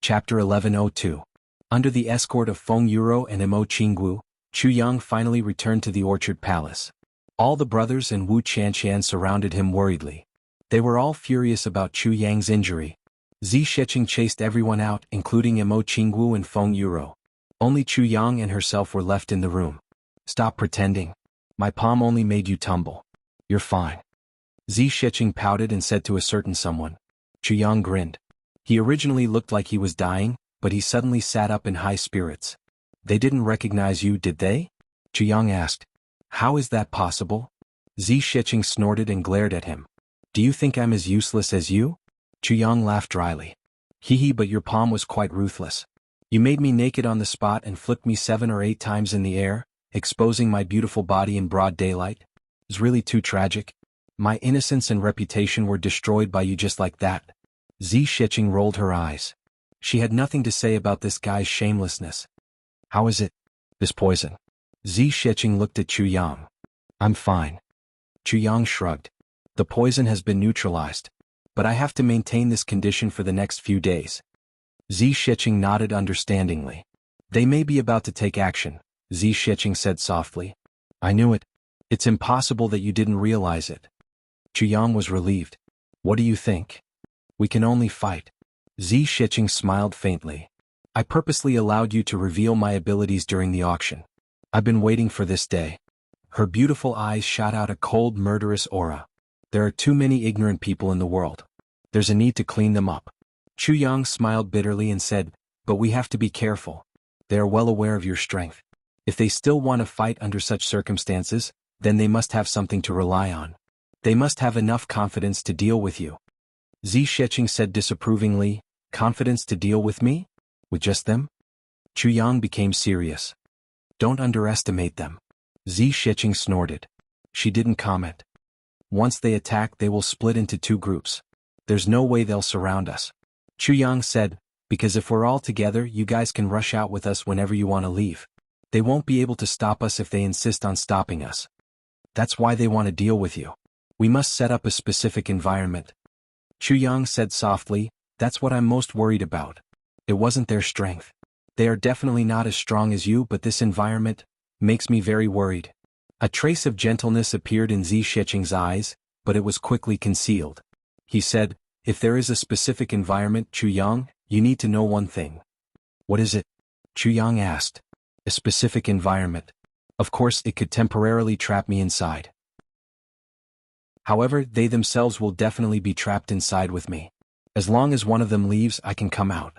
Chapter 1102. Under the escort of Feng Yuro and Imo Qinggu, Chu Yang finally returned to the Orchard Palace. All the brothers and Wu Qianqian surrounded him worriedly. They were all furious about Chu Yang's injury. Zi Sheqing chased everyone out, including Imo Qinggu and Feng Yuro. Only Chu Yang and herself were left in the room. "Stop pretending. My palm only made you tumble. You're fine." Zi Sheqing pouted and said to a certain someone. Chu Yang grinned. He originally looked like he was dying, but he suddenly sat up in high spirits. "They didn't recognize you, did they?" Chu Yang asked. "How is that possible?" Zi Sheqing snorted and glared at him. "Do you think I'm as useless as you?" Chu Yang laughed dryly. "Hee, but your palm was quite ruthless. You made me naked on the spot and flipped me 7 or 8 times in the air, exposing my beautiful body in broad daylight. It's really too tragic. My innocence and reputation were destroyed by you just like that." Zi Sheqing rolled her eyes. She had nothing to say about this guy's shamelessness. "How is it? This poison?" Zi Sheqing looked at Chu Yang. "I'm fine." Chu Yang shrugged. "The poison has been neutralized. But I have to maintain this condition for the next few days." Zi Sheqing nodded understandingly. "They may be about to take action," Zi Sheqing said softly. "I knew it. It's impossible that you didn't realize it." Chu Yang was relieved. "What do you think?" "We can only fight." Zi Sheqing smiled faintly. "I purposely allowed you to reveal my abilities during the auction. I've been waiting for this day." Her beautiful eyes shot out a cold, murderous aura. "There are too many ignorant people in the world. There's a need to clean them up." Chu Yang smiled bitterly and said, "But we have to be careful. They are well aware of your strength. If they still want to fight under such circumstances, then they must have something to rely on. They must have enough confidence to deal with you." Zi Sheqing said disapprovingly, "Confidence to deal with me? With just them?" Chu Yang became serious. "Don't underestimate them." Zi Sheqing snorted. She didn't comment. "Once they attack, they will split into 2 groups. There's no way they'll surround us." Chu Yang said, "Because if we're all together, you guys can rush out with us whenever you want to leave. They won't be able to stop us if they insist on stopping us. That's why they want to deal with you. We must set up a specific environment." Chu Yang said softly, "That's what I'm most worried about. It wasn't their strength. They are definitely not as strong as you, but this environment makes me very worried." A trace of gentleness appeared in Zi Sheqing's eyes, but it was quickly concealed. He said, "If there is a specific environment, Chu Yang, you need to know one thing." "What is it?" Chu Yang asked. "A specific environment. Of course, it could temporarily trap me inside. However, they themselves will definitely be trapped inside with me. As long as one of them leaves, I can come out."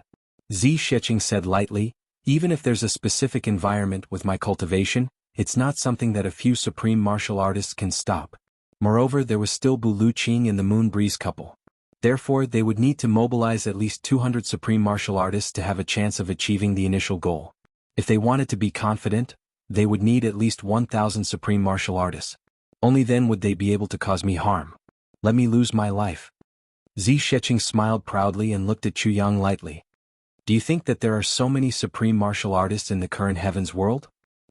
Zi Sheqing said lightly, "Even if there's a specific environment with my cultivation, it's not something that a few supreme martial artists can stop. Moreover, there was still Bu Luqing and the Moon Breeze couple. Therefore, they would need to mobilize at least 200 supreme martial artists to have a chance of achieving the initial goal. If they wanted to be confident, they would need at least 1,000 supreme martial artists. Only then would they be able to cause me harm. Let me lose my life." Zi Sheqing smiled proudly and looked at Chu Yang lightly. "Do you think that there are so many supreme martial artists in the current heavens world?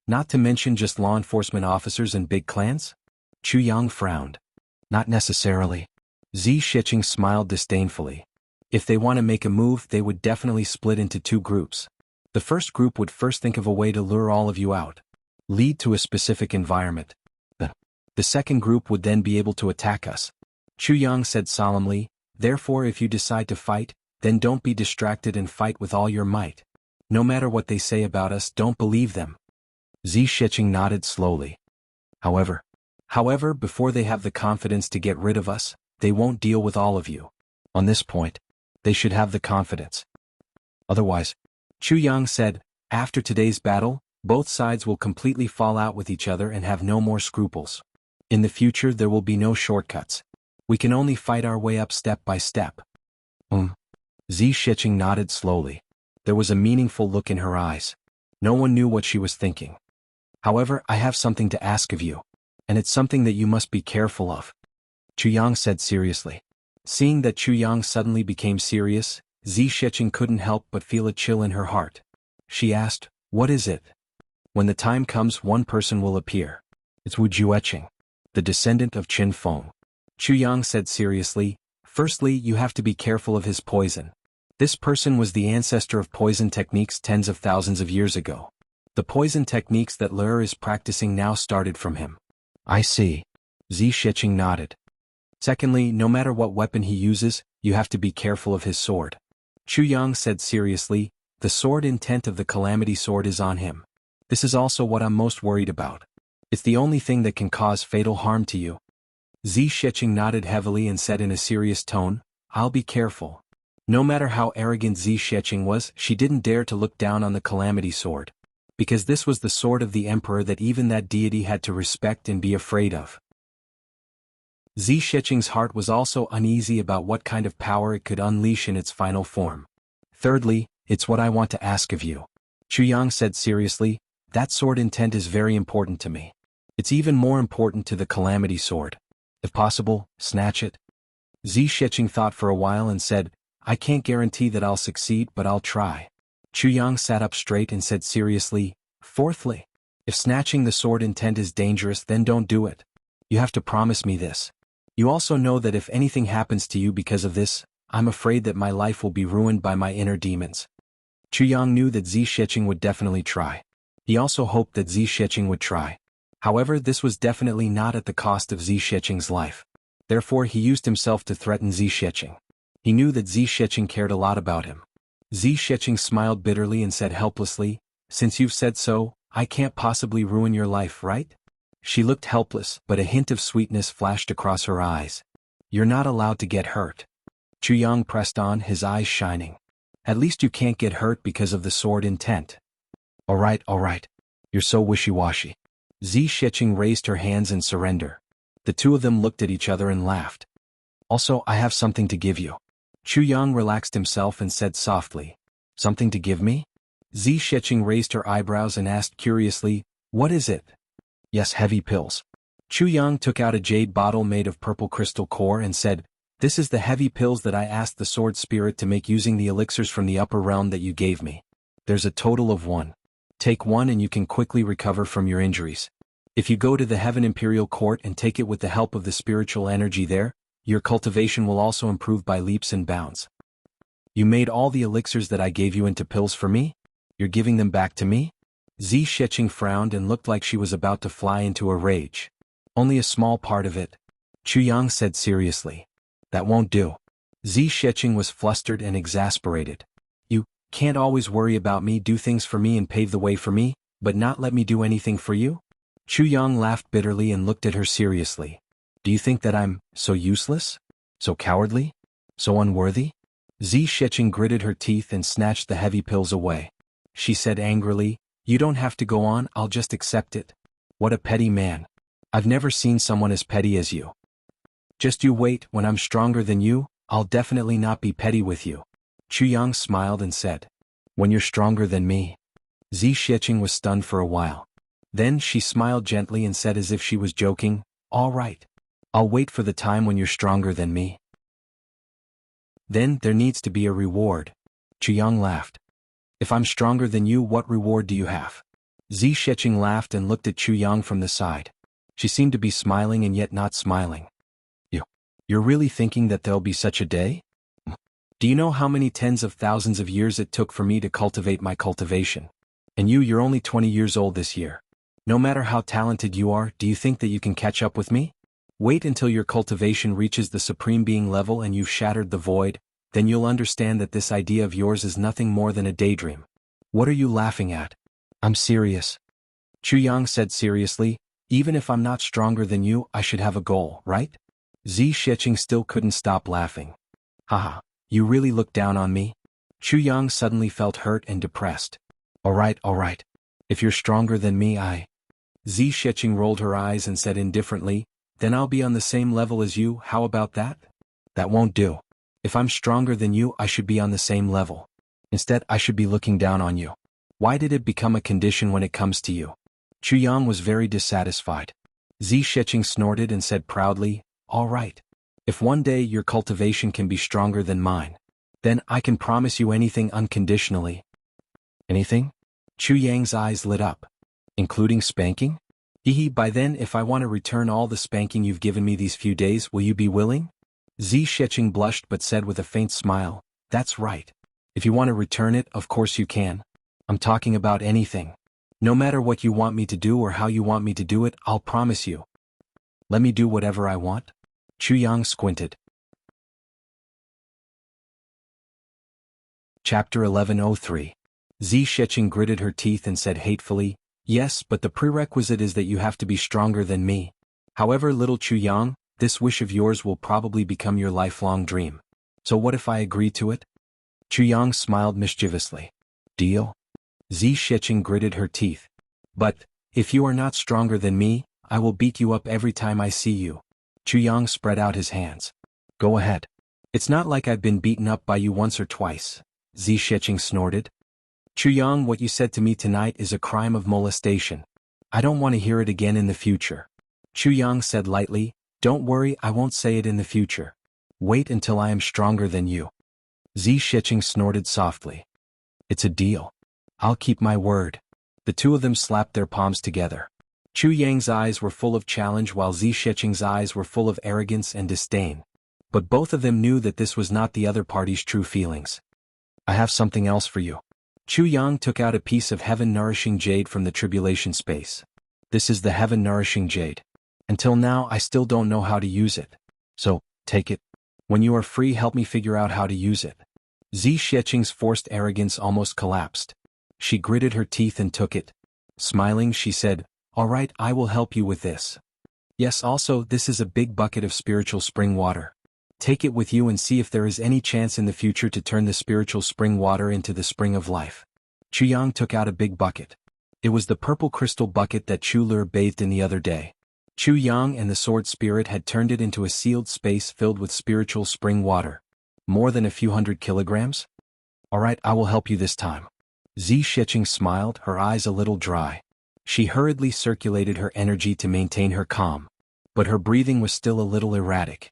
Not to mention just law enforcement officers and big clans?" Chu Yang frowned. "Not necessarily." Zi Sheqing smiled disdainfully. "If they want to make a move, they would definitely split into 2 groups. The first group would first think of a way to lure all of you out. Lead to a specific environment. The second group would then be able to attack us." Chu Yang said solemnly, "Therefore, if you decide to fight, then don't be distracted and fight with all your might. No matter what they say about us, don't believe them." Zi Sheqing nodded slowly. However, before they have the confidence to get rid of us, they won't deal with all of you. On this point, they should have the confidence. Otherwise," Chu Yang said, "after today's battle, both sides will completely fall out with each other and have no more scruples. In the future, there will be no shortcuts. We can only fight our way up step by step." Zi Sheqing nodded slowly. There was a meaningful look in her eyes. No one knew what she was thinking. "However, I have something to ask of you. And it's something that you must be careful of," Chu Yang said seriously. Seeing that Chu Yang suddenly became serious, Zi Sheqing couldn't help but feel a chill in her heart. She asked, "What is it?" "When the time comes, one person will appear. It's Wu Jueqing, the descendant of Qin Feng." Chu Yang said seriously, "Firstly, you have to be careful of his poison. This person was the ancestor of poison techniques tens of thousands of years ago. The poison techniques that Lur is practicing now started from him. I see. Zi Shiqing nodded. Secondly, no matter what weapon he uses, you have to be careful of his sword. Chu Yang said seriously, the sword intent of the Calamity Sword is on him. This is also what I'm most worried about. It's the only thing that can cause fatal harm to you. Zi Shiqing nodded heavily and said in a serious tone, I'll be careful. No matter how arrogant Zi Shiqing was, she didn't dare to look down on the Calamity Sword. Because this was the sword of the Emperor that even that deity had to respect and be afraid of. Zi Shiqing's heart was also uneasy about what kind of power it could unleash in its final form. Thirdly, it's what I want to ask of you. Chu Yang said seriously, that sword intent is very important to me. It's even more important to the Calamity Sword. If possible, snatch it. Zi Shiqing thought for a while and said, I can't guarantee that I'll succeed, but I'll try. Chu Yang sat up straight and said seriously, fourthly, if snatching the sword intent is dangerous, then don't do it. You have to promise me this. You also know that if anything happens to you because of this, I'm afraid that my life will be ruined by my inner demons. Chu Yang knew that Zi Shiqing would definitely try. He also hoped that Zi Shiqing would try. However, this was definitely not at the cost of Zi Shiqing's life. Therefore he used himself to threaten Zi Shiqing. He knew that Zi Shiqing cared a lot about him. Zi Shiqing smiled bitterly and said helplessly, since you've said so, I can't possibly ruin your life, right? She looked helpless, but a hint of sweetness flashed across her eyes. You're not allowed to get hurt. Chu Yang pressed on, his eyes shining. At least you can't get hurt because of the sword intent. All right. You're so wishy-washy. Zi Shiqing raised her hands in surrender. The two of them looked at each other and laughed. Also, I have something to give you. Chu Yang relaxed himself and said softly, something to give me? Zi Shiqing raised her eyebrows and asked curiously, what is it? Yes, heavy pills. Chu Yang took out a jade bottle made of purple crystal core and said, this is the heavy pills that I asked the sword spirit to make using the elixirs from the upper realm that you gave me. There's a total of 1. Take 1 and you can quickly recover from your injuries. If you go to the Heaven Imperial Court and take it with the help of the spiritual energy there, your cultivation will also improve by leaps and bounds. You made all the elixirs that I gave you into pills for me? You're giving them back to me? Zi Shiqing frowned and looked like she was about to fly into a rage. Only a small part of it. Chu Yang said seriously. That won't do. Zi Shiqing was flustered and exasperated. You can't always worry about me, do things for me and pave the way for me, but not let me do anything for you? Chu Yang laughed bitterly and looked at her seriously. Do you think that I'm so useless? So cowardly? So unworthy? Zi Shiqing gritted her teeth and snatched the heavy pills away. She said angrily, you don't have to go on, I'll just accept it. What a petty man. I've never seen someone as petty as you. Just you wait, when I'm stronger than you, I'll definitely not be petty with you. Chu Yang smiled and said, when you're stronger than me. Zi Shiqing was stunned for a while. Then she smiled gently and said as if she was joking, all right. I'll wait for the time when you're stronger than me. Then there needs to be a reward. Chu Yang laughed. If I'm stronger than you, what reward do you have? Zi Shiqing laughed and looked at Chu Yang from the side. She seemed to be smiling and yet not smiling. You're really thinking that there'll be such a day? Do you know how many tens of thousands of years it took for me to cultivate my cultivation? And you're only 20 years old this year. No matter how talented you are, do you think that you can catch up with me? Wait until your cultivation reaches the Supreme Being level and you've shattered the void, then you'll understand that this idea of yours is nothing more than a daydream. What are you laughing at? I'm serious. Chu Yang said seriously, even if I'm not stronger than you, I should have a goal, right? Zi Shiqing still couldn't stop laughing. Haha, you really look down on me? Chu Yang suddenly felt hurt and depressed. All right. If you're stronger than me, Zi Shiqing rolled her eyes and said indifferently, then I'll be on the same level as you, how about that? That won't do. If I'm stronger than you, I should be on the same level. Instead, I should be looking down on you. Why did it become a condition when it comes to you? Chu Yang was very dissatisfied. Zi Shiqing snorted and said proudly, all right. If one day your cultivation can be stronger than mine, then I can promise you anything unconditionally. Anything? Chu Yang's eyes lit up. Including spanking? By then if I want to return all the spanking you've given me these few days, will you be willing? Zi Shiqing blushed but said with a faint smile, that's right. If you want to return it, of course you can. I'm talking about anything. No matter what you want me to do or how you want me to do it, I'll promise you. Let me do whatever I want? Chu Yang squinted. Chapter 1103. Zi Sheqing gritted her teeth and said hatefully, yes, but the prerequisite is that you have to be stronger than me. However, little Chu Yang, this wish of yours will probably become your lifelong dream. So what if I agree to it? Chu Yang smiled mischievously. Deal? Zi Sheqing gritted her teeth. But, if you are not stronger than me, I will beat you up every time I see you. Chu Yang spread out his hands. Go ahead. It's not like I've been beaten up by you once or twice. Zi Sheqing snorted. Chu Yang, what you said to me tonight is a crime of molestation. I don't want to hear it again in the future. Chu Yang said lightly, don't worry, I won't say it in the future. Wait until I am stronger than you. Zi Sheqing snorted softly. It's a deal. I'll keep my word. The two of them slapped their palms together. Chu Yang's eyes were full of challenge while Zi Sheqing's eyes were full of arrogance and disdain. But both of them knew that this was not the other party's true feelings. I have something else for you. Chu Yang took out a piece of heaven-nourishing jade from the tribulation space. This is the heaven-nourishing jade. Until now I still don't know how to use it. So, take it. When you are free, help me figure out how to use it. Zi Sheqing's forced arrogance almost collapsed. She gritted her teeth and took it. Smiling, she said, all right, I will help you with this. Yes, also, this is a big bucket of spiritual spring water. Take it with you and see if there is any chance in the future to turn the spiritual spring water into the spring of life. Chu Yang took out a big bucket. It was the purple crystal bucket that Chu Lur bathed in the other day. Chu Yang and the sword spirit had turned it into a sealed space filled with spiritual spring water. More than a few hundred kilograms? All right, I will help you this time. Zi Sheqing smiled, her eyes a little dry. She hurriedly circulated her energy to maintain her calm. But her breathing was still a little erratic.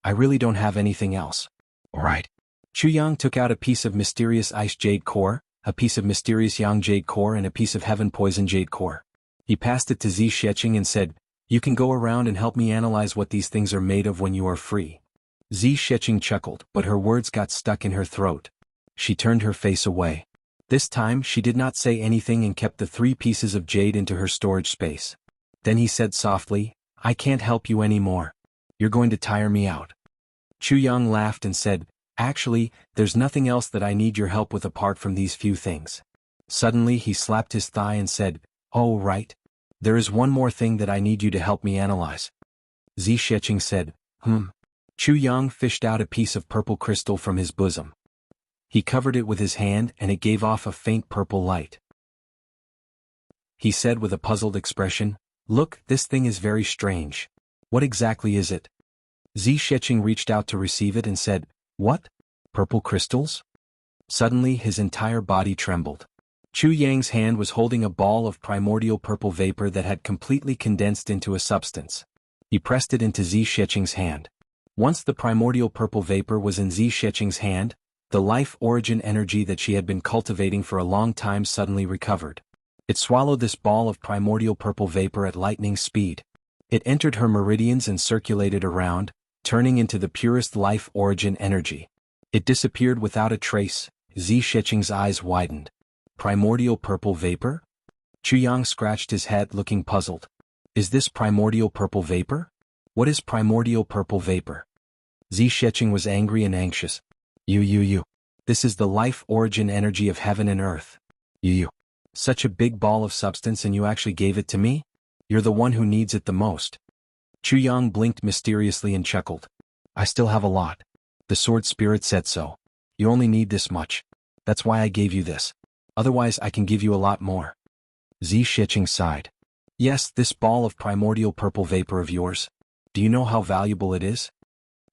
I really don't have anything else. All right. Chu Yang took out a piece of mysterious ice jade core, a piece of mysterious yang jade core and a piece of heaven poison jade core. He passed it to Zi Sheqing and said, you can go around and help me analyze what these things are made of when you are free. Zi Sheqing chuckled, but her words got stuck in her throat. She turned her face away. This time she did not say anything and kept the 3 pieces of jade into her storage space. Then he said softly, I can't help you anymore. You're going to tire me out. Chu Yang laughed and said, actually, there's nothing else that I need your help with apart from these few things. Suddenly he slapped his thigh and said, oh right. There is one more thing that I need you to help me analyze. Zi Sheqing said, Chu Yang fished out a piece of purple crystal from his bosom. He covered it with his hand and it gave off a faint purple light. He said with a puzzled expression, look, this thing is very strange. What exactly is it? Zi Sheqing reached out to receive it and said, what? Purple crystals? Suddenly his entire body trembled. Chu Yang's hand was holding a ball of primordial purple vapor that had completely condensed into a substance. He pressed it into Zi Sheqing's hand. Once the primordial purple vapor was in Zi Sheqing's hand, the life origin energy that she had been cultivating for a long time suddenly recovered. It swallowed this ball of primordial purple vapor at lightning speed. It entered her meridians and circulated around, turning into the purest life origin energy. It disappeared without a trace. Zi Sheqing's eyes widened. Primordial purple vapor? Chu Yang scratched his head looking puzzled. Is this primordial purple vapor? What is primordial purple vapor? Zi Sheqing was angry and anxious. You. This is the life origin energy of heaven and earth. You. Such a big ball of substance and you actually gave it to me? You're the one who needs it the most. Chu Yang blinked mysteriously and chuckled. I still have a lot. The sword spirit said so. You only need this much. That's why I gave you this. Otherwise I can give you a lot more. Zi Sheqing sighed. Yes, this ball of primordial purple vapor of yours. Do you know how valuable it is?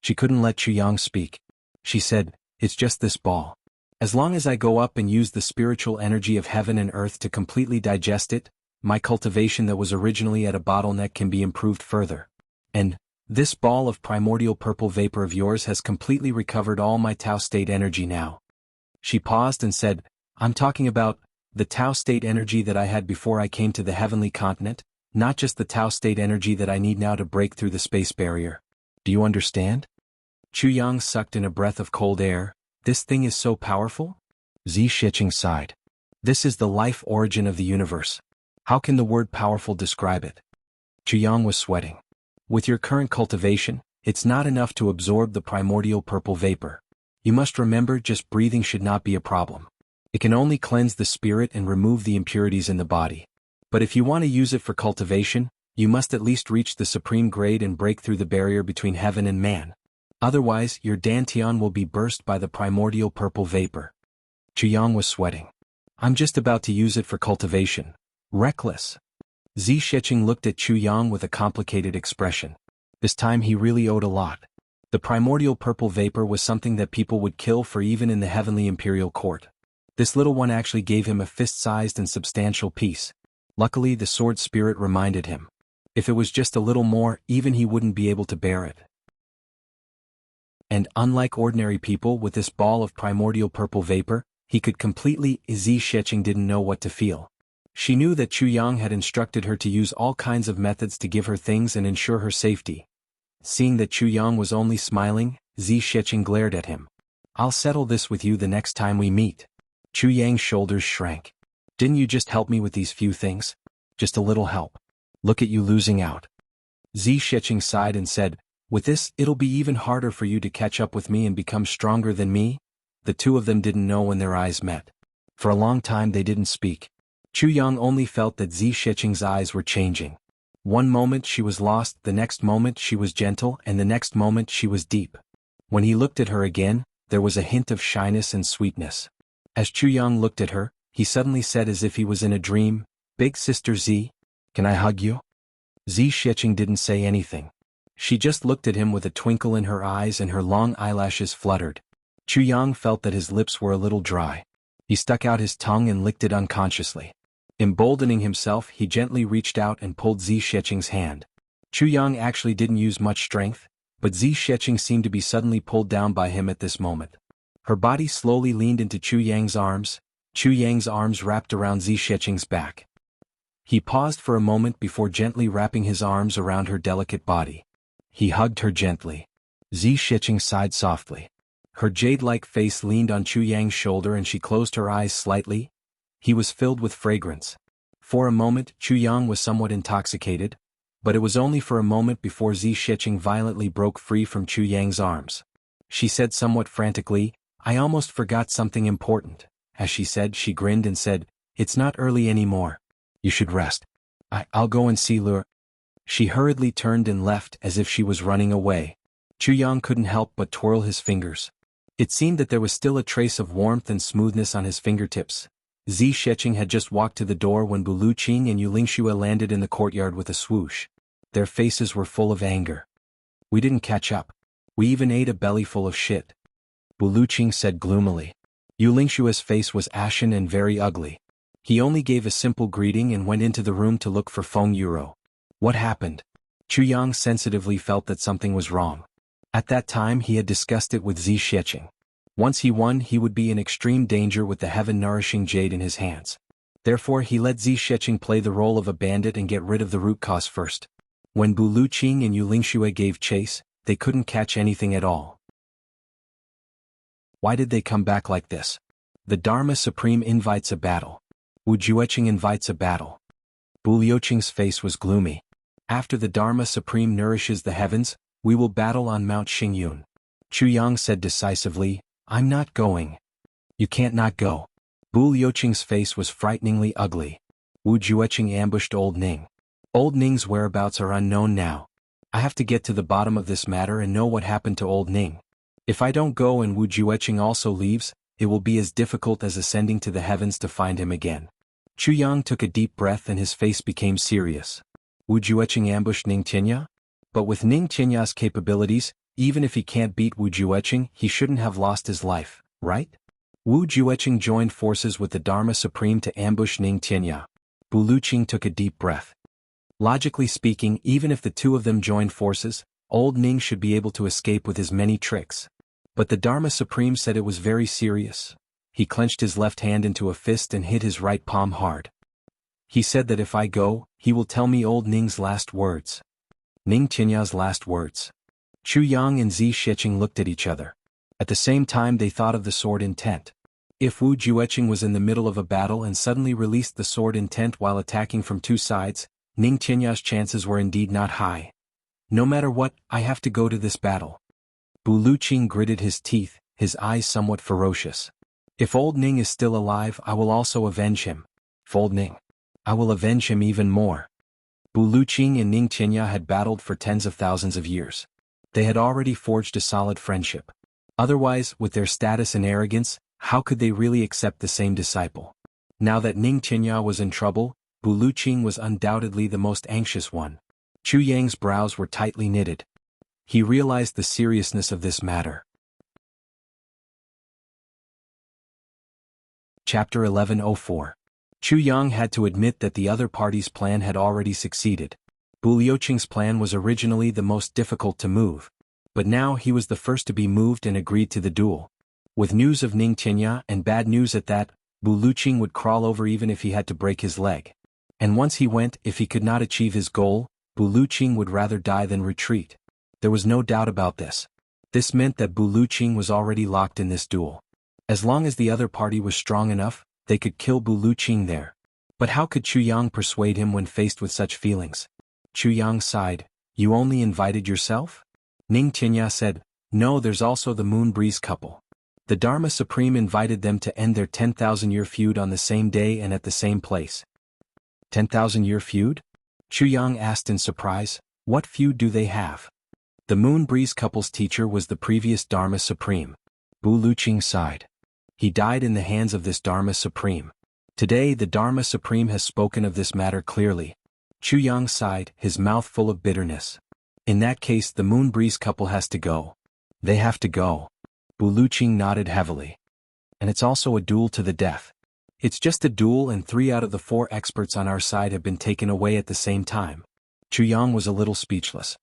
She couldn't let Chu Yang speak. She said, it's just this ball. As long as I go up and use the spiritual energy of heaven and earth to completely digest it, my cultivation that was originally at a bottleneck can be improved further. And, this ball of primordial purple vapor of yours has completely recovered all my Tao state energy now. She paused and said, I'm talking about the Tao state energy that I had before I came to the heavenly continent, not just the Tao state energy that I need now to break through the space barrier. Do you understand? Chu Yang sucked in a breath of cold air. This thing is so powerful? Zi Shiqing sighed. This is the life origin of the universe. How can the word powerful describe it? Yang was sweating. With your current cultivation, it's not enough to absorb the primordial purple vapor. You must remember just breathing should not be a problem. It can only cleanse the spirit and remove the impurities in the body. But if you want to use it for cultivation, you must at least reach the supreme grade and break through the barrier between heaven and man. Otherwise, your dantian will be burst by the primordial purple vapor. Yang was sweating. I'm just about to use it for cultivation. Reckless. Zi Shiqing looked at Yang with a complicated expression. This time he really owed a lot. The primordial purple vapor was something that people would kill for even in the heavenly imperial court. This little one actually gave him a fist-sized and substantial piece. Luckily the sword spirit reminded him. If it was just a little more, even he wouldn't be able to bear it. And unlike ordinary people with this ball of primordial purple vapor, he could completely. Zi Shiqing didn't know what to feel. She knew that Yang had instructed her to use all kinds of methods to give her things and ensure her safety. Seeing that Yang was only smiling, Zi Shiqing glared at him. I'll settle this with you the next time we meet. Yang's shoulders shrank. Didn't you just help me with these few things? Just a little help. Look at you losing out. Zi Shiqing sighed and said, with this, it'll be even harder for you to catch up with me and become stronger than me. The two of them didn't know when their eyes met. For a long time they didn't speak. Yang only felt that Zi Shiqing's eyes were changing. One moment she was lost, the next moment she was gentle, and the next moment she was deep. When he looked at her again, there was a hint of shyness and sweetness. As Yang looked at her, he suddenly said as if he was in a dream, Big Sister Zi, can I hug you? Zi Shiqing didn't say anything. She just looked at him with a twinkle in her eyes and her long eyelashes fluttered. Yang felt that his lips were a little dry. He stuck out his tongue and licked it unconsciously. Emboldening himself, he gently reached out and pulled Zi Shiqing's hand. Yang actually didn't use much strength, but Zi Shiqing seemed to be suddenly pulled down by him at this moment. Her body slowly leaned into Yang's arms. Yang's arms wrapped around Zi Shiqing's back. He paused for a moment before gently wrapping his arms around her delicate body. He hugged her gently. Zi Shiqing sighed softly. Her jade-like face leaned on Yang's shoulder and she closed her eyes slightly. He was filled with fragrance. For a moment, Yang was somewhat intoxicated, but it was only for a moment before Zi Shiqing violently broke free from Yang's arms. She said somewhat frantically, I almost forgot something important. As she said, she grinned and said, it's not early anymore. You should rest. I'll go and see Lure. She hurriedly turned and left as if she was running away. Yang couldn't help but twirl his fingers. It seemed that there was still a trace of warmth and smoothness on his fingertips. Zi Shiqing had just walked to the door when Buluqing and Yulingxue landed in the courtyard with a swoosh. Their faces were full of anger. We didn't catch up. We even ate a bellyful of shit. Buluqing said gloomily. Yulingxue's face was ashen and very ugly. He only gave a simple greeting and went into the room to look for Feng Yuro. What happened? Yang sensitively felt that something was wrong. At that time he had discussed it with Zi Shiqing. Once he won, he would be in extreme danger with the heaven-nourishing jade in his hands. Therefore he let Zi Shiqing play the role of a bandit and get rid of the root cause first. When Buluqing and Yulingxue gave chase, they couldn't catch anything at all. Why did they come back like this? The Dharma Supreme invites a battle. Wu Jueqing invites a battle. Buluqing's face was gloomy. After the Dharma Supreme nourishes the heavens, we will battle on Mount Xingyun. Yang said decisively, I'm not going. You can't not go. Buluqing's face was frighteningly ugly. Wu Jueqing ambushed Old Ning. Old Ning's whereabouts are unknown now. I have to get to the bottom of this matter and know what happened to Old Ning. If I don't go and Wu Jueqing also leaves, it will be as difficult as ascending to the heavens to find him again. Yang took a deep breath and his face became serious. Wu Jueqing ambushed Ning Tianya? But with Ning Tianya's capabilities, even if he can't beat Wu Jueqing, he shouldn't have lost his life, right? Wu Jueqing joined forces with the Dharma Supreme to ambush Ning Tianya. Buluqing took a deep breath. Logically speaking, even if the two of them joined forces, Old Ning should be able to escape with his many tricks. But the Dharma Supreme said it was very serious. He clenched his left hand into a fist and hit his right palm hard. He said that if I go, he will tell me Old Ning's last words. Ning Tianya's last words. Yang and Zi Shiqing looked at each other. At the same time they thought of the sword intent. If Wu Jueqing was in the middle of a battle and suddenly released the sword intent while attacking from two sides, Ning Tianya's chances were indeed not high. No matter what, I have to go to this battle. Bu Luqing gritted his teeth, his eyes somewhat ferocious. If old Ning is still alive, I will also avenge him. If old Ning, I will avenge him even more. Bu Luqing and Ning Tianya had battled for tens of thousands of years. They had already forged a solid friendship. Otherwise, with their status and arrogance, how could they really accept the same disciple? Now that Ning Tianya was in trouble, Bu Luqing was undoubtedly the most anxious one. Chu Yang's brows were tightly knitted. He realized the seriousness of this matter. Chapter 1104. Chu Yang had to admit that the other party's plan had already succeeded. Bu Luqing's plan was originally the most difficult to move, but now he was the first to be moved and agreed to the duel. With news of Ning Tianya and bad news at that, Bu Luqing would crawl over even if he had to break his leg. And once he went, if he could not achieve his goal, Bu Luqing would rather die than retreat. There was no doubt about this. This meant that Bu Luqing was already locked in this duel. As long as the other party was strong enough, they could kill Bu Luqing there. But how could Chu Yang persuade him when faced with such feelings? Chu Yang sighed. You only invited yourself? Ning Tianya said, no, there's also the Moon Breeze couple. The Dharma Supreme invited them to end their 10,000-year feud on the same day and at the same place. 10,000-year feud? Chu Yang asked in surprise, what feud do they have? The Moon Breeze couple's teacher was the previous Dharma Supreme. Bu Luqing sighed. He died in the hands of this Dharma Supreme. Today the Dharma Supreme has spoken of this matter clearly. Chu Yang sighed, his mouth full of bitterness. In that case the Moon Breeze couple has to go. They have to go. Bu Luqing nodded heavily. And it's also a duel to the death. It's just a duel and 3 out of the 4 experts on our side have been taken away at the same time. Chu Yang was a little speechless.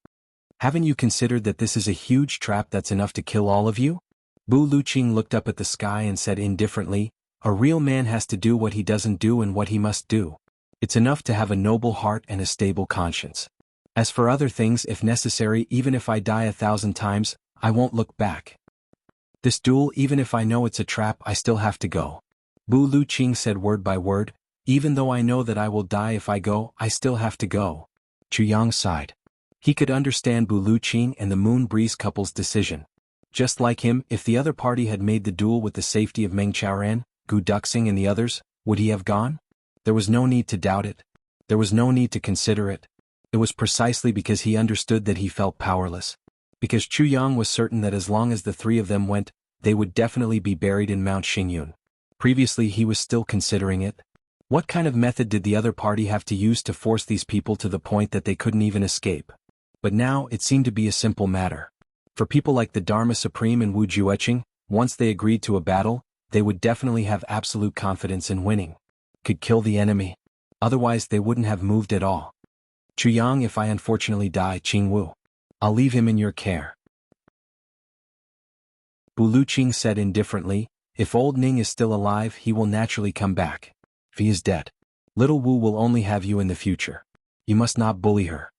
Haven't you considered that this is a huge trap that's enough to kill all of you? Bu Luqing looked up at the sky and said indifferently, a real man has to do what he doesn't do and what he must do. It's enough to have a noble heart and a stable conscience. As for other things, if necessary, even if I die 1,000 times, I won't look back. This duel, even if I know it's a trap, I still have to go. Bu Luqing said word by word, even though I know that I will die if I go, I still have to go. Chu Yang sighed. He could understand Bu Luqing and the Moon Breeze couple's decision. Just like him, if the other party had made the duel with the safety of Meng Chaoran, Gu Duxing and the others, would he have gone? There was no need to doubt it. There was no need to consider it. It was precisely because he understood that he felt powerless. Because Chu Yang was certain that as long as the 3 of them went, they would definitely be buried in Mount Xingyun. Previously he was still considering it. What kind of method did the other party have to use to force these people to the point that they couldn't even escape? But now it seemed to be a simple matter. For people like the Dharma Supreme and Wu Jueqing, once they agreed to a battle, they would definitely have absolute confidence in winning. Could kill the enemy. Otherwise they wouldn't have moved at all. Chu Yang, if I unfortunately die, Qing Wu, I'll leave him in your care. Bu Luqing said indifferently, if old Ning is still alive, he will naturally come back. If he is dead, little Wu will only have you in the future. You must not bully her.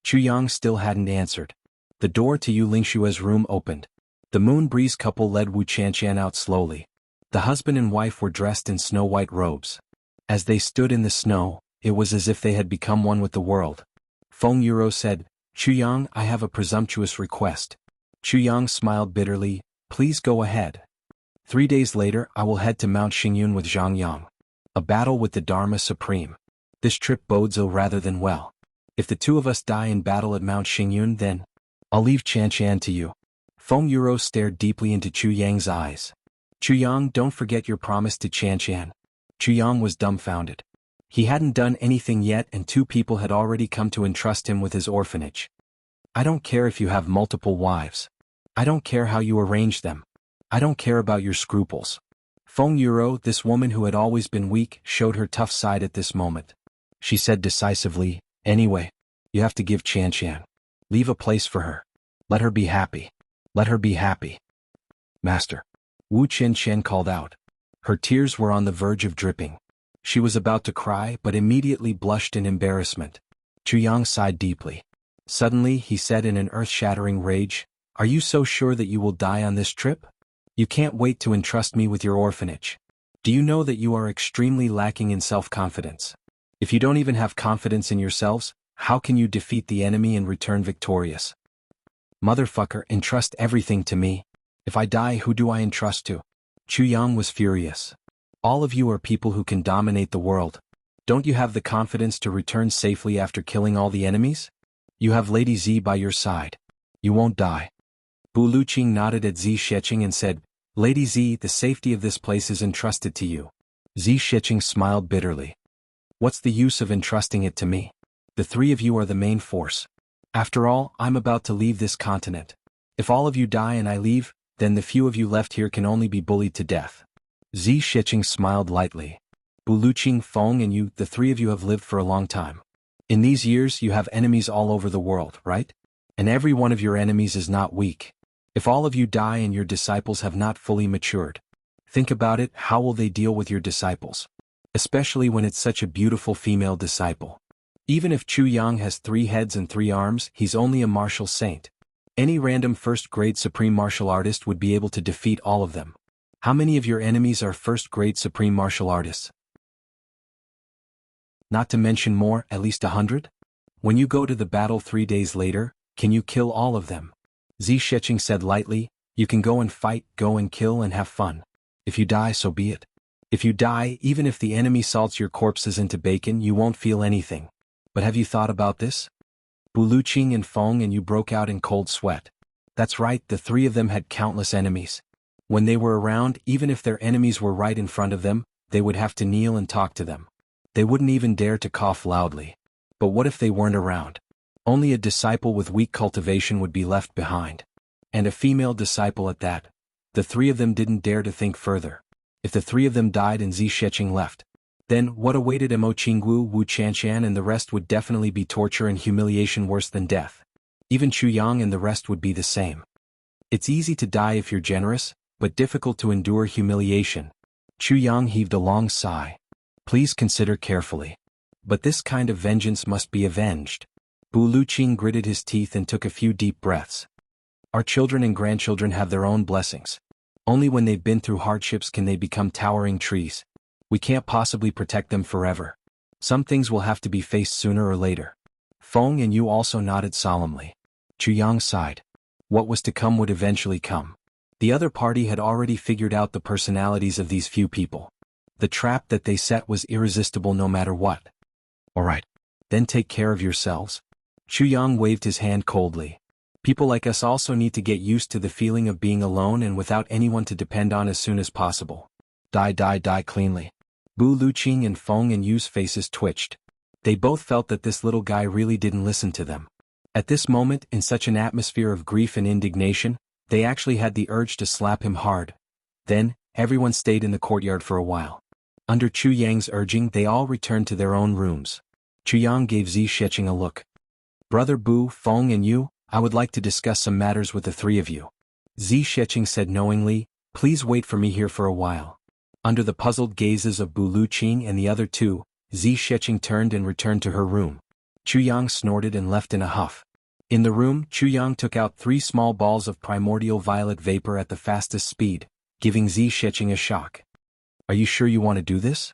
Chu Yang still hadn't answered. The door to Yu Lingshua's room opened. The Moon Breeze couple led Wu Qianqian out slowly. The husband and wife were dressed in snow-white robes. As they stood in the snow, it was as if they had become one with the world. Feng Yuro said, Chu Yang, I have a presumptuous request. Chu Yang smiled bitterly, please go ahead. 3 days later I will head to Mount Xingyun with Zhang Yang. A battle with the Dharma Supreme. This trip bodes ill rather than well. If the 2 of us die in battle at Mount Xingyun, then I'll leave Qianqian to you. Feng Yuro stared deeply into Chu Yang's eyes. Chu Yang, don't forget your promise to Qianqian. Chu Yang was dumbfounded. He hadn't done anything yet and 2 people had already come to entrust him with his orphanage. I don't care if you have multiple wives. I don't care how you arrange them. I don't care about your scruples. Feng Yuro, this woman who had always been weak, showed her tough side at this moment. She said decisively, anyway, you have to give Qianqian. Leave a place for her. Let her be happy. Let her be happy. Master. Wu Qianqian called out. Her tears were on the verge of dripping. She was about to cry but immediately blushed in embarrassment. Chu Yang sighed deeply. Suddenly he said in an earth-shattering rage, are you so sure that you will die on this trip? You can't wait to entrust me with your orphanage. Do you know that you are extremely lacking in self-confidence? If you don't even have confidence in yourselves, how can you defeat the enemy and return victorious? Motherfucker, entrust everything to me. If I die, who do I entrust to? Chu Yang was furious. All of you are people who can dominate the world. Don't you have the confidence to return safely after killing all the enemies? You have Lady Z by your side. You won't die. Bu Luqing nodded at Zi Sheqing and said, Lady Z, the safety of this place is entrusted to you. Zi Sheqing smiled bitterly. What's the use of entrusting it to me? The three of you are the main force. After all, I'm about to leave this continent. If all of you die and I leave, then the few of you left here can only be bullied to death. Zi Sheqing smiled lightly. Bu Luqing, Feng and you, the three of you have lived for a long time. In these years you have enemies all over the world, right? And every one of your enemies is not weak. If all of you die and your disciples have not fully matured, think about it, how will they deal with your disciples? Especially when it's such a beautiful female disciple. Even if Chu Yang has 3 heads and 3 arms, he's only a martial saint. Any random first-grade supreme martial artist would be able to defeat all of them. How many of your enemies are first-grade supreme martial artists? Not to mention more, at least 100? When you go to the battle 3 days later, can you kill all of them? Zi Sheqing said lightly, you can go and fight, go and kill and have fun. If you die, so be it. If you die, even if the enemy salts your corpses into bacon, you won't feel anything. But have you thought about this? Bu Luqing and Feng and you broke out in cold sweat. That's right, the three of them had countless enemies. When they were around, even if their enemies were right in front of them, they would have to kneel and talk to them. They wouldn't even dare to cough loudly. But what if they weren't around? Only a disciple with weak cultivation would be left behind. And a female disciple at that. The three of them didn't dare to think further. If the three of them died and Zi Sheqing left, then what awaited Mo Qinggu, Wu Chanshan and the rest would definitely be torture and humiliation worse than death. Even Chu Yang and the rest would be the same. It's easy to die if you're generous, but difficult to endure humiliation. Chu Yang heaved a long sigh. Please consider carefully. But this kind of vengeance must be avenged. Bu Luqing gritted his teeth and took a few deep breaths. Our children and grandchildren have their own blessings. Only when they've been through hardships can they become towering trees. We can't possibly protect them forever. Some things will have to be faced sooner or later. Feng and you also nodded solemnly. Chu Yang sighed. What was to come would eventually come. The other party had already figured out the personalities of these few people. The trap that they set was irresistible no matter what. Alright. Then take care of yourselves. Chu Yang waved his hand coldly. People like us also need to get used to the feeling of being alone and without anyone to depend on as soon as possible. Die cleanly. Bu Luqing and Feng and Yu's faces twitched. They both felt that this little guy really didn't listen to them. At this moment, in such an atmosphere of grief and indignation, they actually had the urge to slap him hard. Then, everyone stayed in the courtyard for a while. Under Chu Yang's urging, they all returned to their own rooms. Chu Yang gave Zi Sheqing a look. Brother Bu, Feng and you, I would like to discuss some matters with the three of you. Zi Sheqing said knowingly, please wait for me here for a while. Under the puzzled gazes of Bu Luqing and the other two, Zi Sheqing turned and returned to her room. Chu Yang snorted and left in a huff. In the room, Chu Yang took out 3 small balls of primordial violet vapor at the fastest speed, giving Zi Sheqing a shock. Are you sure you want to do this?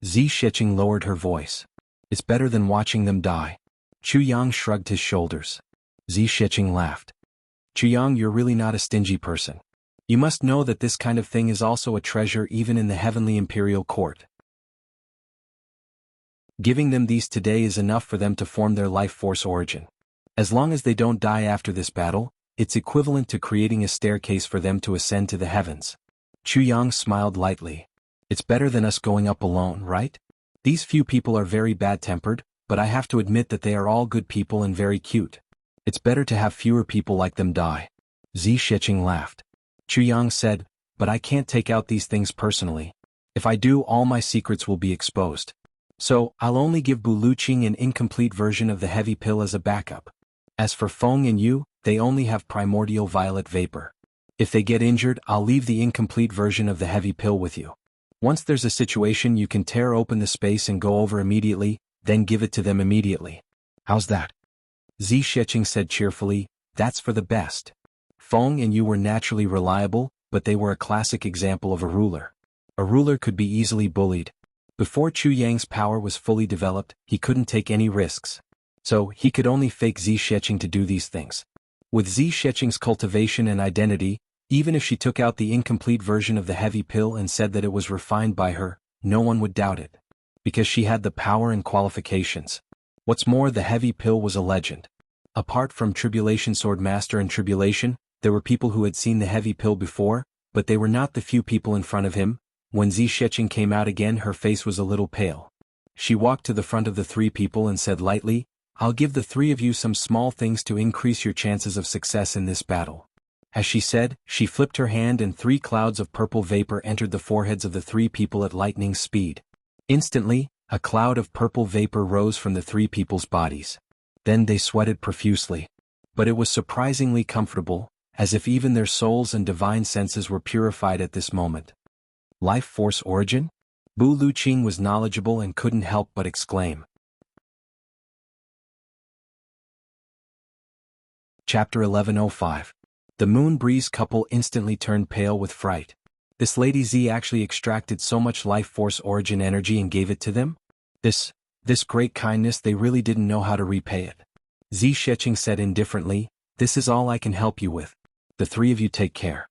Zi Sheqing lowered her voice. It's better than watching them die. Chu Yang shrugged his shoulders. Zi Sheqing laughed. Chu Yang, you're really not a stingy person. You must know that this kind of thing is also a treasure even in the heavenly imperial court. Giving them these today is enough for them to form their life force origin. As long as they don't die after this battle, it's equivalent to creating a staircase for them to ascend to the heavens. Chu Yang smiled lightly. It's better than us going up alone, right? These few people are very bad-tempered, but I have to admit that they are all good people and very cute. It's better to have fewer people like them die. Zi Sheqing laughed. Chu Yang said, but I can't take out these things personally. If I do, all my secrets will be exposed. So, I'll only give Bu Luqing an incomplete version of the heavy pill as a backup. As for Feng and you, they only have primordial violet vapor. If they get injured, I'll leave the incomplete version of the heavy pill with you. Once there's a situation you can tear open the space and go over immediately, then give it to them immediately. How's that? Zi Sheqing said cheerfully, that's for the best. Feng and you were naturally reliable, but they were a classic example of a ruler. A ruler could be easily bullied. Before Chu Yang's power was fully developed, he couldn't take any risks. So, he could only fake Zi Sheqing to do these things. With Zi Sheqing's cultivation and identity, even if she took out the incomplete version of the heavy pill and said that it was refined by her, no one would doubt it. Because she had the power and qualifications. What's more, the heavy pill was a legend. Apart from Tribulation Swordmaster and Tribulation, there were people who had seen the heavy pill before, but they were not the few people in front of him. When Zi Sheqing came out again, her face was a little pale. She walked to the front of the three people and said lightly, "I'll give the three of you some small things to increase your chances of success in this battle." As she said, she flipped her hand and 3 clouds of purple vapor entered the foreheads of the 3 people at lightning speed. Instantly, a cloud of purple vapor rose from the 3 people's bodies. Then they sweated profusely. But it was surprisingly comfortable, as if even their souls and divine senses were purified at this moment. Life force origin? Bu Luqing was knowledgeable and couldn't help but exclaim. Chapter 1105. The Moon Breeze couple instantly turned pale with fright. This Lady Z actually extracted so much life force origin energy and gave it to them? This great kindness, they really didn't know how to repay it. Zi Sheqing said indifferently, "This is all I can help you with. The 3 of you take care."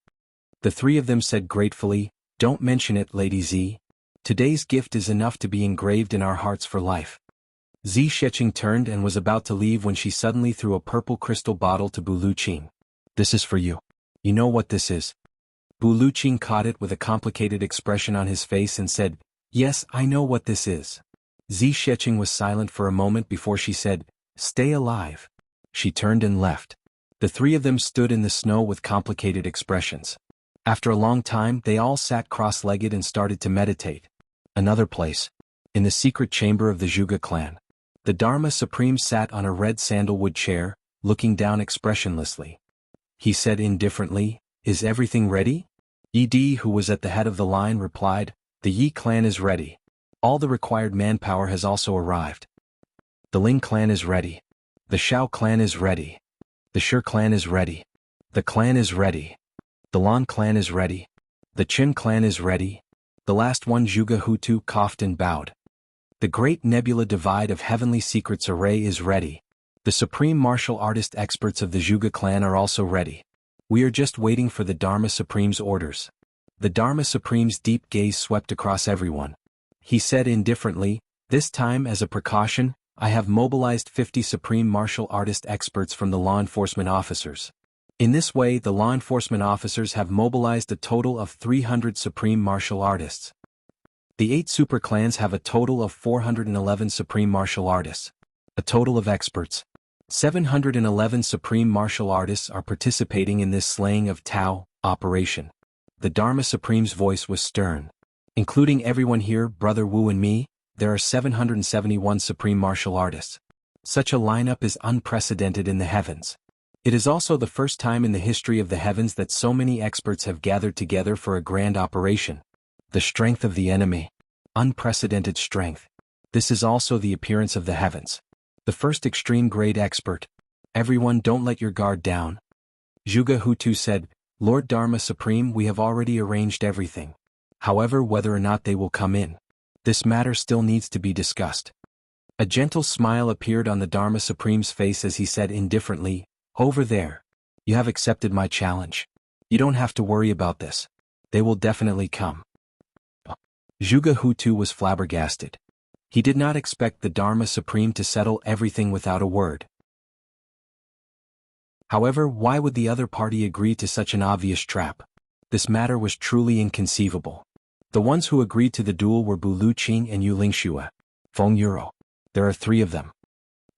The 3 of them said gratefully, "Don't mention it, Lady Z. Today's gift is enough to be engraved in our hearts for life." Zi Sheqing turned and was about to leave when she suddenly threw a purple crystal bottle to Bu Luqing. "This is for you. You know what this is?" Bu Luqing caught it with a complicated expression on his face and said, "Yes, I know what this is." Zi Sheqing was silent for a moment before she said, "Stay alive." She turned and left. The 3 of them stood in the snow with complicated expressions. After a long time, they all sat cross-legged and started to meditate. Another place. In the secret chamber of the Zhuge clan. The Dharma Supreme sat on a red sandalwood chair, looking down expressionlessly. He said indifferently, "Is everything ready?" Yi, who was at the head of the line, replied, "The Yi clan is ready. All the required manpower has also arrived. The Ling clan is ready. The Shao clan is ready. The Shi clan is ready. The clan is ready. The Lan clan is ready. The Qin clan is ready." The last one, Zhuge Hutu, coughed and bowed. "The great nebula divide of heavenly secrets array is ready. The supreme martial artist experts of the Zhuge clan are also ready. We are just waiting for the Dharma Supreme's orders." The Dharma Supreme's deep gaze swept across everyone. He said indifferently, "This time, as a precaution, I have mobilized 50 supreme martial artist experts from the law enforcement officers. In this way, the law enforcement officers have mobilized a total of 300 supreme martial artists. The 8 super clans have a total of 411 supreme martial artists. A total of experts. 711 supreme martial artists are participating in this slaying of Tao operation." The Dharma Supreme's voice was stern. "Including everyone here, Brother Wu and me, there are 771 supreme martial artists. Such a lineup is unprecedented in the heavens. It is also the first time in the history of the heavens that so many experts have gathered together for a grand operation. The strength of the enemy. Unprecedented strength. This is also the appearance of the heavens. The first extreme grade expert. Everyone, don't let your guard down." Zhuge Hutu said, "Lord Dharma Supreme, we have already arranged everything. However, whether or not they will come in, this matter still needs to be discussed." A gentle smile appeared on the Dharma Supreme's face as he said indifferently, "Over there. You have accepted my challenge. You don't have to worry about this. They will definitely come." Zhuge Hutu was flabbergasted. He did not expect the Dharma Supreme to settle everything without a word. However, why would the other party agree to such an obvious trap? This matter was truly inconceivable. The ones who agreed to the duel were Bu Luqing and Yu Lingxue. Feng Yuro. There are 3 of them.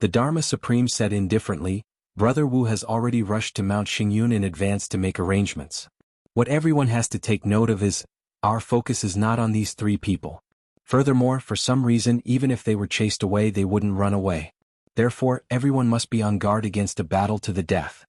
The Dharma Supreme said indifferently, "Brother Wu has already rushed to Mount Xingyun in advance to make arrangements. What everyone has to take note of is, our focus is not on these 3 people. Furthermore, for some reason, even if they were chased away, they wouldn't run away. Therefore, everyone must be on guard against a battle to the death.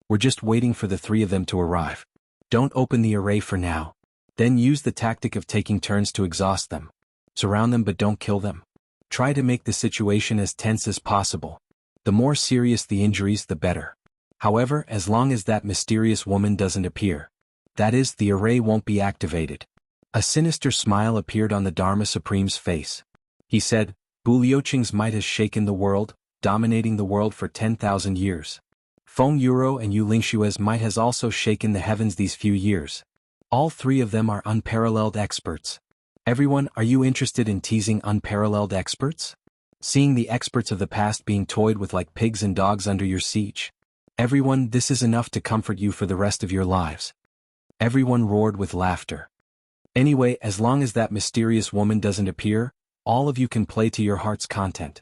We're just waiting for the 3 of them to arrive. Don't open the array for now. Then use the tactic of taking turns to exhaust them. Surround them but don't kill them. Try to make the situation as tense as possible. The more serious the injuries, the better. However, as long as that mysterious woman doesn't appear, That is, the array won't be activated. A sinister smile appeared on the Dharma Supreme's face. He said, Bu Liuqing's might has shaken the world, dominating the world for 10,000 years. Feng Yuro and Yu Lingshua's might has also shaken the heavens these few years. All three of them are unparalleled experts. Everyone, are you interested in teasing unparalleled experts? Seeing the experts of the past being toyed with like pigs and dogs under your siege? Everyone, this is enough to comfort you for the rest of your lives. Everyone roared with laughter. Anyway, as long as that mysterious woman doesn't appear, all of you can play to your heart's content.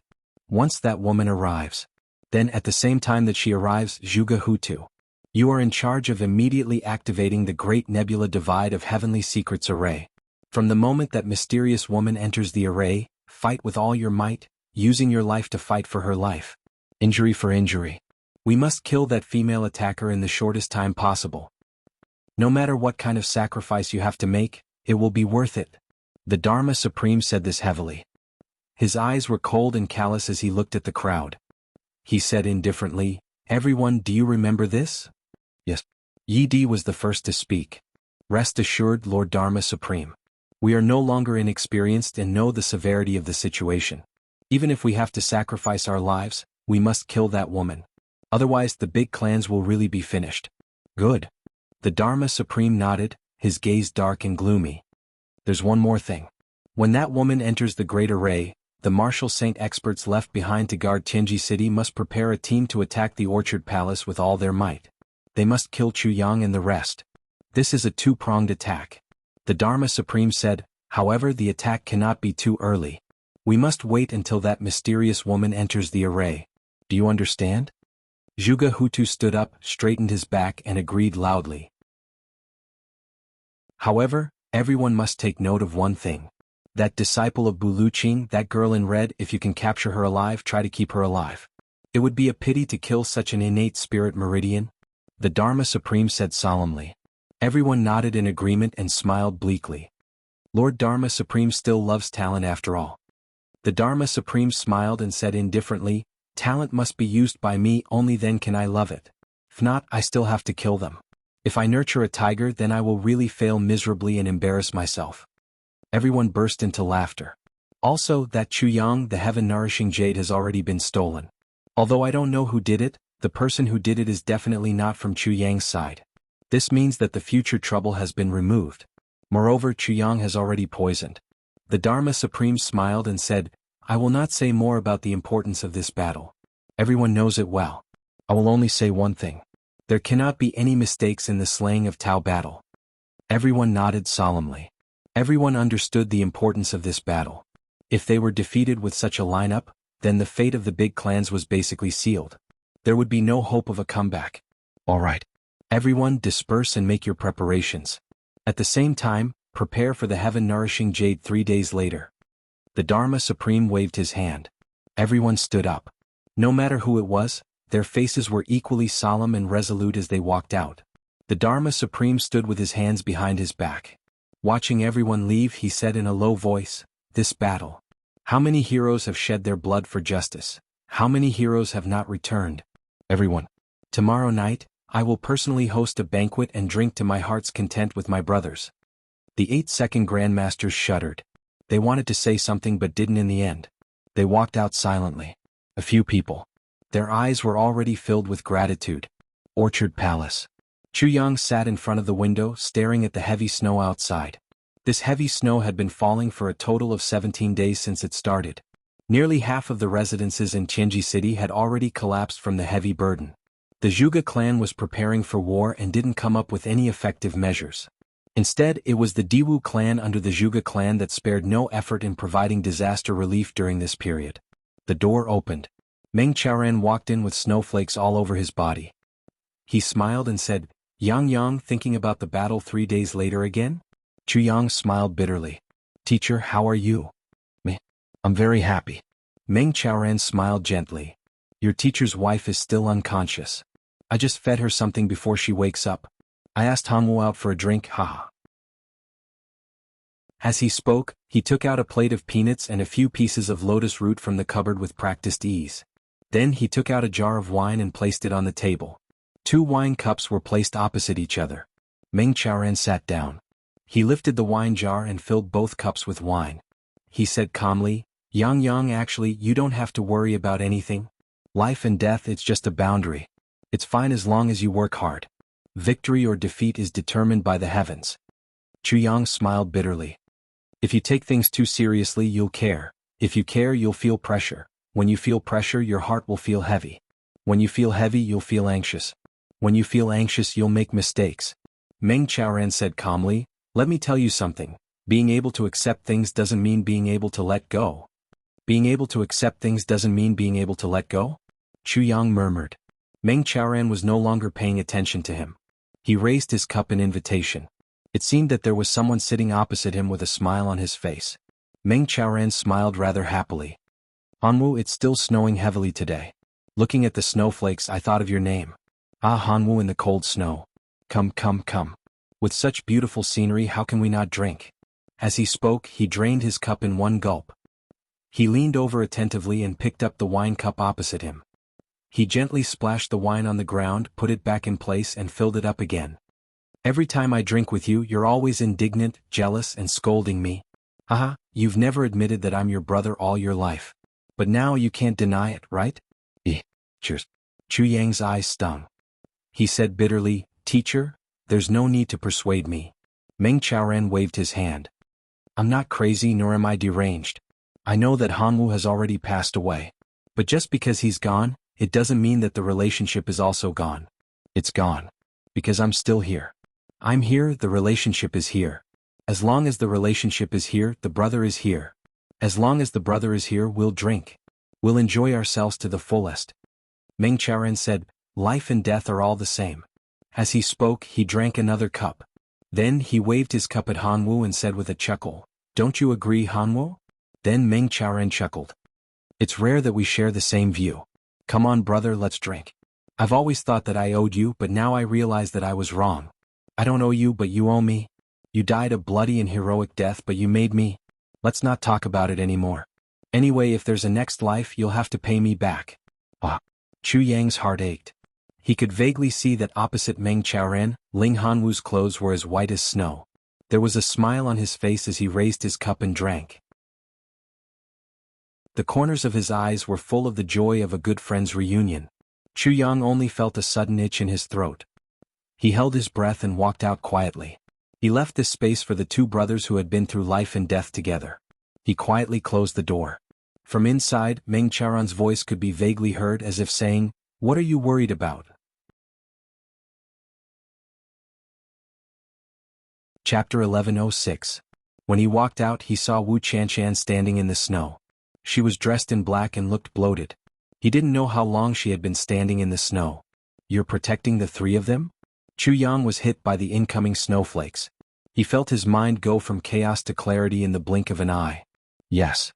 Once that woman arrives, then at the same time that she arrives, Zhuge Hutu, you are in charge of immediately activating the Great Nebula Divide of Heavenly Secrets Array. From the moment that mysterious woman enters the array, fight with all your might, using your life to fight for her life. Injury for injury. We must kill that female attacker in the shortest time possible. No matter what kind of sacrifice you have to make, it will be worth it. The Dharma Supreme said this heavily. His eyes were cold and callous as he looked at the crowd. He said indifferently, everyone, do you remember this? Yes. Yi Di was the first to speak. Rest assured, Lord Dharma Supreme. We are no longer inexperienced and know the severity of the situation. Even if we have to sacrifice our lives, we must kill that woman. Otherwise the big clans will really be finished. Good. The Dharma Supreme nodded, his gaze dark and gloomy. There's one more thing. When that woman enters the Great Array, the martial saint experts left behind to guard Tianji City must prepare a team to attack the Orchard Palace with all their might. They must kill Chu Yang and the rest. This is a two-pronged attack. The Dharma Supreme said, however, the attack cannot be too early. We must wait until that mysterious woman enters the array. Do you understand? Zhuge Hutu stood up, straightened his back and agreed loudly. However, everyone must take note of one thing. That disciple of Bu Liuqing, that girl in red, if you can capture her alive, try to keep her alive. It would be a pity to kill such an innate spirit meridian. The Dharma Supreme said solemnly. Everyone nodded in agreement and smiled bleakly. Lord Dharma Supreme still loves talent after all. The Dharma Supreme smiled and said indifferently, talent must be used by me, only then can I love it. If not, I still have to kill them. If I nurture a tiger, then I will really fail miserably and embarrass myself. Everyone burst into laughter. Also, that Chu Yang, the heaven-nourishing jade, has already been stolen. Although I don't know who did it, the person who did it is definitely not from Chu Yang's side. This means that the future trouble has been removed. Moreover, Chu Yang has already poisoned. The Dharma Supreme smiled and said, I will not say more about the importance of this battle. Everyone knows it well. I will only say one thing. There cannot be any mistakes in the slaying of Tao battle. Everyone nodded solemnly. Everyone understood the importance of this battle. If they were defeated with such a lineup, then the fate of the big clans was basically sealed. There would be no hope of a comeback. All right. Everyone disperse and make your preparations. At the same time, prepare for the heaven-nourishing jade 3 days later. The Dharma Supreme waved his hand. Everyone stood up. No matter who it was, their faces were equally solemn and resolute as they walked out. The Dharma Supreme stood with his hands behind his back. Watching everyone leave, he said in a low voice, this battle. How many heroes have shed their blood for justice? How many heroes have not returned? Everyone. Tomorrow night, I will personally host a banquet and drink to my heart's content with my brothers. The 8-second Grandmasters shuddered. They wanted to say something but didn't in the end. They walked out silently. A few people. Their eyes were already filled with gratitude. Orchard Palace. Chu Yang sat in front of the window, staring at the heavy snow outside. This heavy snow had been falling for a total of 17 days since it started. Nearly half of the residences in Tianji City had already collapsed from the heavy burden. The Zhuge clan was preparing for war and didn't come up with any effective measures. Instead, it was the Diwu clan under the Zhuge clan that spared no effort in providing disaster relief during this period. The door opened. Meng Qiaoran walked in with snowflakes all over his body. He smiled and said, Yang, thinking about the battle 3 days later again? Chu Yang smiled bitterly. Teacher, how are you? Me? I'm very happy. Meng Qiaoran smiled gently. Your teacher's wife is still unconscious. I just fed her something before she wakes up. I asked Hangwu out for a drink, haha. As he spoke, he took out a plate of peanuts and a few pieces of lotus root from the cupboard with practiced ease. Then he took out a jar of wine and placed it on the table. 2 wine cups were placed opposite each other. Meng Qiaoran sat down. He lifted the wine jar and filled both cups with wine. He said calmly, Yang, actually, you don't have to worry about anything. Life and death, it's just a boundary. It's fine as long as you work hard. Victory or defeat is determined by the heavens. Yang smiled bitterly. If you take things too seriously, you'll care. If you care, you'll feel pressure. When you feel pressure, your heart will feel heavy. When you feel heavy, you'll feel anxious. When you feel anxious, you'll make mistakes. Meng Qiaoran said calmly, let me tell you something. Being able to accept things doesn't mean being able to let go. Being able to accept things doesn't mean being able to let go? Yang murmured. Meng Qiaoran was no longer paying attention to him. He raised his cup in invitation. It seemed that there was someone sitting opposite him with a smile on his face. Meng Qiaoran smiled rather happily. Hanwu, it's still snowing heavily today. Looking at the snowflakes, I thought of your name. Ah, Hanwu in the cold snow. Come. With such beautiful scenery, how can we not drink? As he spoke, he drained his cup in one gulp. He leaned over attentively and picked up the wine cup opposite him. He gently splashed the wine on the ground, put it back in place and filled it up again. Every time I drink with you, you're always indignant, jealous and scolding me. Haha, you've never admitted that I'm your brother all your life. But now you can't deny it, right? Cheers. Chu Yang's eyes stung. He said bitterly, Teacher, there's no need to persuade me. Meng Qiaoran waved his hand. I'm not crazy nor am I deranged. I know that Hanwu has already passed away. But just because he's gone, it doesn't mean that the relationship is also gone. It's gone. Because I'm still here. I'm here, the relationship is here. As long as the relationship is here, the brother is here. As long as the brother is here, we'll drink. We'll enjoy ourselves to the fullest. Meng Qiaoran said, life and death are all the same. As he spoke, he drank another cup. Then he waved his cup at Hanwu and said with a chuckle, Don't you agree, Hanwu? Then Meng Qiaoran chuckled. It's rare that we share the same view. Come on, brother, let's drink. I've always thought that I owed you, but now I realize that I was wrong. I don't owe you, but you owe me. You died a bloody and heroic death, but you made me. Let's not talk about it anymore. Anyway, if there's a next life, you'll have to pay me back. Ah. Chu Yang's heart ached. He could vaguely see that opposite Meng Qiaoran, Ling Hanwu's clothes were as white as snow. There was a smile on his face as he raised his cup and drank. The corners of his eyes were full of the joy of a good friend's reunion. Chu Yang only felt a sudden itch in his throat. He held his breath and walked out quietly. He left this space for the two brothers who had been through life and death together. He quietly closed the door. From inside, Meng Qiaoran's voice could be vaguely heard as if saying, What are you worried about? Chapter 1106. When he walked out, he saw Wu Qianshan standing in the snow. She was dressed in black and looked bloated. He didn't know how long she had been standing in the snow. You're protecting the three of them? Chu Yang was hit by the incoming snowflakes. He felt his mind go from chaos to clarity in the blink of an eye. Yes.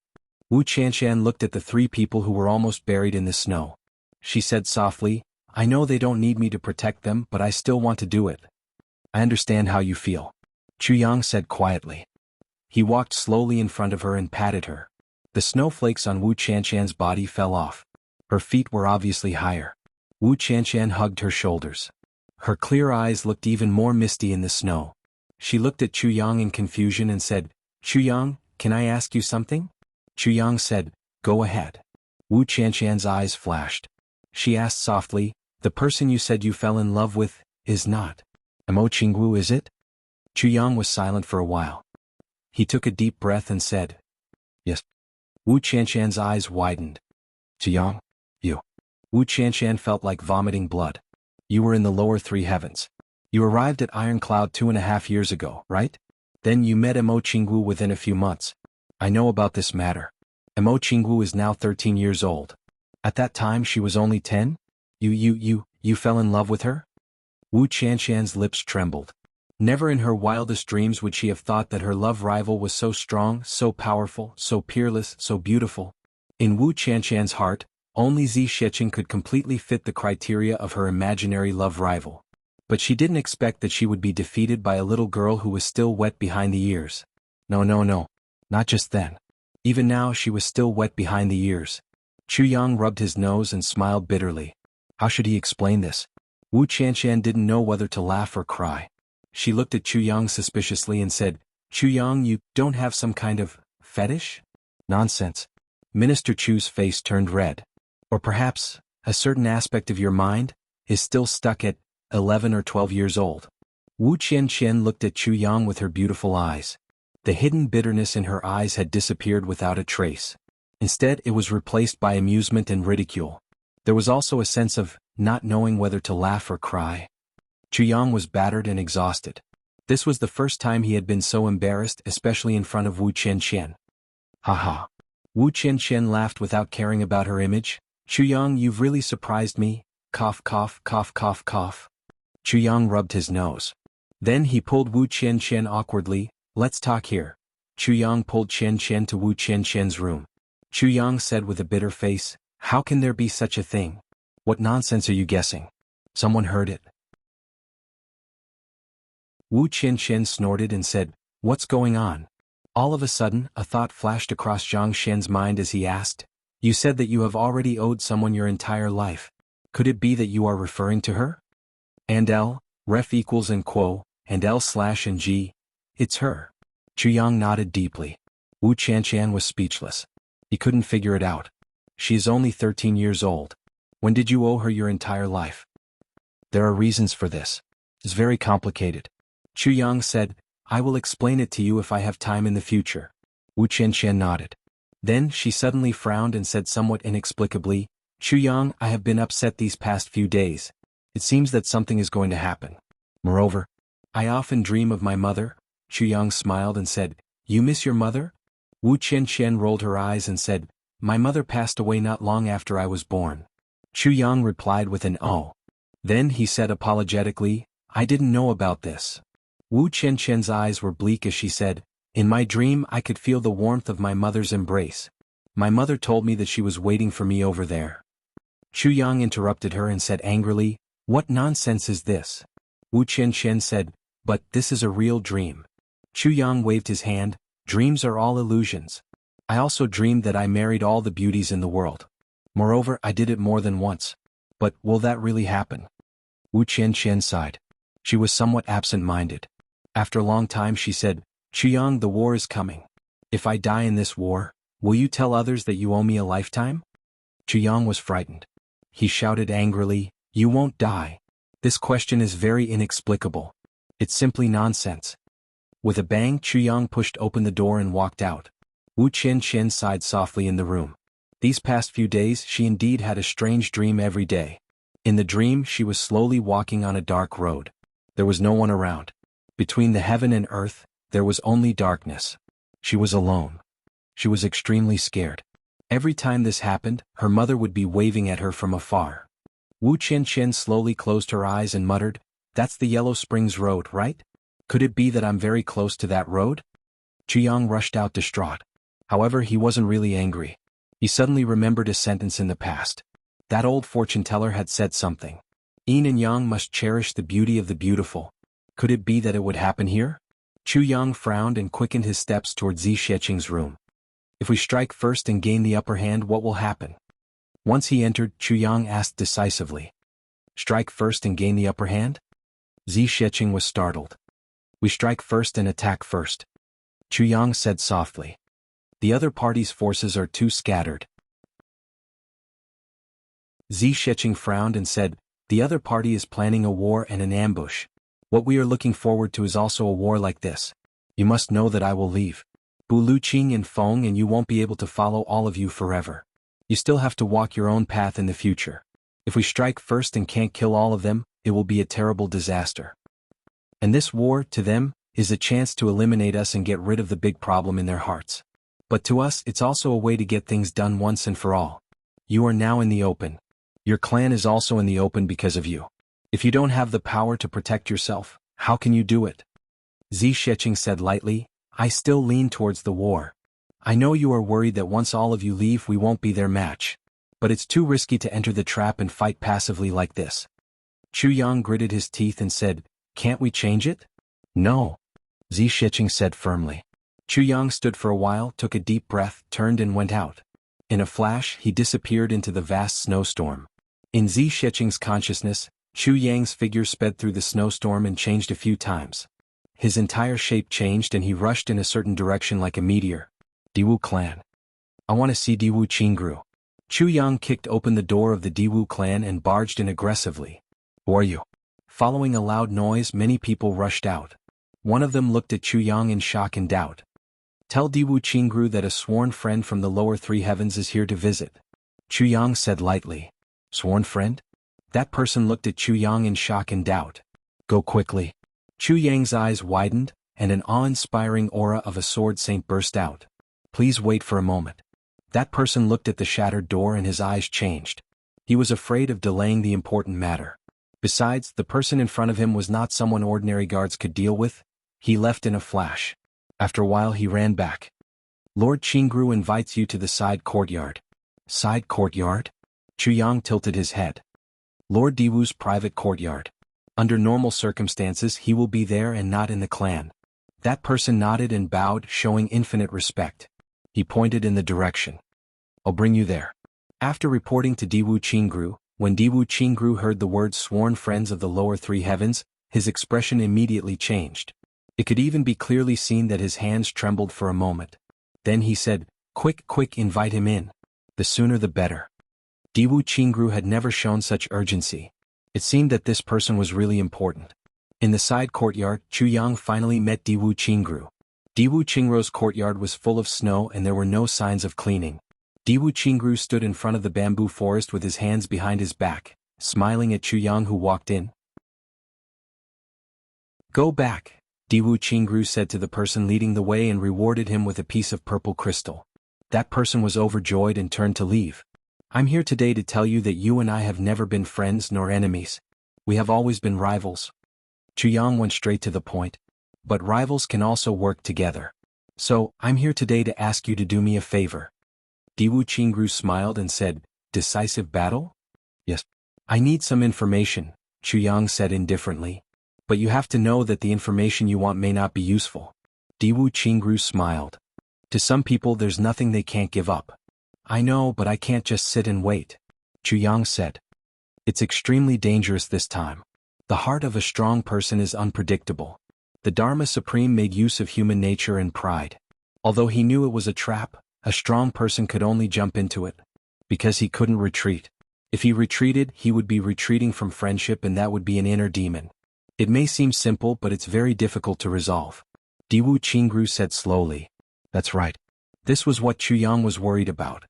Wu Qianshan looked at the three people who were almost buried in the snow. She said softly, I know they don't need me to protect them, but I still want to do it. I understand how you feel. Chu Yang said quietly. He walked slowly in front of her and patted her. The snowflakes on Wu Qianshan's body fell off. Her feet were obviously higher. Wu Qianshan hugged her shoulders. Her clear eyes looked even more misty in the snow. She looked at Chu Yang in confusion and said, Chu Yang, can I ask you something? Chu Yang said, Go ahead. Wu Qianshan's eyes flashed. She asked softly, The person you said you fell in love with, is not Mo Qingwu, is it? Chu Yang was silent for a while. He took a deep breath and said, Yes. Wu Qianshan's eyes widened. Chu Yang, you. Wu Qianshan felt like vomiting blood. You were in the lower three heavens. You arrived at Iron Cloud 2.5 years ago, right? Then you met Mo Qingwu within a few months. I know about this matter. Mo Qingwu is now 13 years old. At that time she was only 10? You fell in love with her? Wu Qianshan's lips trembled. Never in her wildest dreams would she have thought that her love rival was so strong, so powerful, so peerless, so beautiful. In Wu Qianshan's heart, only Zi Sheqing could completely fit the criteria of her imaginary love rival. But she didn't expect that she would be defeated by a little girl who was still wet behind the ears. No. Not just then. Even now she was still wet behind the ears. Chu Yang rubbed his nose and smiled bitterly. How should he explain this? Wu Qianshan didn't know whether to laugh or cry. She looked at Chu Yang suspiciously and said, Chu Yang, you don't have some kind of fetish? Nonsense. Minister Chu's face turned red. Or perhaps, a certain aspect of your mind is still stuck at 11 or 12 years old. Wu Qianqian looked at Chu Yang with her beautiful eyes. The hidden bitterness in her eyes had disappeared without a trace. Instead, it was replaced by amusement and ridicule. There was also a sense of not knowing whether to laugh or cry. Chu Yang was battered and exhausted. This was the first time he had been so embarrassed, especially in front of Wu Qianqian. Ha. Wu Qianqian laughed without caring about her image. Chu Yang, you've really surprised me. Cough, cough, cough, cough, cough. Chu Yang rubbed his nose. Then he pulled Wu Qianqian awkwardly. Let's talk here. Chu Yang pulled Qianqian to Wu Qianqian's room. Chu Yang said with a bitter face, how can there be such a thing? What nonsense are you guessing? Someone heard it. Wu Qianqian snorted and said, what's going on? All of a sudden, a thought flashed across Zhang Shen's mind as he asked, you said that you have already owed someone your entire life. Could it be that you are referring to her? And L, ref equals and quo, and L slash and G. It's her. Chu Yang nodded deeply. Wu Qianqian was speechless. He couldn't figure it out. She is only 13 years old. When did you owe her your entire life? There are reasons for this. It's very complicated. Chu Yang said, I will explain it to you if I have time in the future. Wu Qianqian nodded. Then she suddenly frowned and said somewhat inexplicably, Chu Yang, I have been upset these past few days. It seems that something is going to happen. Moreover, I often dream of my mother. Chu Yang smiled and said, you miss your mother? Wu Qianqian rolled her eyes and said, my mother passed away not long after I was born. Chu Yang replied with an oh. Then he said apologetically, I didn't know about this. Wu Qianqian's eyes were bleak as she said, in my dream I could feel the warmth of my mother's embrace. My mother told me that she was waiting for me over there. Chu Yang interrupted her and said angrily, what nonsense is this? Wu Qianqian said, but this is a real dream. Chu Yang waved his hand, dreams are all illusions. I also dreamed that I married all the beauties in the world. Moreover, I did it more than once. But will that really happen? Wu Qianqian sighed. She was somewhat absent-minded. After a long time she said, Chu Yang, the war is coming. If I die in this war, will you tell others that you owe me a lifetime? Chu Yang was frightened. He shouted angrily, you won't die. This question is very inexplicable. It's simply nonsense. With a bang, Chu Yang pushed open the door and walked out. Wu Qianqian sighed softly in the room. These past few days she indeed had a strange dream every day. In the dream she was slowly walking on a dark road. There was no one around. Between the heaven and earth, there was only darkness. She was alone. She was extremely scared. Every time this happened, her mother would be waving at her from afar. Wu Qianqian slowly closed her eyes and muttered, that's the Yellow Springs Road, right? Could it be that I'm very close to that road? Chu Yang rushed out distraught. However, he wasn't really angry. He suddenly remembered a sentence in the past. That old fortune-teller had said something. Yin and Yang must cherish the beauty of the beautiful. Could it be that it would happen here? Chu Yang frowned and quickened his steps toward Zi Sheqing's room. If we strike first and gain the upper hand, what will happen? Once he entered, Chu Yang asked decisively. Strike first and gain the upper hand? Zi Sheqing was startled. We strike first and attack first. Chu Yang said softly. The other party's forces are too scattered. Zi Sheqing frowned and said, the other party is planning a war and an ambush. What we are looking forward to is also a war like this. You must know that I will leave Bu Luqing and Feng, and you won't be able to follow all of you forever. You still have to walk your own path in the future. If we strike first and can't kill all of them, it will be a terrible disaster. And this war, to them, is a chance to eliminate us and get rid of the big problem in their hearts. But to us, it's also a way to get things done once and for all. You are now in the open. Your clan is also in the open because of you. If you don't have the power to protect yourself, how can you do it? Zi Sheqing said lightly, I still lean towards the war. I know you are worried that once all of you leave we won't be their match. But it's too risky to enter the trap and fight passively like this. Chu Yang gritted his teeth and said, can't we change it? No. Zi Sheqing said firmly. Chu Yang stood for a while, took a deep breath, turned and went out. In a flash, he disappeared into the vast snowstorm. In Zi Sheqing's consciousness, Chu Yang's figure sped through the snowstorm and changed a few times. His entire shape changed and he rushed in a certain direction like a meteor. Diwu clan. I want to see Diwu Qingru. Chu Yang kicked open the door of the Diwu clan and barged in aggressively. Who are you? Following a loud noise, many people rushed out. One of them looked at Chu Yang in shock and doubt. Tell Diwu Qingru that a sworn friend from the lower three heavens is here to visit. Chu Yang said lightly. Sworn friend? That person looked at Chu Yang in shock and doubt. Go quickly. Chu Yang's eyes widened, and an awe-inspiring aura of a sword saint burst out. Please wait for a moment. That person looked at the shattered door and his eyes changed. He was afraid of delaying the important matter. Besides, the person in front of him was not someone ordinary guards could deal with. He left in a flash. After a while he ran back. Lord Qingru invites you to the side courtyard. Side courtyard? Chu Yang tilted his head. Lord Diwu's private courtyard. Under normal circumstances he will be there and not in the clan. That person nodded and bowed, showing infinite respect. He pointed in the direction. I'll bring you there. After reporting to Diwu Qingru, when Diwu Qingru heard the words sworn friends of the lower three heavens, his expression immediately changed. It could even be clearly seen that his hands trembled for a moment. Then he said, quick, invite him in. The sooner the better. Diwu Qingru had never shown such urgency. It seemed that this person was really important. In the side courtyard, Chu Yang finally met Diwu Qingru. Diwu Qingru's courtyard was full of snow and there were no signs of cleaning. Diwu Qingru stood in front of the bamboo forest with his hands behind his back, smiling at Chu Yang who walked in. Go back, Diwu Qingru said to the person leading the way and rewarded him with a piece of purple crystal. That person was overjoyed and turned to leave. I'm here today to tell you that you and I have never been friends nor enemies. We have always been rivals. Chu Yang went straight to the point. But rivals can also work together. So, I'm here today to ask you to do me a favor. Diwu Qingru smiled and said, decisive battle? Yes. I need some information, Chu Yang said indifferently. But you have to know that the information you want may not be useful. Diwu Qingru smiled. To some people there's nothing they can't give up. I know, but I can't just sit and wait. Chu Yang said. It's extremely dangerous this time. The heart of a strong person is unpredictable. The Dharma Supreme made use of human nature and pride. Although he knew it was a trap, a strong person could only jump into it. Because he couldn't retreat. If he retreated, he would be retreating from friendship and that would be an inner demon. It may seem simple but it's very difficult to resolve. Diwu Qingru said slowly. That's right. This was what Chu Yang was worried about.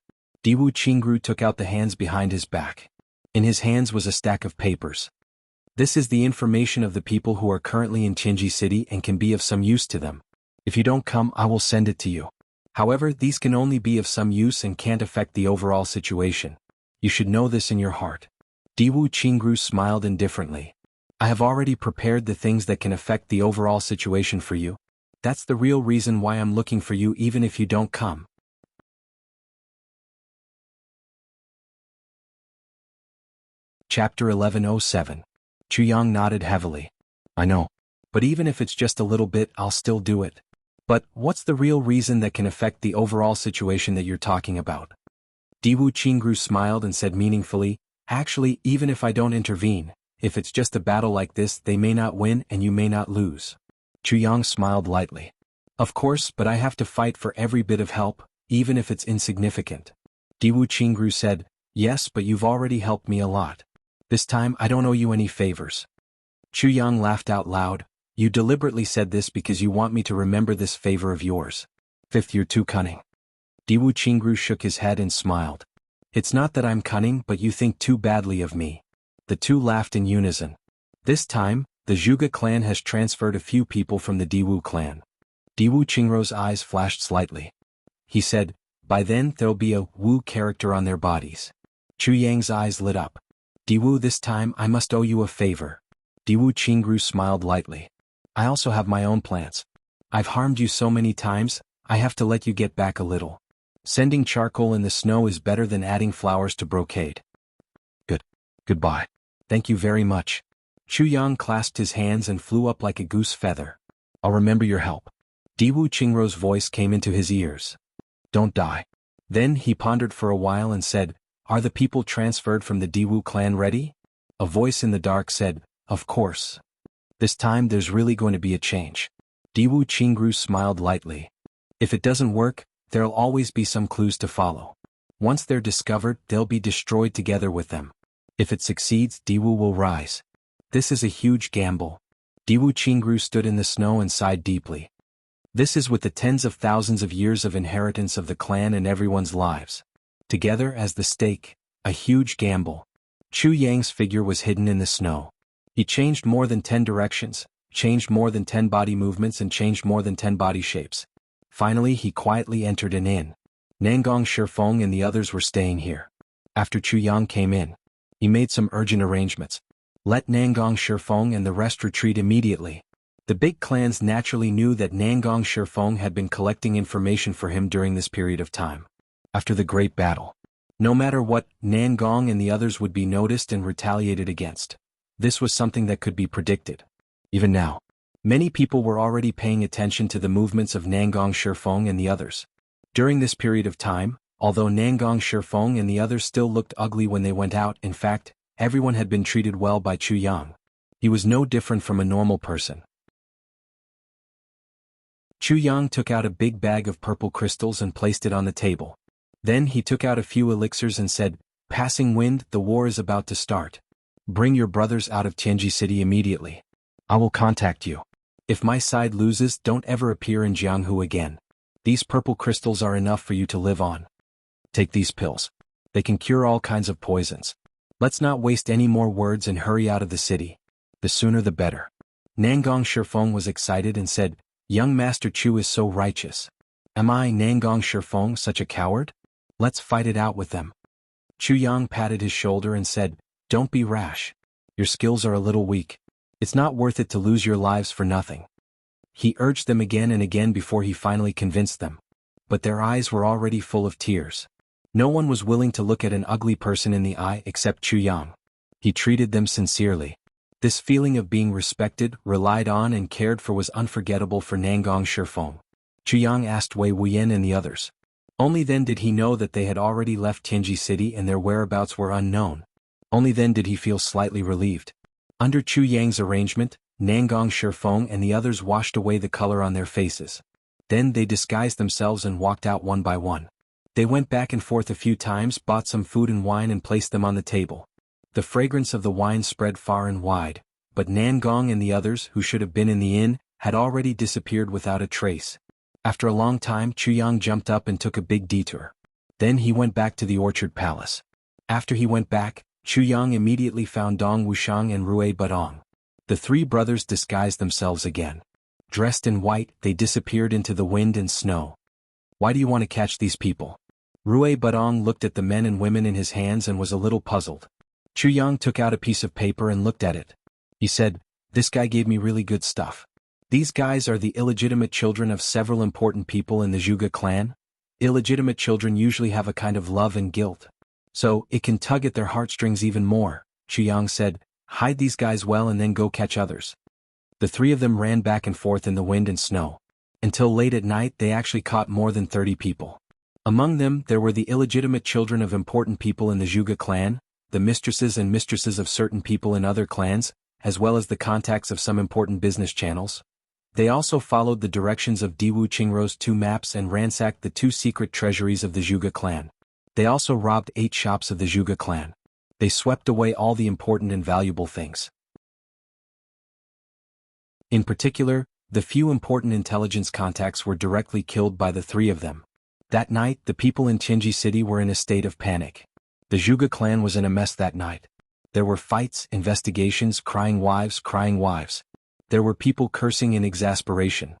Diwu Qingru took out the hands behind his back. In his hands was a stack of papers. This is the information of the people who are currently in Qinji City and can be of some use to them. If you don't come, I will send it to you. However, these can only be of some use and can't affect the overall situation. You should know this in your heart. Diwu Qingru smiled indifferently. I have already prepared the things that can affect the overall situation for you. That's the real reason why I'm looking for you even if you don't come. Chapter 1107. Chu Yang nodded heavily. I know. But even if it's just a little bit, I'll still do it. But, what's the real reason that can affect the overall situation that you're talking about? Diwu Qingru smiled and said meaningfully, actually, even if I don't intervene, if it's just a battle like this, they may not win and you may not lose. Chu Yang smiled lightly. Of course, but I have to fight for every bit of help, even if it's insignificant. Diwu Qingru said, yes, but you've already helped me a lot. This time I don't owe you any favors. Chu Yang laughed out loud. You deliberately said this because you want me to remember this favor of yours. Fifth, you're too cunning. Diwu Qingru shook his head and smiled. It's not that I'm cunning, but you think too badly of me. The two laughed in unison. This time, the Zhuge clan has transferred a few people from the Diwu clan. Diwu Qingru's eyes flashed slightly. He said, by then there'll be a Wu character on their bodies. Chu Yang's eyes lit up. Diwu, this time I must owe you a favor. Diwu Qingru smiled lightly. I also have my own plans. I've harmed you so many times, I have to let you get back a little. Sending charcoal in the snow is better than adding flowers to brocade. Goodbye. Thank you very much. Chu Yang clasped his hands and flew up like a goose feather. I'll remember your help. Diwu Qingru's voice came into his ears. Don't die. Then he pondered for a while and said, are the people transferred from the Diwu clan ready? A voice in the dark said, "Of course. This time there's really going to be a change." Diwu Qingru smiled lightly. "If it doesn't work, there'll always be some clues to follow. Once they're discovered, they'll be destroyed together with them. If it succeeds, Diwu will rise. This is a huge gamble." Diwu Qingru stood in the snow and sighed deeply. This is with the tens of thousands of years of inheritance of the clan and everyone's lives together as the stake, a huge gamble. Chu Yang's figure was hidden in the snow. He changed more than 10 directions, changed more than 10 body movements and changed more than 10 body shapes. Finally he quietly entered an inn. Nangong Shifeng and the others were staying here. After Chu Yang came in, he made some urgent arrangements. Let Nangong Shifeng and the rest retreat immediately. The big clans naturally knew that Nangong Shifeng had been collecting information for him during this period of time. After the great battle, no matter what, Nangong and the others would be noticed and retaliated against. This was something that could be predicted. Even now, many people were already paying attention to the movements of Nangong Shifeng and the others. During this period of time, although Nangong Shifeng and the others still looked ugly when they went out, in fact, everyone had been treated well by Chu Yang. He was no different from a normal person. Chu Yang took out a big bag of purple crystals and placed it on the table. Then he took out a few elixirs and said, "Passing wind, the war is about to start. Bring your brothers out of Tianji City immediately. I will contact you. If my side loses, don't ever appear in Jianghu again. These purple crystals are enough for you to live on. Take these pills. They can cure all kinds of poisons. Let's not waste any more words and hurry out of the city. The sooner the better." Nangong Shifeng was excited and said, "Young Master Chu is so righteous. Am I, Nangong Shifeng, such a coward? Let's fight it out with them." Chu Yang patted his shoulder and said, "Don't be rash. Your skills are a little weak. It's not worth it to lose your lives for nothing." He urged them again and again before he finally convinced them. But their eyes were already full of tears. No one was willing to look at an ugly person in the eye except Chu Yang. He treated them sincerely. This feeling of being respected, relied on and cared for was unforgettable for Nangong Shifeng. Chu Yang asked Wei Wuyan and the others. Only then did he know that they had already left Tianji City and their whereabouts were unknown. Only then did he feel slightly relieved. Under Chu Yang's arrangement, Nangong Shifeng and the others washed away the color on their faces. Then they disguised themselves and walked out one by one. They went back and forth a few times, bought some food and wine and placed them on the table. The fragrance of the wine spread far and wide, but Nangong and the others, who should have been in the inn, had already disappeared without a trace. After a long time, Chu Yang jumped up and took a big detour. Then he went back to the Orchard Palace. After he went back, Chu Yang immediately found Dong Wuxiang and Rui Badong. The three brothers disguised themselves again. Dressed in white, they disappeared into the wind and snow. "Why do you want to catch these people?" Rui Badong looked at the men and women in his hands and was a little puzzled. Chu Yang took out a piece of paper and looked at it. He said, "This guy gave me really good stuff. These guys are the illegitimate children of several important people in the Zhuge clan. Illegitimate children usually have a kind of love and guilt. So, it can tug at their heartstrings even more." Chu Yang said, "Hide these guys well and then go catch others." The three of them ran back and forth in the wind and snow. Until late at night they actually caught more than 30 people. Among them there were the illegitimate children of important people in the Zhuge clan, the mistresses and mistresses of certain people in other clans, as well as the contacts of some important business channels. They also followed the directions of Diwu Qingruo's 2 maps and ransacked the 2 secret treasuries of the Zhuge clan. They also robbed 8 shops of the Zhuge clan. They swept away all the important and valuable things. In particular, the few important intelligence contacts were directly killed by the 3 of them. That night, the people in Tianji City were in a state of panic. The Zhuge clan was in a mess that night. There were fights, investigations, crying wives. There were people cursing in exasperation.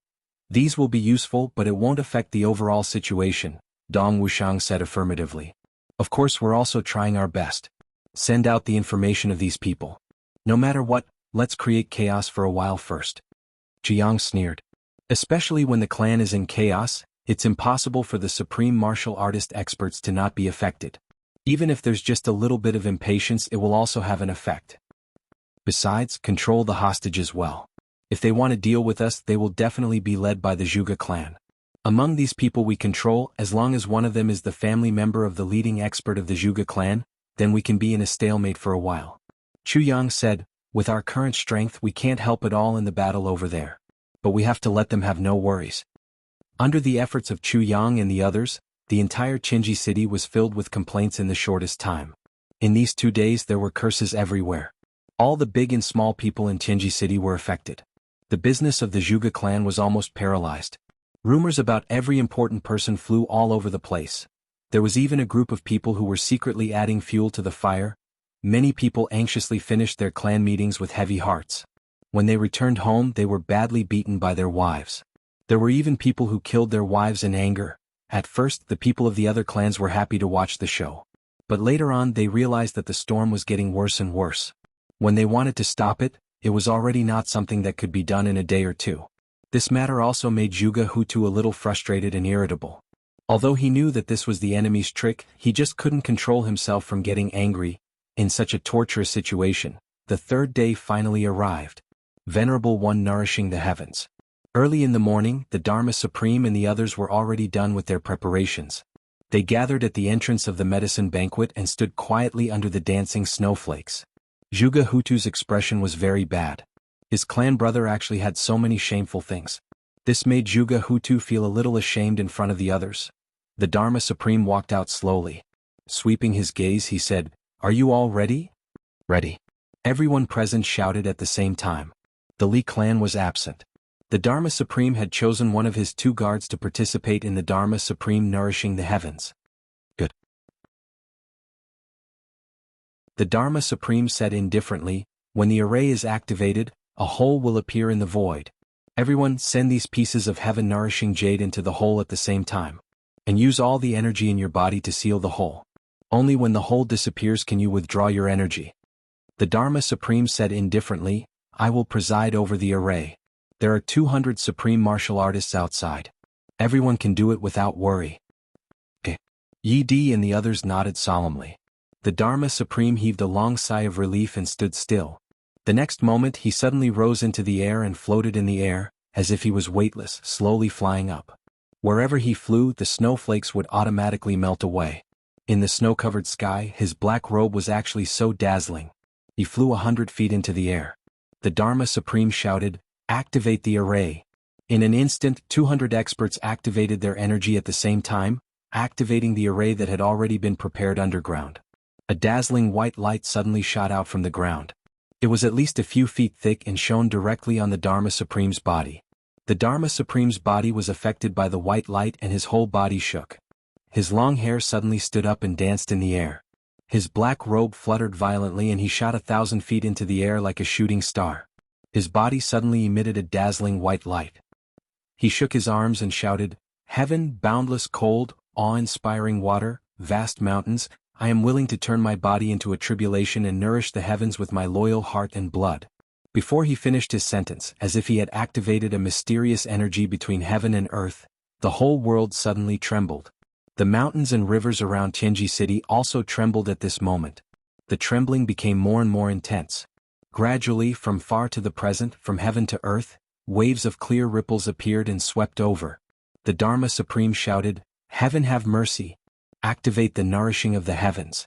"These will be useful, but it won't affect the overall situation," Dong Wuxiang said affirmatively. "Of course we're also trying our best. Send out the information of these people. No matter what, let's create chaos for a while first." Chu Yang sneered. "Especially when the clan is in chaos, it's impossible for the supreme martial artist experts to not be affected. Even if there's just a little bit of impatience, it will also have an effect. Besides, control the hostages well. If they want to deal with us, they will definitely be led by the Zhuge clan. Among these people we control, as long as one of them is the family member of the leading expert of the Zhuge clan, then we can be in a stalemate for a while." Chu Yang said, with our current strength we can't help at all in the battle over there. But we have to let them have no worries. Under the efforts of Chu Yang and the others, the entire Qinji city was filled with complaints in the shortest time. In these 2 days there were curses everywhere. All the big and small people in Qinji city were affected. The business of the Zhuge clan was almost paralyzed. Rumors about every important person flew all over the place. There was even a group of people who were secretly adding fuel to the fire. Many people anxiously finished their clan meetings with heavy hearts. When they returned home they were badly beaten by their wives. There were even people who killed their wives in anger. At first the people of the other clans were happy to watch the show. But later on they realized that the storm was getting worse and worse. When they wanted to stop it, it was already not something that could be done in a day or two. This matter also made Zhuge Hutu a little frustrated and irritable. Although he knew that this was the enemy's trick, he just couldn't control himself from getting angry. In such a torturous situation, the 3rd day finally arrived. Venerable One nourishing the heavens. Early in the morning, the Dharma Supreme and the others were already done with their preparations. They gathered at the entrance of the medicine banquet and stood quietly under the dancing snowflakes. Zhuge Hutu's expression was very bad. His clan brother actually had so many shameful things. This made Zhuge Hutu feel a little ashamed in front of the others. The Dharma Supreme walked out slowly. Sweeping his gaze he said, "Are you all ready?" "Ready." Everyone present shouted at the same time. The Li clan was absent. The Dharma Supreme had chosen one of his 2 guards to participate in the Dharma Supreme nourishing the heavens. Good. The Dharma Supreme said indifferently, "When the array is activated, a hole will appear in the void. Everyone send these pieces of heaven-nourishing jade into the hole at the same time. And use all the energy in your body to seal the hole. Only when the hole disappears can you withdraw your energy." The Dharma Supreme said indifferently, "I will preside over the array. There are 200 supreme martial artists outside. Everyone can do it without worry." Okay. Yi Di and the others nodded solemnly. The Dharma Supreme heaved a long sigh of relief and stood still. The next moment he suddenly rose into the air and floated in the air, as if he was weightless, slowly flying up. Wherever he flew, the snowflakes would automatically melt away. In the snow-covered sky, his black robe was actually so dazzling. He flew 100 feet into the air. The Dharma Supreme shouted, "Activate the array." In an instant, 200 experts activated their energy at the same time, activating the array that had already been prepared underground. A dazzling white light suddenly shot out from the ground. It was at least a few feet thick and shone directly on the Dharma Supreme's body. The Dharma Supreme's body was affected by the white light and his whole body shook. His long hair suddenly stood up and danced in the air. His black robe fluttered violently and he shot 1,000 feet into the air like a shooting star. His body suddenly emitted a dazzling white light. He shook his arms and shouted, "Heaven, boundless cold, awe-inspiring water, vast mountains, I am willing to turn my body into a tribulation and nourish the heavens with my loyal heart and blood." Before he finished his sentence, as if he had activated a mysterious energy between heaven and earth, the whole world suddenly trembled. The mountains and rivers around Tianji City also trembled at this moment. The trembling became more and more intense. Gradually, from far to the present, from heaven to earth, waves of clear ripples appeared and swept over. The Dharma Supreme shouted, "Heaven have mercy! Activate the nourishing of the heavens."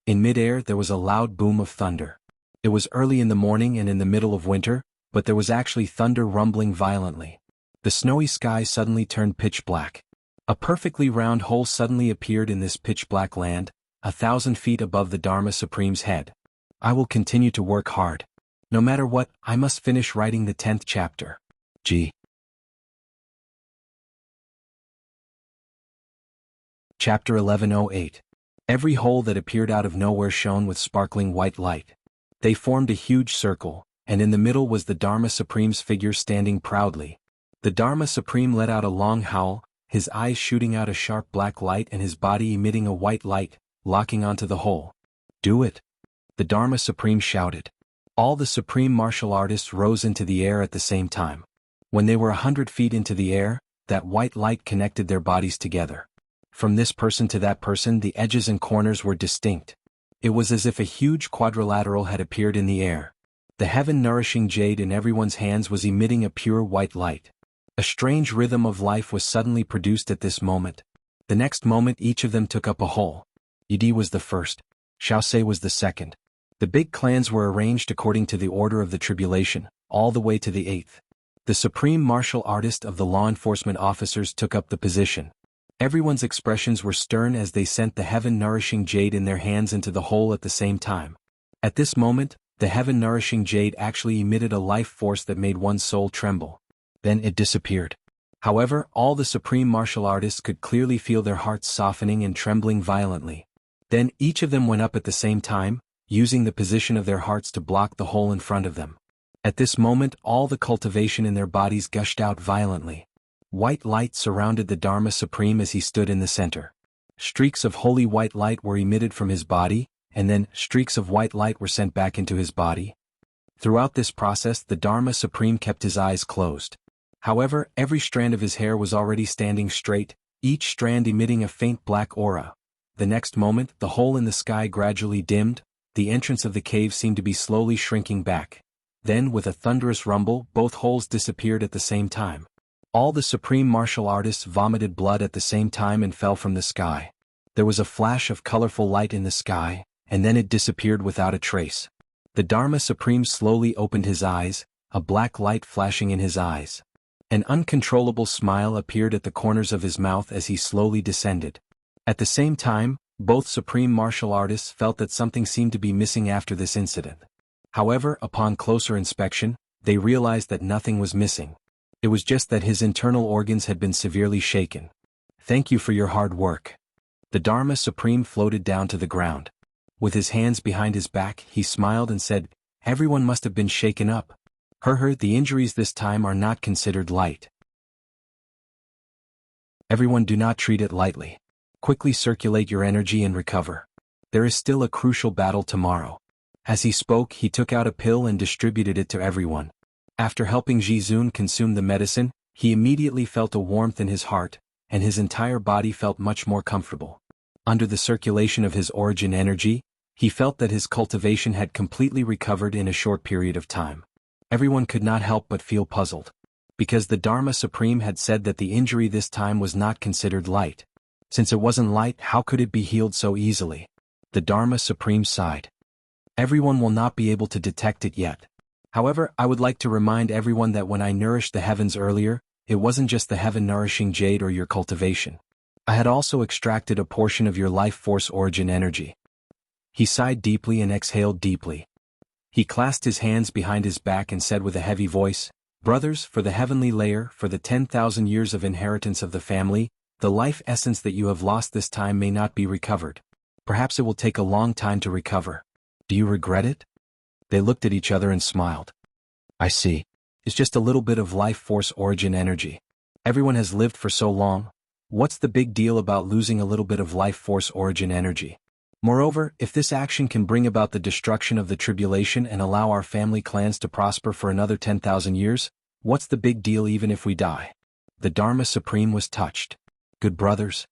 In midair there was a loud boom of thunder. It was early in the morning and in the middle of winter, but there was actually thunder rumbling violently. The snowy sky suddenly turned pitch black. A perfectly round hole suddenly appeared in this pitch-black land, 1,000 feet above the Dharma Supreme's head. "I will continue to work hard. No matter what, I must finish writing the 10th chapter. G. Chapter 1108. Every hole that appeared out of nowhere shone with sparkling white light. They formed a huge circle, and in the middle was the Dharma Supreme's figure standing proudly. The Dharma Supreme let out a long howl, his eyes shooting out a sharp black light and his body emitting a white light, locking onto the hole. "Do it!" the Dharma Supreme shouted. All the supreme martial artists rose into the air at the same time. When they were 100 feet into the air, that white light connected their bodies together. From this person to that person the edges and corners were distinct. It was as if a huge quadrilateral had appeared in the air. The heaven-nourishing jade in everyone's hands was emitting a pure white light. A strange rhythm of life was suddenly produced at this moment. The next moment each of them took up a hole. Yidi was the first. Xiaosei was the second. The big clans were arranged according to the order of the tribulation, all the way to the 8th. The supreme martial artist of the law enforcement officers took up the position. Everyone's expressions were stern as they sent the heaven-nourishing jade in their hands into the hole at the same time. At this moment, the heaven-nourishing jade actually emitted a life force that made one's soul tremble. Then it disappeared. However, all the supreme martial artists could clearly feel their hearts softening and trembling violently. Then each of them went up at the same time, using the position of their hearts to block the hole in front of them. At this moment, all the cultivation in their bodies gushed out violently. White light surrounded the Dharma Supreme as he stood in the center. Streaks of holy white light were emitted from his body, and then streaks of white light were sent back into his body. Throughout this process, the Dharma Supreme kept his eyes closed. However, every strand of his hair was already standing straight, each strand emitting a faint black aura. The next moment, the hole in the sky gradually dimmed, the entrance of the cave seemed to be slowly shrinking back. Then, with a thunderous rumble, both holes disappeared at the same time. All the supreme martial artists vomited blood at the same time and fell from the sky. There was a flash of colorful light in the sky, and then it disappeared without a trace. The Dharma Supreme slowly opened his eyes, a black light flashing in his eyes. An uncontrollable smile appeared at the corners of his mouth as he slowly descended. At the same time, both supreme martial artists felt that something seemed to be missing after this incident. However, upon closer inspection, they realized that nothing was missing. It was just that his internal organs had been severely shaken. Thank you for your hard work. The Dharma Supreme floated down to the ground. With his hands behind his back, he smiled and said, "Everyone must have been shaken up. The injuries this time are not considered light. Everyone, do not treat it lightly. Quickly circulate your energy and recover. There is still a crucial battle tomorrow." As he spoke, he took out a pill and distributed it to everyone. After helping Jizun consume the medicine, he immediately felt a warmth in his heart, and his entire body felt much more comfortable. Under the circulation of his origin energy, he felt that his cultivation had completely recovered in a short period of time. Everyone could not help but feel puzzled. Because the Dharma Supreme had said that the injury this time was not considered light. Since it wasn't light, how could it be healed so easily? The Dharma Supreme sighed. Everyone will not be able to detect it yet. However, I would like to remind everyone that when I nourished the heavens earlier, it wasn't just the heaven-nourishing jade or your cultivation. I had also extracted a portion of your life force origin energy. He sighed deeply and exhaled deeply. He clasped his hands behind his back and said with a heavy voice, "Brothers, for the heavenly layer, for the 10,000 years of inheritance of the family, the life essence that you have lost this time may not be recovered. Perhaps it will take a long time to recover. Do you regret it?" They looked at each other and smiled. "I see. It's just a little bit of life force origin energy. Everyone has lived for so long. What's the big deal about losing a little bit of life force origin energy? Moreover, if this action can bring about the destruction of the tribulation and allow our family clans to prosper for another 10,000 years, what's the big deal even if we die?" The Dharma Supreme was touched. "Good brothers."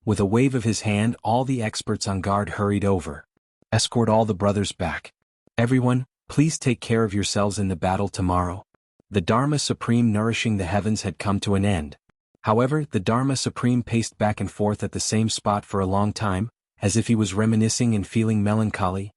With a wave of his hand, all the experts on guard hurried over. "Escort all the brothers back. Everyone, please take care of yourselves in the battle tomorrow." The Dharma Supreme nourishing the heavens had come to an end. However, the Dharma Supreme paced back and forth at the same spot for a long time, as if he was reminiscing and feeling melancholy.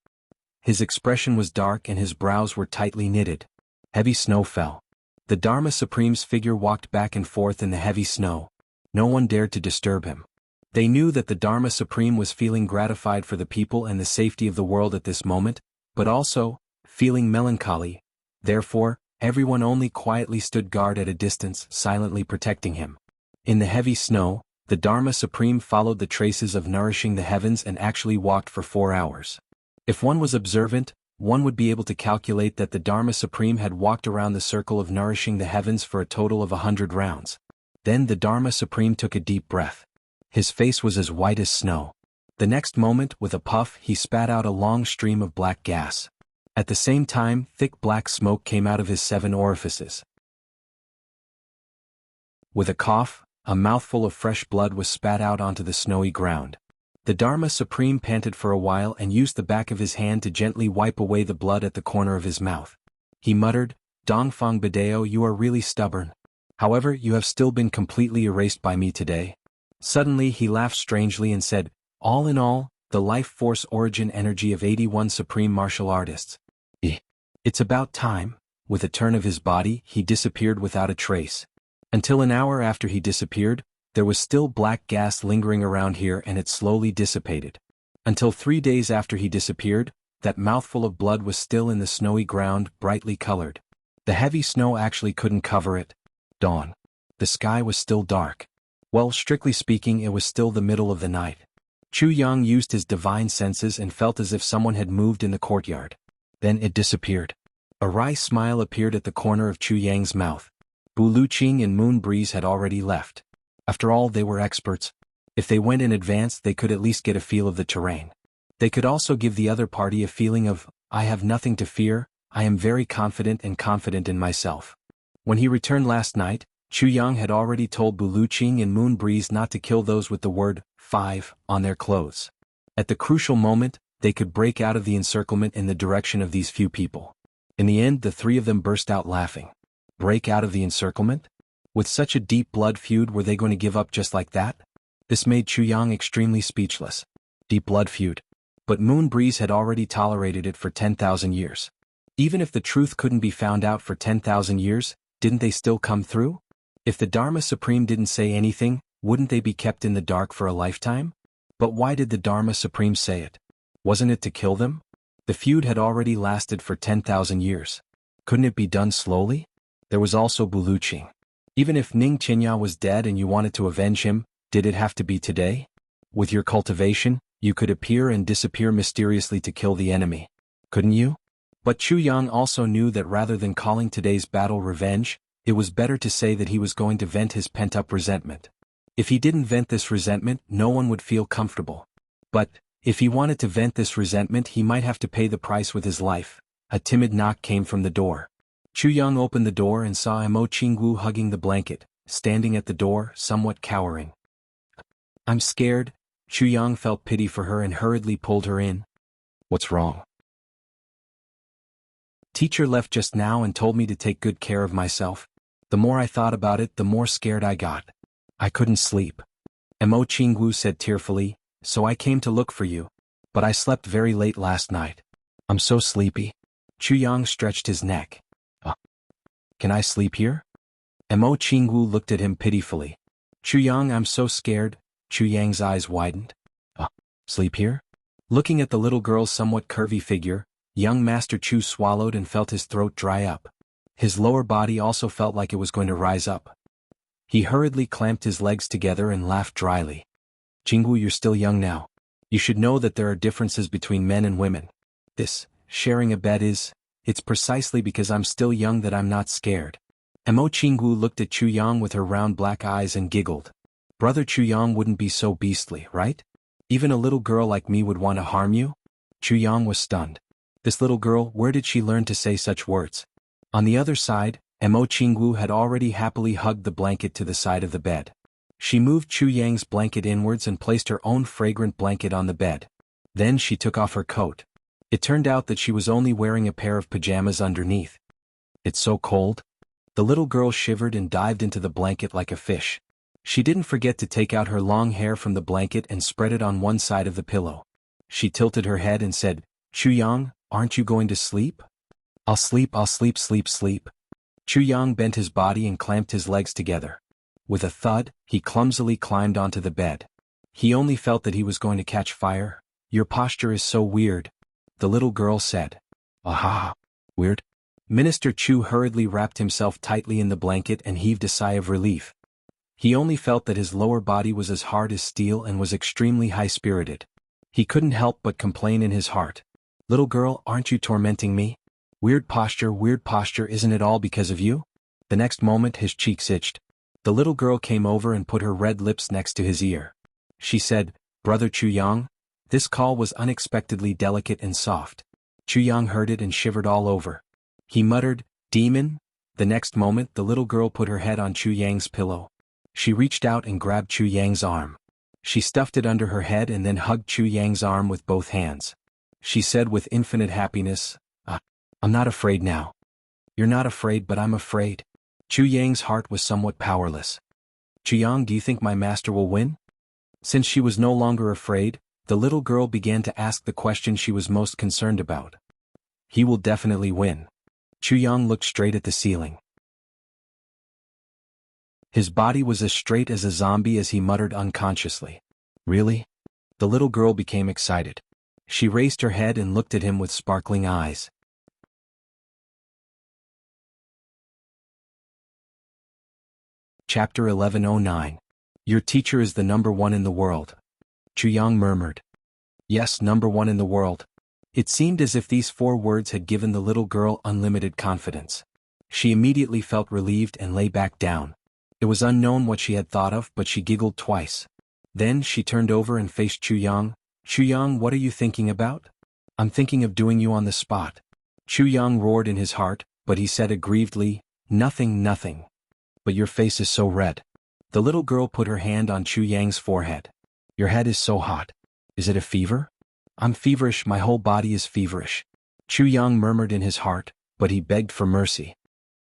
His expression was dark and his brows were tightly knitted. Heavy snow fell. The Dharma Supreme's figure walked back and forth in the heavy snow. No one dared to disturb him. They knew that the Dharma Supreme was feeling gratified for the people and the safety of the world at this moment, but also feeling melancholy. Therefore, everyone only quietly stood guard at a distance, silently protecting him. In the heavy snow, the Dharma Supreme followed the traces of nourishing the heavens and actually walked for 4 hours. If one was observant, one would be able to calculate that the Dharma Supreme had walked around the circle of nourishing the heavens for a total of 100 rounds. Then the Dharma Supreme took a deep breath. His face was as white as snow. The next moment, with a puff, he spat out a long stream of black gas. At the same time, thick black smoke came out of his 7 orifices. With a cough, a mouthful of fresh blood was spat out onto the snowy ground. The Dharma Supreme panted for a while and used the back of his hand to gently wipe away the blood at the corner of his mouth. He muttered, "Dongfang Bideo, you are really stubborn. However, you have still been completely erased by me today." Suddenly he laughed strangely and said, "All in all, the life force origin energy of 81 supreme martial artists. It's about time. With a turn of his body, he disappeared without a trace. Until an hour after he disappeared, there was still black gas lingering around here and it slowly dissipated. Until 3 days after he disappeared, that mouthful of blood was still in the snowy ground, brightly colored. The heavy snow actually couldn't cover it. Dawn. The sky was still dark. Well, strictly speaking, it was still the middle of the night. Chu Yang used his divine senses and felt as if someone had moved in the courtyard. Then it disappeared. A wry smile appeared at the corner of Chu Yang's mouth. Bu Luqing and Moon Breeze had already left. After all, they were experts. If they went in advance, they could at least get a feel of the terrain. They could also give the other party a feeling of, I have nothing to fear, I am very confident in myself. When he returned last night, Chu Yang had already told Bu Luqing and Moon Breeze not to kill those with the word 5 on their clothes. At the crucial moment, they could break out of the encirclement in the direction of these few people. In the end, the three of them burst out laughing. Break out of the encirclement? With such a deep blood feud, were they going to give up just like that? This made Chu Yang extremely speechless. Deep blood feud. But Moon Breeze had already tolerated it for 10,000 years. Even if the truth couldn't be found out for 10,000 years, didn't they still come through? If the Dharma Supreme didn't say anything, wouldn't they be kept in the dark for a lifetime? But why did the Dharma Supreme say it? Wasn't it to kill them? The feud had already lasted for 10,000 years. Couldn't it be done slowly? There was also Bu Luqing. Even if Ning Qinya was dead and you wanted to avenge him, did it have to be today? With your cultivation, you could appear and disappear mysteriously to kill the enemy. Couldn't you? But Chu Yang also knew that rather than calling today's battle revenge, it was better to say that he was going to vent his pent-up resentment. If he didn't vent this resentment, no one would feel comfortable. But, if he wanted to vent this resentment, he might have to pay the price with his life. A timid knock came from the door. Chu Yang opened the door and saw Mo Qingwu hugging the blanket, standing at the door, somewhat cowering. I'm scared. Chu Yang felt pity for her and hurriedly pulled her in. What's wrong? Teacher left just now and told me to take good care of myself. The more I thought about it, the more scared I got. I couldn't sleep. Mo Qingwu said tearfully, so I came to look for you. But I slept very late last night. I'm so sleepy. Chu Yang stretched his neck. Can I sleep here? Mo Qingwu looked at him pitifully. Chu Yang, I'm so scared. Chu Yang's eyes widened. Sleep here? Looking at the little girl's somewhat curvy figure, young Master Chu swallowed and felt his throat dry up. His lower body also felt like it was going to rise up. He hurriedly clamped his legs together and laughed dryly. Qingwu, you're still young now. You should know that there are differences between men and women. This, sharing a bed it's precisely because I'm still young that I'm not scared. Mo Qingwu looked at Chu Yang with her round black eyes and giggled. Brother Chu Yang wouldn't be so beastly, right? Even a little girl like me would want to harm you? Chu Yang was stunned. This little girl, where did she learn to say such words? On the other side, Mo Qingwu had already happily hugged the blanket to the side of the bed. She moved Chu Yang's blanket inwards and placed her own fragrant blanket on the bed. Then she took off her coat. It turned out that she was only wearing a pair of pajamas underneath. It's so cold. The little girl shivered and dived into the blanket like a fish. She didn't forget to take out her long hair from the blanket and spread it on one side of the pillow. She tilted her head and said, Chu Yang, aren't you going to sleep? I'll sleep. Chu Yang bent his body and clamped his legs together. With a thud, he clumsily climbed onto the bed. He only felt that he was going to catch fire. Your posture is so weird. The little girl said. Aha! Weird? Minister Chu hurriedly wrapped himself tightly in the blanket and heaved a sigh of relief. He only felt that his lower body was as hard as steel and was extremely high-spirited. He couldn't help but complain in his heart. Little girl, aren't you tormenting me? Weird posture, isn't it all because of you? The next moment his cheeks itched. The little girl came over and put her red lips next to his ear. She said, Brother Chu Yang? This call was unexpectedly delicate and soft. Chu Yang heard it and shivered all over. He muttered, Demon? The next moment the little girl put her head on Chu Yang's pillow. She reached out and grabbed Chu Yang's arm. She stuffed it under her head and then hugged Chu Yang's arm with both hands. She said with infinite happiness, I'm not afraid now. You're not afraid, but I'm afraid. Chu Yang's heart was somewhat powerless. Chu Yang, do you think my master will win? Since she was no longer afraid, The little girl began to ask the question she was most concerned about. He will definitely win. Chu Yang looked straight at the ceiling. His body was as straight as a zombie as he muttered unconsciously. Really? The little girl became excited. She raised her head and looked at him with sparkling eyes. Chapter 1109. Your teacher is the number one in the world. Chu Yang murmured. Yes, number one in the world. It seemed as if these 4 words had given the little girl unlimited confidence. She immediately felt relieved and lay back down. It was unknown what she had thought of, but she giggled twice. Then she turned over and faced Chu Yang. Chu Yang, what are you thinking about? I'm thinking of doing you on the spot. Chu Yang roared in his heart, but he said aggrievedly, nothing, nothing. But your face is so red. The little girl put her hand on Chu Yang's forehead. Your head is so hot. Is it a fever? I'm feverish, my whole body is feverish. Chu Yang murmured in his heart, but he begged for mercy.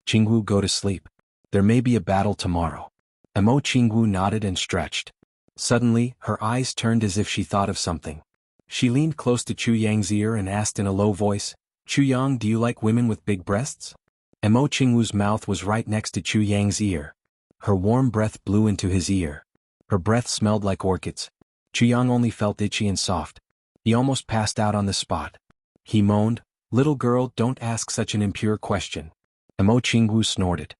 Jianghu, go to sleep. There may be a battle tomorrow. Jianghu nodded and stretched. Suddenly, her eyes turned as if she thought of something. She leaned close to Chu Yang's ear and asked in a low voice, Chu Yang, do you like women with big breasts? Jianghu's mouth was right next to Chu Yang's ear. Her warm breath blew into his ear. Her breath smelled like orchids. Chu Yang only felt itchy and soft. He almost passed out on the spot. He moaned, little girl, don't ask such an impure question. Jianghu snorted.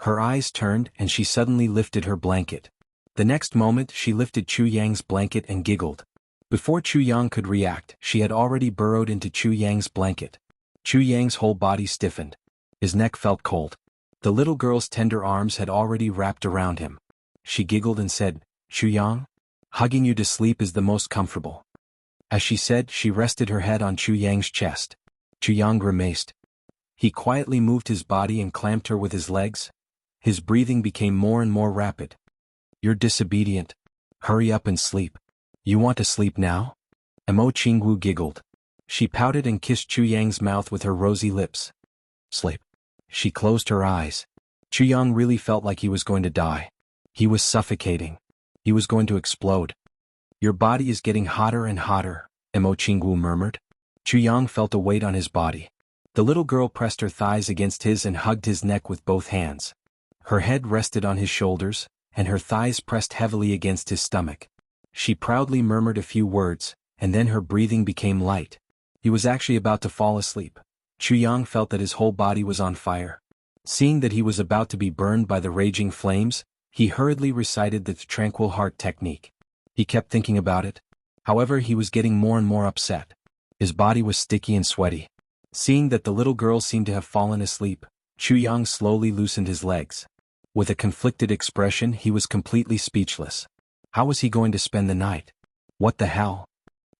Her eyes turned and she suddenly lifted her blanket. The next moment she lifted Chu Yang's blanket and giggled. Before Chu Yang could react, she had already burrowed into Chu Yang's blanket. Chu Yang's whole body stiffened. His neck felt cold. The little girl's tender arms had already wrapped around him. She giggled and said, Chu Yang? Hugging you to sleep is the most comfortable. As she said, she rested her head on Chu Yang's chest. Chu Yang grimaced. He quietly moved his body and clamped her with his legs. His breathing became more and more rapid. You're disobedient. Hurry up and sleep. You want to sleep now? Jianghu giggled. She pouted and kissed Chu Yang's mouth with her rosy lips. Sleep. She closed her eyes. Chu Yang really felt like he was going to die. He was suffocating. He was going to explode. Your body is getting hotter and hotter, Jianghu murmured. Chu Yang felt a weight on his body. The little girl pressed her thighs against his and hugged his neck with both hands. Her head rested on his shoulders, and her thighs pressed heavily against his stomach. She proudly murmured a few words, and then her breathing became light. He was actually about to fall asleep. Chu Yang felt that his whole body was on fire. Seeing that he was about to be burned by the raging flames, he hurriedly recited the tranquil heart technique. He kept thinking about it. However, he was getting more and more upset. His body was sticky and sweaty. Seeing that the little girl seemed to have fallen asleep, Chu Yang slowly loosened his legs. With a conflicted expression, he was completely speechless. How was he going to spend the night? What the hell?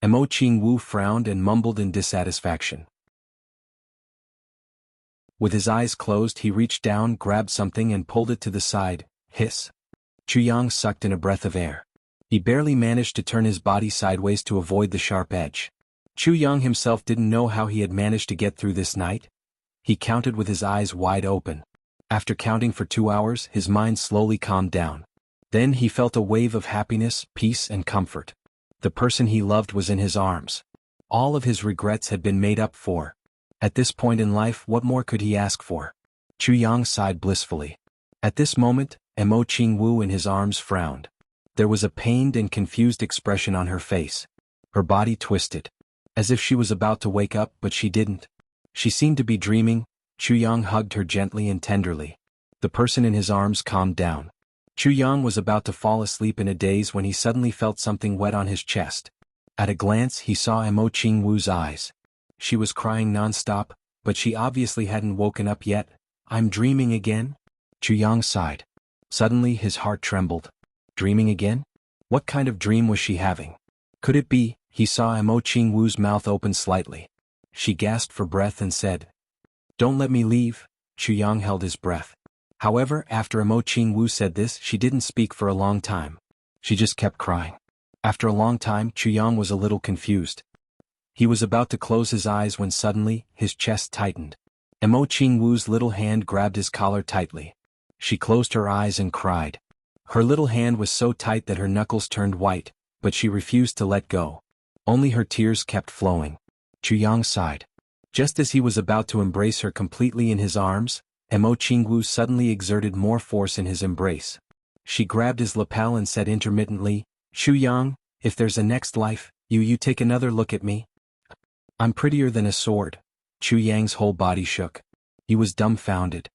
Jianghu frowned and mumbled in dissatisfaction. With his eyes closed, he reached down, grabbed something and pulled it to the side. Hiss. Chu Yang sucked in a breath of air. He barely managed to turn his body sideways to avoid the sharp edge. Chu Yang himself didn't know how he had managed to get through this night. He counted with his eyes wide open. After counting for 2 hours, his mind slowly calmed down. Then he felt a wave of happiness, peace and comfort. The person he loved was in his arms. All of his regrets had been made up for. At this point in life, what more could he ask for? Chu Yang sighed blissfully. At this moment, Jianghu in his arms frowned. There was a pained and confused expression on her face. Her body twisted. As if she was about to wake up, but she didn't. She seemed to be dreaming. Chu Yang hugged her gently and tenderly. The person in his arms calmed down. Chu Yang was about to fall asleep in a daze when he suddenly felt something wet on his chest. At a glance, he saw Jianghu's eyes. She was crying non-stop, but she obviously hadn't woken up yet. I'm dreaming again? Chu Yang sighed. Suddenly his heart trembled. Dreaming again? What kind of dream was she having? Could it be? He saw Jianghu's mouth open slightly. She gasped for breath and said, Don't let me leave. Chu Yang held his breath. However, after Jianghu said this, she didn't speak for a long time. She just kept crying. After a long time, Chu Yang was a little confused. He was about to close his eyes when suddenly, his chest tightened. Jianghu's little hand grabbed his collar tightly. She closed her eyes and cried. Her little hand was so tight that her knuckles turned white, but she refused to let go. Only her tears kept flowing. Chuyang sighed. Just as he was about to embrace her completely in his arms, Mo Qingwu suddenly exerted more force in his embrace. She grabbed his lapel and said intermittently, "Chuyang, if there's a next life, you take another look at me." "I'm prettier than a sword." Chuyang's whole body shook. He was dumbfounded.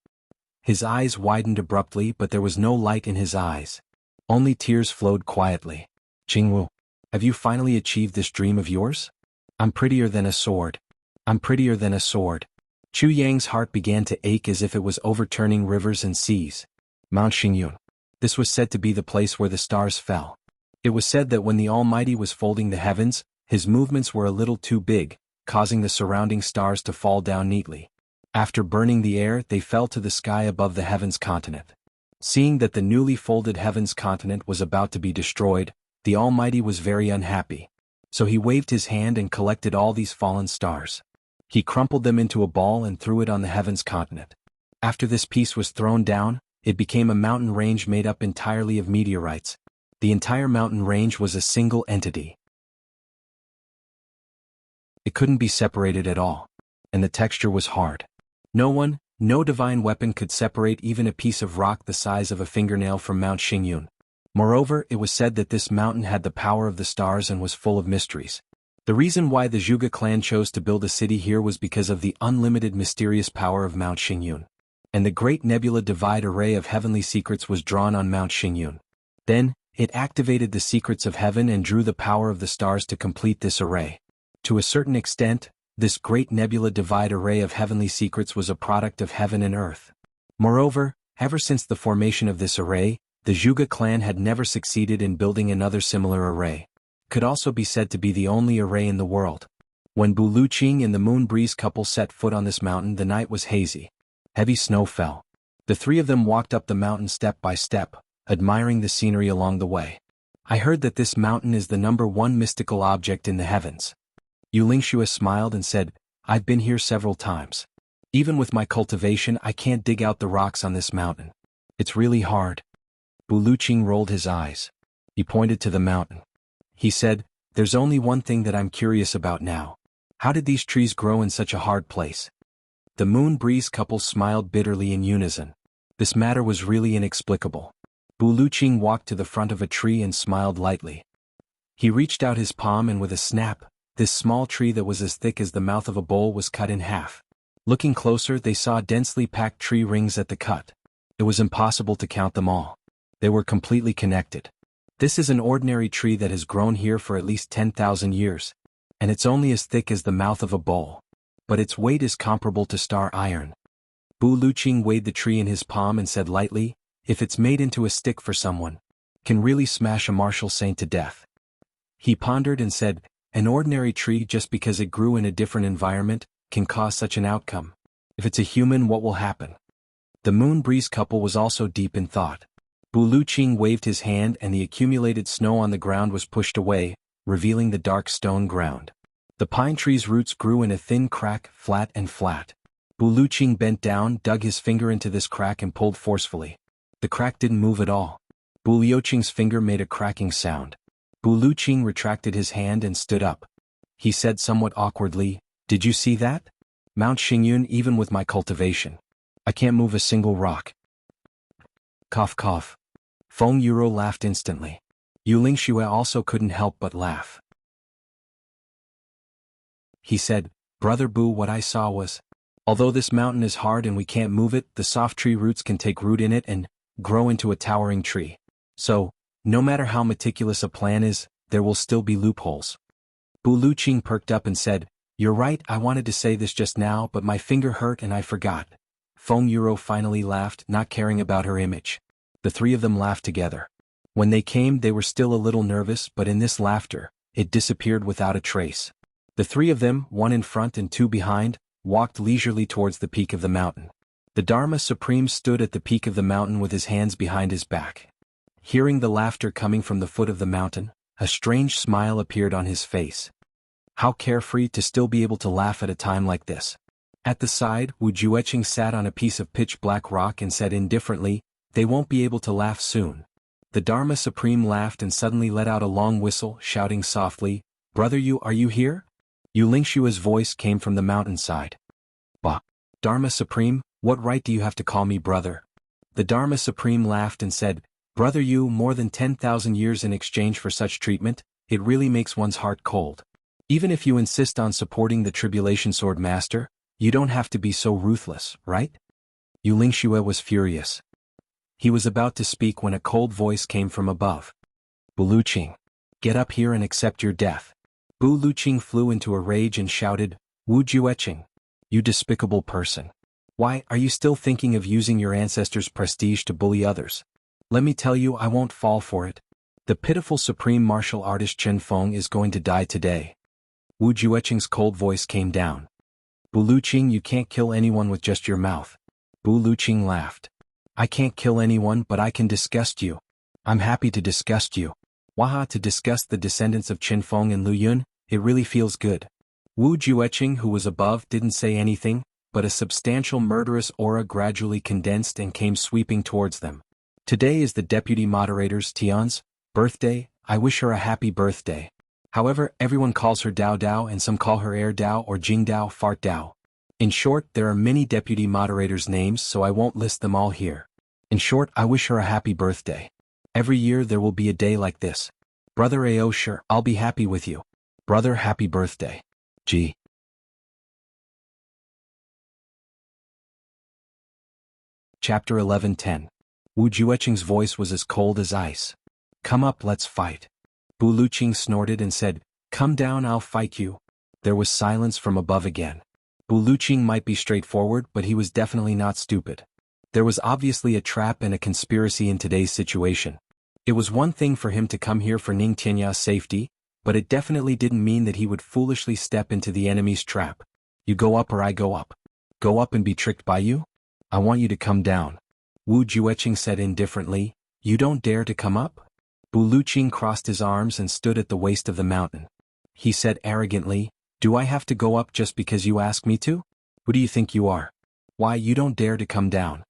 His eyes widened abruptly, but there was no light in his eyes. Only tears flowed quietly. "Qingwu, have you finally achieved this dream of yours?" "I'm prettier than a sword. I'm prettier than a sword." Chuyang's heart began to ache as if it was overturning rivers and seas. Mount Xingyun. This was said to be the place where the stars fell. It was said that when the Almighty was folding the heavens, his movements were a little too big, causing the surrounding stars to fall down neatly. After burning the air, they fell to the sky above the heavens continent. Seeing that the newly folded heavens continent was about to be destroyed, the Almighty was very unhappy. So he waved his hand and collected all these fallen stars. He crumpled them into a ball and threw it on the heavens continent. After this piece was thrown down, it became a mountain range made up entirely of meteorites. The entire mountain range was a single entity. It couldn't be separated at all. And the texture was hard. No divine weapon could separate even a piece of rock the size of a fingernail from Mount Xingyun. Moreover, it was said that this mountain had the power of the stars and was full of mysteries. The reason why the Zhuge clan chose to build a city here was because of the unlimited mysterious power of Mount Xingyun. And the great nebula divide array of heavenly secrets was drawn on Mount Xingyun. Then, it activated the secrets of heaven and drew the power of the stars to complete this array. To a certain extent, this great nebula divide array of heavenly secrets was a product of heaven and earth. Moreover, ever since the formation of this array, the Zhuge clan had never succeeded in building another similar array. Could also be said to be the only array in the world. When Bu Luqing and the Moon Breeze couple set foot on this mountain, the night was hazy. Heavy snow fell. The three of them walked up the mountain step by step, admiring the scenery along the way. "I heard that this mountain is the #1 mystical object in the heavens." Yulingxue smiled and said, "I've been here several times. Even with my cultivation, I can't dig out the rocks on this mountain. It's really hard." Bu Luqing rolled his eyes. He pointed to the mountain. He said, "There's only one thing that I'm curious about now. How did these trees grow in such a hard place?" The Moon Breeze couple smiled bitterly in unison. This matter was really inexplicable. Bu Luqing walked to the front of a tree and smiled lightly. He reached out his palm and with a snap, this small tree that was as thick as the mouth of a bowl was cut in half. Looking closer, they saw densely packed tree rings at the cut. It was impossible to count them all. They were completely connected. This is an ordinary tree that has grown here for at least 10,000 years. And it's only as thick as the mouth of a bowl. But its weight is comparable to star iron. Bu Luqing weighed the tree in his palm and said lightly, "If it's made into a stick for someone, can really smash a martial saint to death." He pondered and said, "An ordinary tree, just because it grew in a different environment, can cause such an outcome. If it's a human, what will happen?" The Moon Breeze couple was also deep in thought. Bu Luqing waved his hand and the accumulated snow on the ground was pushed away, revealing the dark stone ground. The pine tree's roots grew in a thin crack, flat and flat. Bu Luqing bent down, dug his finger into this crack and pulled forcefully. The crack didn't move at all. Bu Liuqing's finger made a cracking sound. Bu Luqing retracted his hand and stood up. He said somewhat awkwardly, "Did you see that? Mount Xingyun, even with my cultivation, I can't move a single rock." Cough cough. Feng Yuro laughed instantly. Yulingxue also couldn't help but laugh. He said, "Brother Bu, what I saw was, although this mountain is hard and we can't move it, the soft tree roots can take root in it and grow into a towering tree. So, no matter how meticulous a plan is, there will still be loopholes." Bu Luqing perked up and said, "You're right, I wanted to say this just now, but my finger hurt and I forgot." Feng Yuro finally laughed, not caring about her image. The three of them laughed together. When they came, they were still a little nervous, but in this laughter, it disappeared without a trace. The three of them, one in front and two behind, walked leisurely towards the peak of the mountain. The Dharma Supreme stood at the peak of the mountain with his hands behind his back. Hearing the laughter coming from the foot of the mountain, a strange smile appeared on his face. How carefree to still be able to laugh at a time like this. At the side, Wu Jueqing sat on a piece of pitch-black rock and said indifferently, "They won't be able to laugh soon." The Dharma Supreme laughed and suddenly let out a long whistle, shouting softly, Brother Yu, are you here? Yu Lingshua's voice came from the mountainside. Bah! Dharma Supreme, what right do you have to call me brother? The Dharma Supreme laughed and said, Brother Yu, more than 10,000 years in exchange for such treatment, it really makes one's heart cold. Even if you insist on supporting the Tribulation Sword Master, you don't have to be so ruthless, right? Yu Lingxue was furious. He was about to speak when a cold voice came from above. Bu Luqing, get up here and accept your death. Bu Luqing flew into a rage and shouted, Wu Jueqing, you despicable person. Why are you still thinking of using your ancestors' prestige to bully others? Let me tell you, I won't fall for it. The pitiful supreme martial artist Chen Feng is going to die today. Wu Jueqing's cold voice came down. Bu Luqing, you can't kill anyone with just your mouth. Bu Luqing laughed. I can't kill anyone, but I can disgust you. I'm happy to disgust you. Waha, to disgust the descendants of Chen Feng and Lu Yun, it really feels good. Wu Jueqing, who was above, didn't say anything, but a substantial murderous aura gradually condensed and came sweeping towards them. Today is the deputy moderator's Tian's birthday. I wish her a happy birthday. However, everyone calls her Dao Dao and some call her Air Dao or Jing Dao, Fart Dao. In short, there are many deputy moderators' names, so I won't list them all here. In short, I wish her a happy birthday. Every year there will be a day like this. Brother Ao, sure, I'll be happy with you. Brother, happy birthday. G. Chapter 11:10. Wu Jueqing's voice was as cold as ice. Come up, let's fight. Bu Luqing snorted and said, Come down, I'll fight you. There was silence from above again. Bu Luqing might be straightforward, but he was definitely not stupid. There was obviously a trap and a conspiracy in today's situation. It was one thing for him to come here for Ning Tianya's safety, but it definitely didn't mean that he would foolishly step into the enemy's trap. You go up or I go up. Go up and be tricked by you? I want you to come down. Wu Jueqing said indifferently, You don't dare to come up? Bu Luqing crossed his arms and stood at the waist of the mountain. He said arrogantly, Do I have to go up just because you ask me to? Who do you think you are? Why, you don't dare to come down.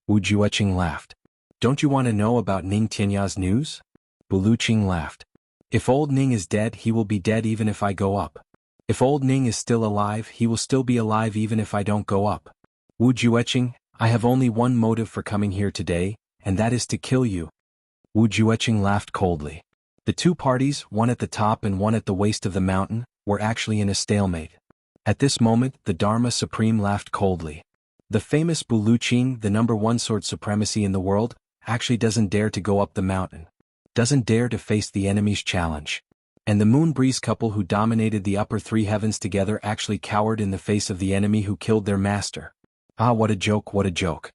Wu Jueqing laughed. Don't you want to know about Ning Tianya's news? Bu Luqing laughed. If old Ning is dead, he will be dead even if I go up. If old Ning is still alive, he will still be alive even if I don't go up. Wu Jueqing, I have only one motive for coming here today, and that is to kill you. Wu Jueqing laughed coldly. The two parties, one at the top and one at the waist of the mountain, were actually in a stalemate. At this moment, the Dharma Supreme laughed coldly. The famous Bu Luqing, the #1 sword supremacy in the world, actually doesn't dare to go up the mountain. Doesn't dare to face the enemy's challenge. And the Moon Breeze couple who dominated the upper three heavens together actually cowered in the face of the enemy who killed their master. Ah, what a joke, what a joke.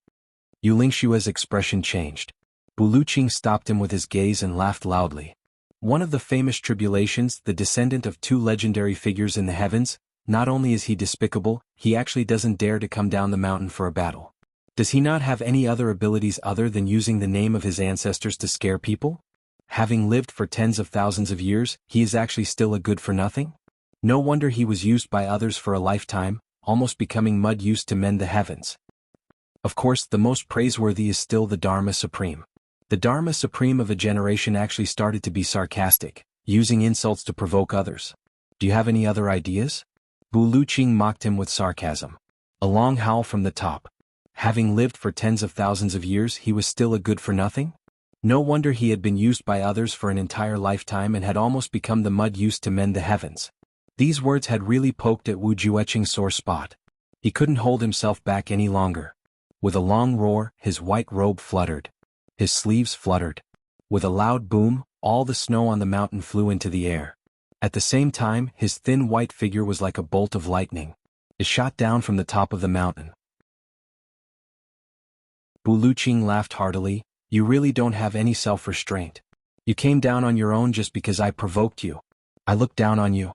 Yu Lingshua's expression changed. Bu Luqing stopped him with his gaze and laughed loudly. One of the famous tribulations, the descendant of two legendary figures in the heavens, not only is he despicable, he actually doesn't dare to come down the mountain for a battle. Does he not have any other abilities other than using the name of his ancestors to scare people? Having lived for tens of thousands of years, he is actually still a good-for-nothing? No wonder he was used by others for a lifetime, almost becoming mud used to mend the heavens. Of course, the most praiseworthy is still the Dharma Supreme. The Dharma Supreme of a generation actually started to be sarcastic, using insults to provoke others. Do you have any other ideas? Bu Luqing mocked him with sarcasm. A long howl from the top. Having lived for tens of thousands of years, he was still a good-for-nothing? No wonder he had been used by others for an entire lifetime and had almost become the mud used to mend the heavens. These words had really poked at Wu Jueqing's sore spot. He couldn't hold himself back any longer. With a long roar, his white robe fluttered. His sleeves fluttered. With a loud boom, all the snow on the mountain flew into the air. At the same time, his thin white figure was like a bolt of lightning. It shot down from the top of the mountain. Bu Luqing laughed heartily. You really don't have any self-restraint. You came down on your own just because I provoked you. I looked down on you.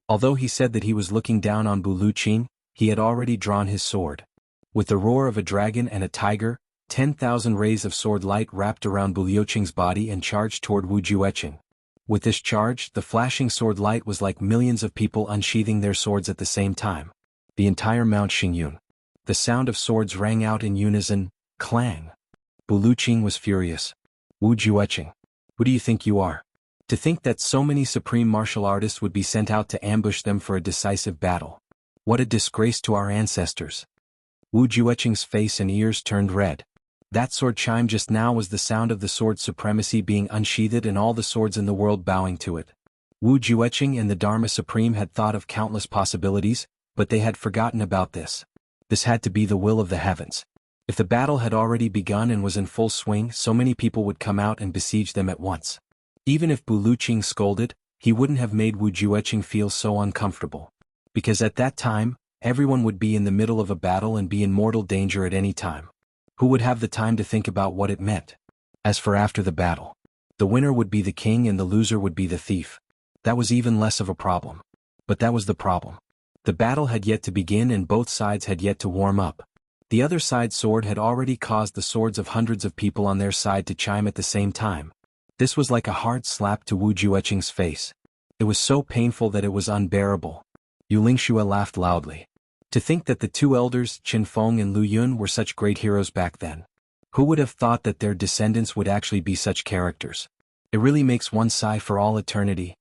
Although he said that he was looking down on Bu Luqing, he had already drawn his sword. With the roar of a dragon and a tiger, 10,000 rays of sword light wrapped around Bu Luqing's body and charged toward Wu Jueqing. With this charge, the flashing sword light was like millions of people unsheathing their swords at the same time. The entire Mount Xingyun. The sound of swords rang out in unison, clang. Bu Luqing was furious. Wu Jueqing. Who do you think you are? To think that so many supreme martial artists would be sent out to ambush them for a decisive battle. What a disgrace to our ancestors. Wu Jueqing's face and ears turned red. That sword chime just now was the sound of the sword supremacy being unsheathed and all the swords in the world bowing to it. Wu Jueqing and the Dharma Supreme had thought of countless possibilities, but they had forgotten about this. This had to be the will of the heavens. If the battle had already begun and was in full swing, so many people would come out and besiege them at once. Even if Bu Luqing scolded, he wouldn't have made Wu Jueqing feel so uncomfortable. Because at that time, everyone would be in the middle of a battle and be in mortal danger at any time. Who would have the time to think about what it meant? As for after the battle, the winner would be the king and the loser would be the thief. That was even less of a problem. But that was the problem. The battle had yet to begin and both sides had yet to warm up. The other side's sword had already caused the swords of hundreds of people on their side to chime at the same time. This was like a hard slap to Wu Jueqing's face. It was so painful that it was unbearable. Yu Lingxue laughed loudly. To think that the two elders, Qin Feng and Lu Yun, were such great heroes back then. Who would have thought that their descendants would actually be such characters? It really makes one sigh for all eternity.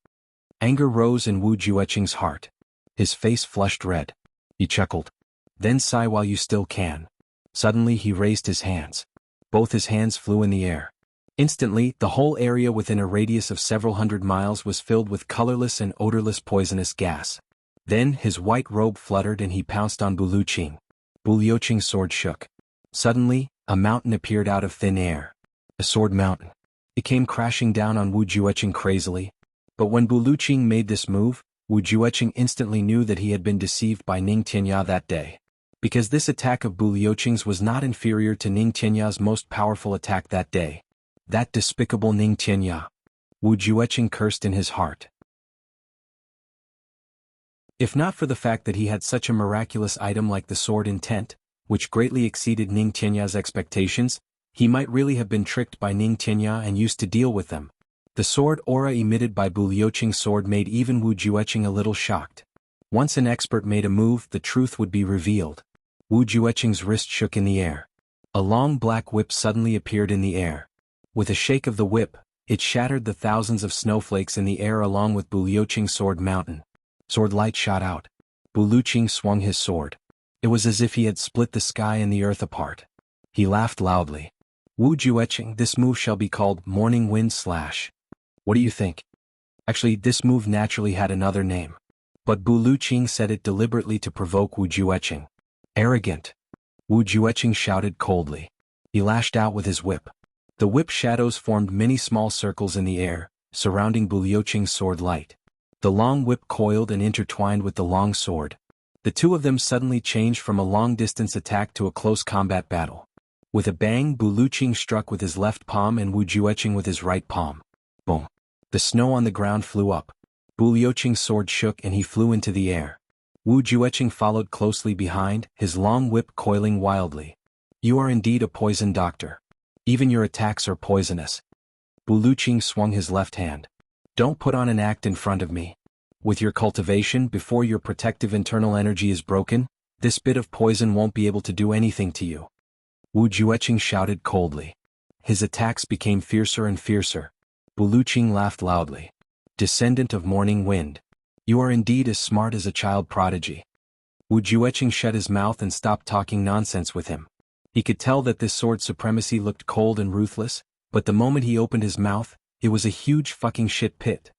Anger rose in Wu Jueqing's heart. His face flushed red. He chuckled. Then sigh while you still can. Suddenly he raised his hands. Both his hands flew in the air. Instantly, the whole area within a radius of several hundred miles was filled with colorless and odorless poisonous gas. Then his white robe fluttered and he pounced on Bu Luqing. Bu Luqing's sword shook. Suddenly, a mountain appeared out of thin air. A sword mountain. It came crashing down on Wu Jueqing crazily. But when Bu Luqing made this move, Wu Jueqing instantly knew that he had been deceived by Ning Tianya that day. Because this attack of Bu Luqing's was not inferior to Ning Tianya's most powerful attack that day. That despicable Ning Tianya. Wu Jueqing cursed in his heart. If not for the fact that he had such a miraculous item like the sword intent, which greatly exceeded Ning Tianya's expectations, he might really have been tricked by Ning Tianya and used to deal with them. The sword aura emitted by Bu Luqing's sword made even Wu Jueqing a little shocked. Once an expert made a move, the truth would be revealed. Wu Jueqing's wrist shook in the air. A long black whip suddenly appeared in the air. With a shake of the whip, it shattered the thousands of snowflakes in the air along with Bu Luqing's sword mountain. Sword light shot out. Bu Luqing swung his sword. It was as if he had split the sky and the earth apart. He laughed loudly. Wu Jueqing, this move shall be called Morning Wind Slash. What do you think? Actually, this move naturally had another name. But Bu Luqing said it deliberately to provoke Wu Jueqing. Arrogant. Wu Jueqing shouted coldly. He lashed out with his whip. The whip shadows formed many small circles in the air, surrounding Bu Luqing's sword light. The long whip coiled and intertwined with the long sword. The two of them suddenly changed from a long-distance attack to a close combat battle. With a bang, Bu Luqing struck with his left palm and Wu Jueqing with his right palm. Boom. The snow on the ground flew up. Bu Luqing's sword shook and he flew into the air. Wu Jueqing followed closely behind, his long whip coiling wildly. You are indeed a poison doctor. Even your attacks are poisonous. Bu Luqing swung his left hand. Don't put on an act in front of me. With your cultivation, before your protective internal energy is broken, this bit of poison won't be able to do anything to you. Wu Jueqing shouted coldly. His attacks became fiercer and fiercer. Bu Luqing laughed loudly. Descendant of morning wind. You are indeed as smart as a child prodigy. Wu Jueqing shut his mouth and stopped talking nonsense with him. He could tell that this sword supremacy looked cold and ruthless, but the moment he opened his mouth, it was a huge fucking shit pit.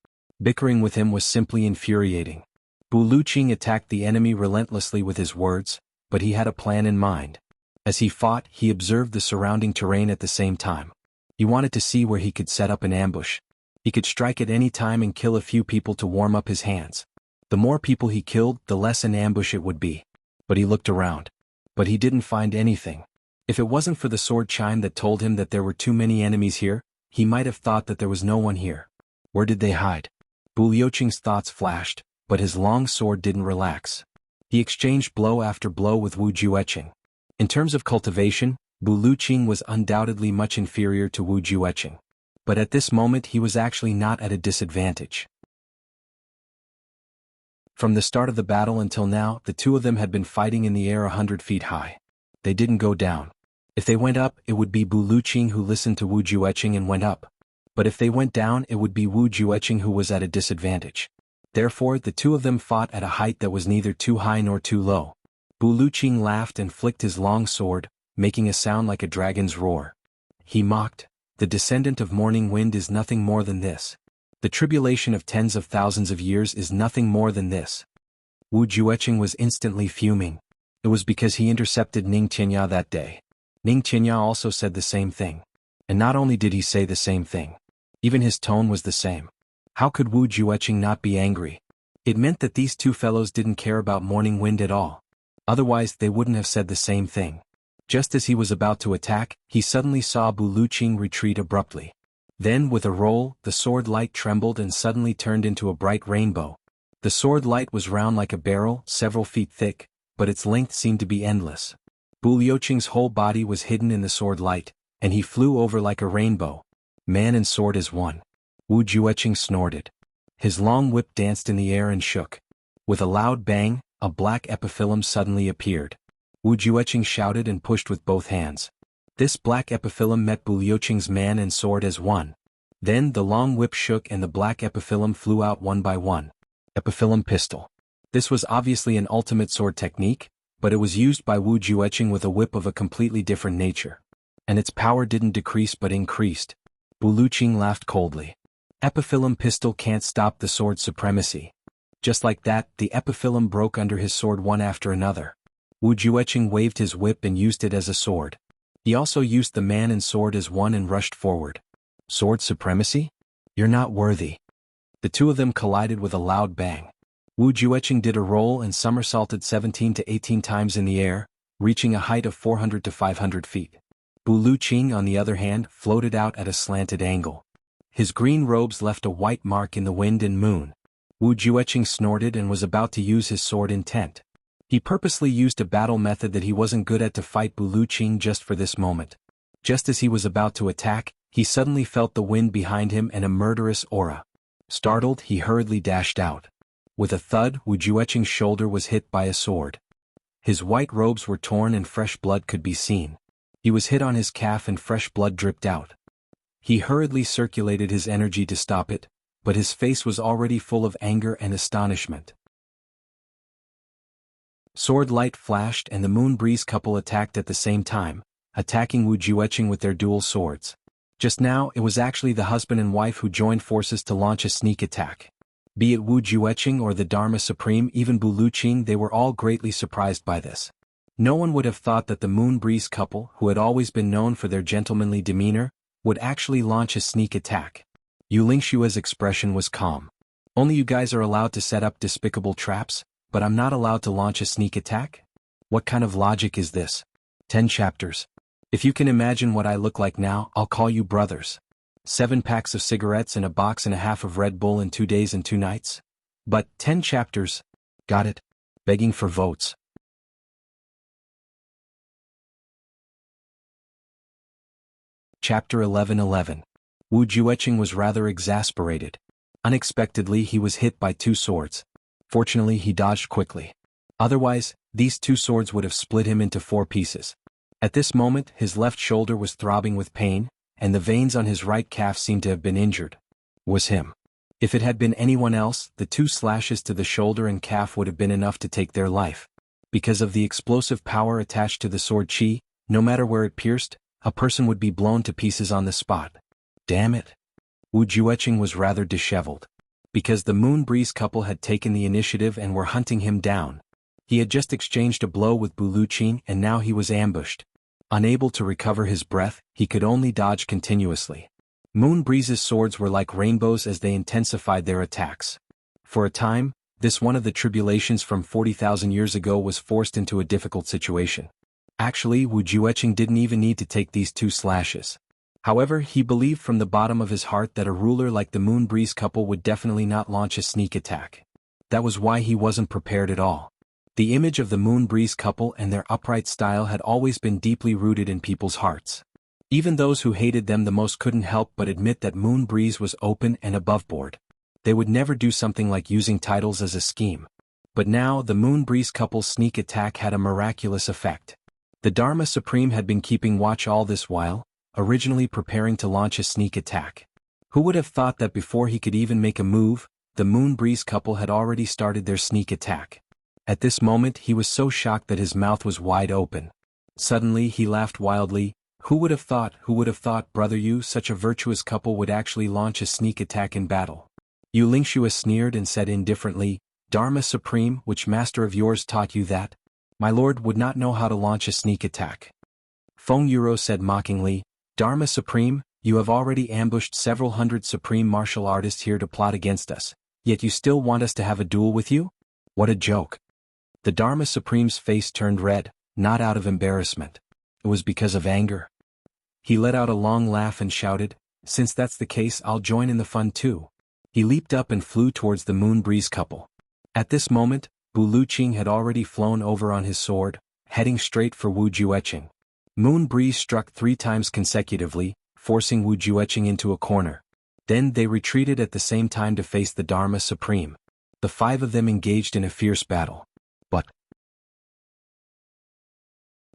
Bickering with him was simply infuriating. Bu Luqing attacked the enemy relentlessly with his words, but he had a plan in mind. As he fought, he observed the surrounding terrain at the same time. He wanted to see where he could set up an ambush. He could strike at any time and kill a few people to warm up his hands. The more people he killed, the less an ambush it would be. But he looked around. But he didn't find anything. If it wasn't for the sword chime that told him that there were too many enemies here, he might have thought that there was no one here. Where did they hide? Bu Luqing's thoughts flashed, but his long sword didn't relax. He exchanged blow after blow with Wu Jueqing. In terms of cultivation, Bu Luqing was undoubtedly much inferior to Wu Jueqing. But at this moment he was actually not at a disadvantage. From the start of the battle until now, the two of them had been fighting in the air 100 feet high. They didn't go down. If they went up, it would be Bu Luqing who listened to Wu Jueqing and went up. But if they went down, it would be Wu Jueqing who was at a disadvantage. Therefore, the two of them fought at a height that was neither too high nor too low. Bu Luqing laughed and flicked his long sword, making a sound like a dragon's roar. He mocked, "The descendant of morning wind is nothing more than this. The tribulation of tens of thousands of years is nothing more than this." Wu Jueqing was instantly fuming. It was because he intercepted Ning Qianya that day. Ning Qianya also said the same thing. And not only did he say the same thing, even his tone was the same. How could Wu Jueqing not be angry? It meant that these two fellows didn't care about morning wind at all. Otherwise they wouldn't have said the same thing. Just as he was about to attack, he suddenly saw Bu Luqing retreat abruptly. Then, with a roll, the sword light trembled and suddenly turned into a bright rainbow. The sword light was round like a barrel, several feet thick, but its length seemed to be endless. Bu Luqing's whole body was hidden in the sword light, and he flew over like a rainbow. Man and sword as one. Wu Jueqing snorted. His long whip danced in the air and shook. With a loud bang, a black epiphyllum suddenly appeared. Wu Jueqing shouted and pushed with both hands. This black epiphyllum met Bu Luqing's man and sword as one. Then the long whip shook and the black epiphyllum flew out one by one. Epiphyllum pistol. This was obviously an ultimate sword technique, but it was used by Wu Jueqing with a whip of a completely different nature. And its power didn't decrease but increased. Bu Luqing laughed coldly. Epiphyllum pistol can't stop the sword's supremacy. Just like that, the epiphyllum broke under his sword one after another. Wu Jueqing waved his whip and used it as a sword. He also used the man and sword as one and rushed forward. Sword supremacy? You're not worthy. The two of them collided with a loud bang. Wu Jueqing did a roll and somersaulted 17 to 18 times in the air, reaching a height of 400 to 500 feet. Bu Luqing, on the other hand, floated out at a slanted angle. His green robes left a white mark in the wind and moon. Wu Jueqing snorted and was about to use his sword intent. He purposely used a battle method that he wasn't good at to fight Bu Luqing just for this moment. Just as he was about to attack, he suddenly felt the wind behind him and a murderous aura. Startled, he hurriedly dashed out. With a thud, Wu Jueqing's shoulder was hit by a sword. His white robes were torn and fresh blood could be seen. He was hit on his calf and fresh blood dripped out. He hurriedly circulated his energy to stop it, but his face was already full of anger and astonishment. Sword light flashed and the Moon Breeze couple attacked at the same time, attacking Wu Jueqing with their dual swords. Just now, it was actually the husband and wife who joined forces to launch a sneak attack. Be it Wu Jueqing or the Dharma Supreme, even Bu Luqing, they were all greatly surprised by this. No one would have thought that the Moon Breeze couple, who had always been known for their gentlemanly demeanor, would actually launch a sneak attack. Yu Lingshua's expression was calm. Only you guys are allowed to set up despicable traps, but I'm not allowed to launch a sneak attack? What kind of logic is this? 10 chapters. If you can imagine what I look like now, I'll call you brothers. 7 packs of cigarettes and a box and a half of Red Bull in 2 days and 2 nights? But 10 chapters. Got it. Begging for votes. Chapter 11:11. Wu Jueqing was rather exasperated. Unexpectedly, he was hit by 2 swords. Fortunately, he dodged quickly. Otherwise, these 2 swords would have split him into 4 pieces. At this moment, his left shoulder was throbbing with pain, and the veins on his right calf seemed to have been injured. Was him. If it had been anyone else, the 2 slashes to the shoulder and calf would have been enough to take their life. Because of the explosive power attached to the sword chi, no matter where it pierced, a person would be blown to pieces on the spot. Damn it. Wu Jueqing was rather disheveled. Because the Moon Breeze couple had taken the initiative and were hunting him down. He had just exchanged a blow with Bu Luqing and now he was ambushed. Unable to recover his breath, he could only dodge continuously. Moon Breeze's swords were like rainbows as they intensified their attacks. For a time, this one of the tribulations from 40,000 years ago was forced into a difficult situation. Actually, Wu Jueqing didn't even need to take these 2 slashes. However, he believed from the bottom of his heart that a ruler like the Moon Breeze couple would definitely not launch a sneak attack. That was why he wasn't prepared at all. The image of the Moon Breeze couple and their upright style had always been deeply rooted in people's hearts. Even those who hated them the most couldn't help but admit that Moon Breeze was open and aboveboard. They would never do something like using titles as a scheme. But now, the Moon Breeze couple's sneak attack had a miraculous effect. The Dharma Supreme had been keeping watch all this while, originally preparing to launch a sneak attack. Who would have thought that before he could even make a move, the Moon Breeze couple had already started their sneak attack? At this moment he was so shocked that his mouth was wide open. Suddenly he laughed wildly. Who would have thought, brother, you, such a virtuous couple, would actually launch a sneak attack in battle? Yu Lingxue sneered and said indifferently, Dharma Supreme, which master of yours taught you that? My lord would not know how to launch a sneak attack. Feng Yuro said mockingly, Dharma Supreme, you have already ambushed several hundred supreme martial artists here to plot against us, yet you still want us to have a duel with you? What a joke. The Dharma Supreme's face turned red, not out of embarrassment. It was because of anger. He let out a long laugh and shouted, since that's the case, I'll join in the fun too. He leaped up and flew towards the Moon Breeze couple. At this moment, Bu Luqing had already flown over on his sword, heading straight for Wu Jueqing. Moon Breeze struck 3 times consecutively, forcing Wu Jueqing into a corner. Then they retreated at the same time to face the Dharma Supreme. The 5 of them engaged in a fierce battle. But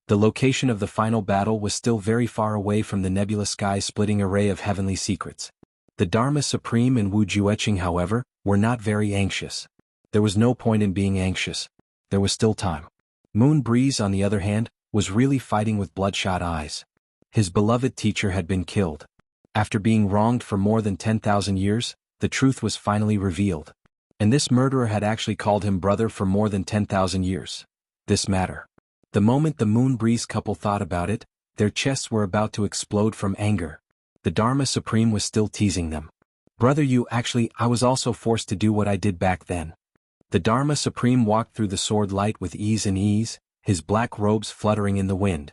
the location of the final battle was still very far away from the nebula sky-splitting array of heavenly secrets. The Dharma Supreme and Wu Jueqing, however, were not very anxious. There was no point in being anxious. There was still time. Moon Breeze, on the other hand, was really fighting with bloodshot eyes. His beloved teacher had been killed. After being wronged for more than 10,000 years, the truth was finally revealed. And this murderer had actually called him brother for more than 10,000 years. This matter. The moment the Moon Breeze couple thought about it, their chests were about to explode from anger. The Dharma Supreme was still teasing them. Brother, I was also forced to do what I did back then. The Dharma Supreme walked through the sword light with ease, his black robes fluttering in the wind.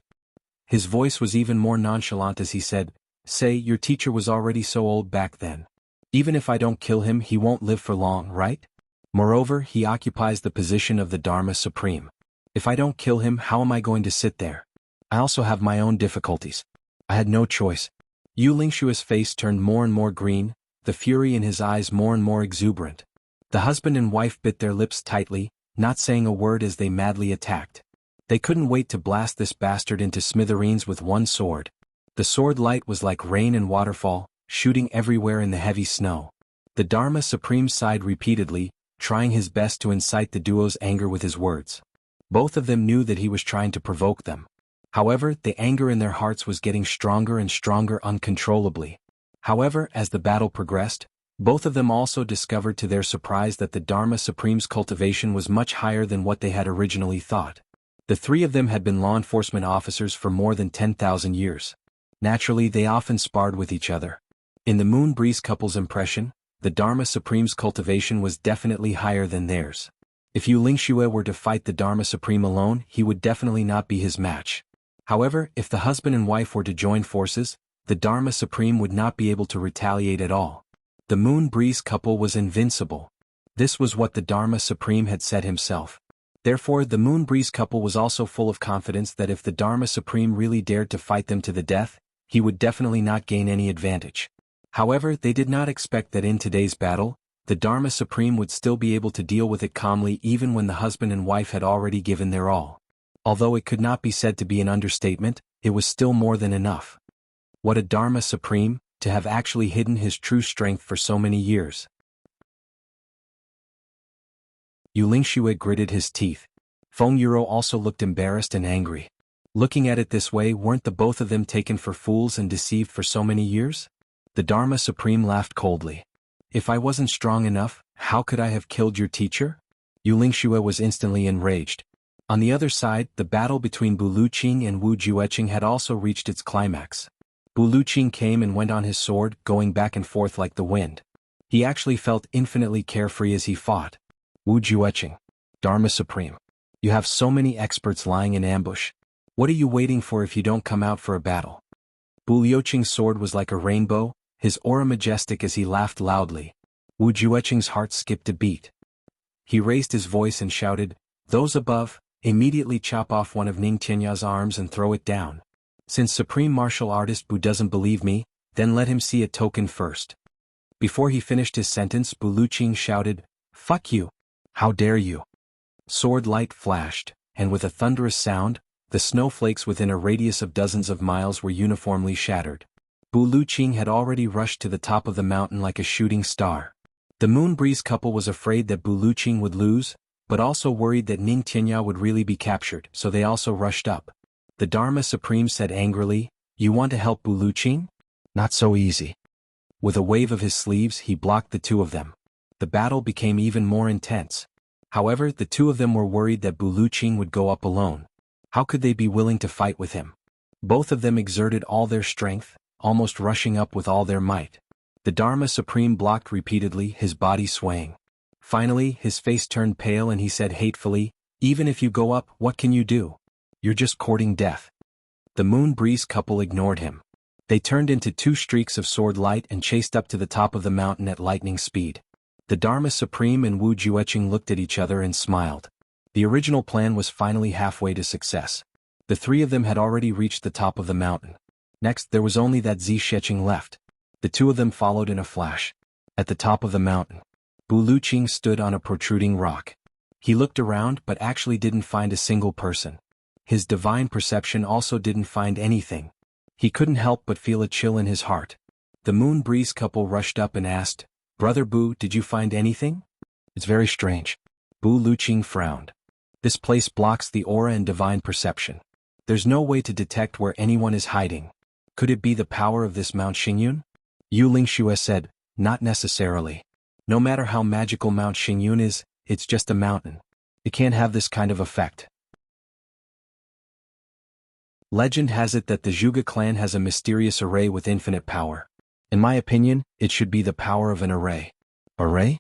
His voice was even more nonchalant as he said, Say, your teacher was already so old back then. Even if I don't kill him, he won't live for long, right? Moreover, he occupies the position of the Dharma Supreme. If I don't kill him, how am I going to sit there? I also have my own difficulties. I had no choice. Yu Lingshua's face turned more and more green, the fury in his eyes more and more exuberant. The husband and wife bit their lips tightly, not saying a word as they madly attacked. They couldn't wait to blast this bastard into smithereens with one sword. The sword light was like rain and waterfall, shooting everywhere in the heavy snow. The Dharma Supreme sighed repeatedly, trying his best to incite the duo's anger with his words. Both of them knew that he was trying to provoke them. However, the anger in their hearts was getting stronger and stronger uncontrollably. However, as the battle progressed, both of them also discovered to their surprise that the Dharma Supreme's cultivation was much higher than what they had originally thought. The 3 of them had been law enforcement officers for more than 10,000 years. Naturally, they often sparred with each other. In the Moon Breeze couple's impression, the Dharma Supreme's cultivation was definitely higher than theirs. If Yu Lingxue were to fight the Dharma Supreme alone, he would definitely not be his match. However, if the husband and wife were to join forces, the Dharma Supreme would not be able to retaliate at all. The Moon Breeze couple was invincible. This was what the Dharma Supreme had said himself. Therefore, the Moon Breeze couple was also full of confidence that if the Dharma Supreme really dared to fight them to the death, he would definitely not gain any advantage. However, they did not expect that in today's battle, the Dharma Supreme would still be able to deal with it calmly even when the husband and wife had already given their all. Although it could not be said to be an understatement, it was still more than enough. What a Dharma Supreme, to have actually hidden his true strength for so many years. Yu Lingxue gritted his teeth. Feng Yuro also looked embarrassed and angry. Looking at it this way, weren't the both of them taken for fools and deceived for so many years? The Dharma Supreme laughed coldly. If I wasn't strong enough, how could I have killed your teacher? Yu Lingxue was instantly enraged. On the other side, the battle between Bu Luqing and Wu Jueqing had also reached its climax. Bu Luqing came and went on his sword, going back and forth like the wind. He actually felt infinitely carefree as he fought. Wu Jueqing, Dharma Supreme. You have so many experts lying in ambush. What are you waiting for if you don't come out for a battle? Bu Luqing's sword was like a rainbow, his aura majestic as he laughed loudly. Wu Jueqing's heart skipped a beat. He raised his voice and shouted, Those above, immediately chop off one of Ning Tianya's arms and throw it down. Since Supreme Martial Artist Bu doesn't believe me, then let him see a token first. Before he finished his sentence, Bu Luqing shouted, Fuck you! How dare you! Sword light flashed, and with a thunderous sound, the snowflakes within a radius of dozens of miles were uniformly shattered. Bu Luqing had already rushed to the top of the mountain like a shooting star. The Moon Breeze couple was afraid that Bu Luqing would lose, but also worried that Ning Tianya would really be captured, so they also rushed up. The Dharma Supreme said angrily, "You want to help Bu Luqing? Not so easy." With a wave of his sleeves he blocked the two of them. The battle became even more intense. However, the two of them were worried that Bu Luqing would go up alone. How could they be willing to fight with him? Both of them exerted all their strength, almost rushing up with all their might. The Dharma Supreme blocked repeatedly, his body swaying. Finally, his face turned pale and he said hatefully, "Even if you go up, what can you do? You're just courting death." The Moon Breeze couple ignored him. They turned into two streaks of sword light and chased up to the top of the mountain at lightning speed. The Dharma Supreme and Wu Jueqing looked at each other and smiled. The original plan was finally halfway to success. The three of them had already reached the top of the mountain. Next, there was only that Zisheching left. The two of them followed in a flash. At the top of the mountain, Bu Luqing stood on a protruding rock. He looked around but actually didn't find a single person. His divine perception also didn't find anything. He couldn't help but feel a chill in his heart. The Moon Breeze couple rushed up and asked, "Brother Bu, did you find anything?" "It's very strange." Bu Luqing frowned. "This place blocks the aura and divine perception. There's no way to detect where anyone is hiding. Could it be the power of this Mount Xingyun?" Yu Lingxue said, "Not necessarily. No matter how magical Mount Xingyun is, it's just a mountain. It can't have this kind of effect." Legend has it that the Zhuge clan has a mysterious array with infinite power. In my opinion, it should be the power of an array. Array?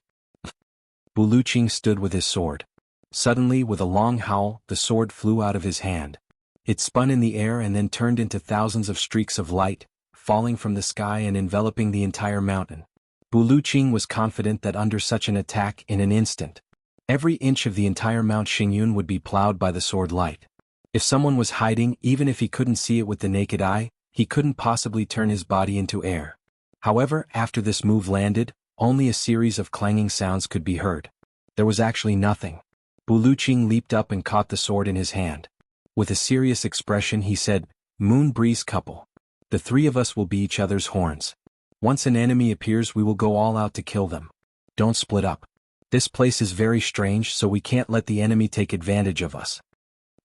Bu Luqing stood with his sword. Suddenly, with a long howl, the sword flew out of his hand. It spun in the air and then turned into thousands of streaks of light, falling from the sky and enveloping the entire mountain. Bu Luqing was confident that under such an attack, in an instant, every inch of the entire Mount Xingyun would be plowed by the sword light. If someone was hiding, even if he couldn't see it with the naked eye, he couldn't possibly turn his body into air. However, after this move landed, only a series of clanging sounds could be heard. There was actually nothing. Bu Luqing leaped up and caught the sword in his hand. With a serious expression he said, "Moon Breeze couple. The three of us will be each other's horns. Once an enemy appears we will go all out to kill them. Don't split up. This place is very strange, so we can't let the enemy take advantage of us."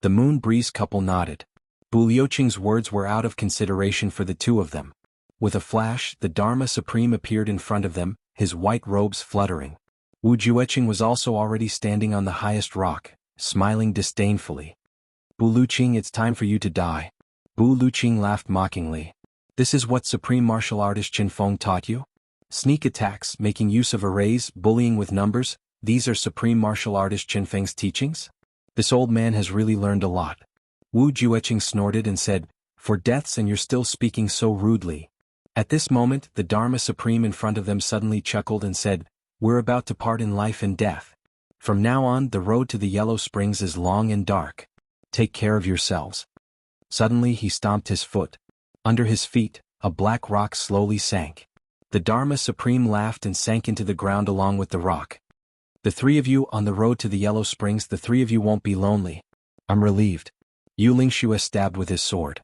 The Moon Breeze couple nodded. Bu Luqing's words were out of consideration for the two of them. With a flash, the Dharma Supreme appeared in front of them, his white robes fluttering. Wu Jueqing was also already standing on the highest rock, smiling disdainfully. "Bu Luqing, it's time for you to die." Bu Luqing laughed mockingly. "This is what Supreme Martial Artist Qin Feng taught you? Sneak attacks, making use of arrays, bullying with numbers, these are Supreme Martial Artist Qin Feng's teachings? This old man has really learned a lot." Wu Jueqing snorted and said, "For deaths and you're still speaking so rudely." At this moment, the Dharma Supreme in front of them suddenly chuckled and said, "We're about to part in life and death. From now on, the road to the Yellow Springs is long and dark. Take care of yourselves." Suddenly he stomped his foot. Under his feet, a black rock slowly sank. The Dharma Supreme laughed and sank into the ground along with the rock. "The three of you on the road to the Yellow Springs, the three of you won't be lonely. I'm relieved." Yu Lingxue stabbed with his sword.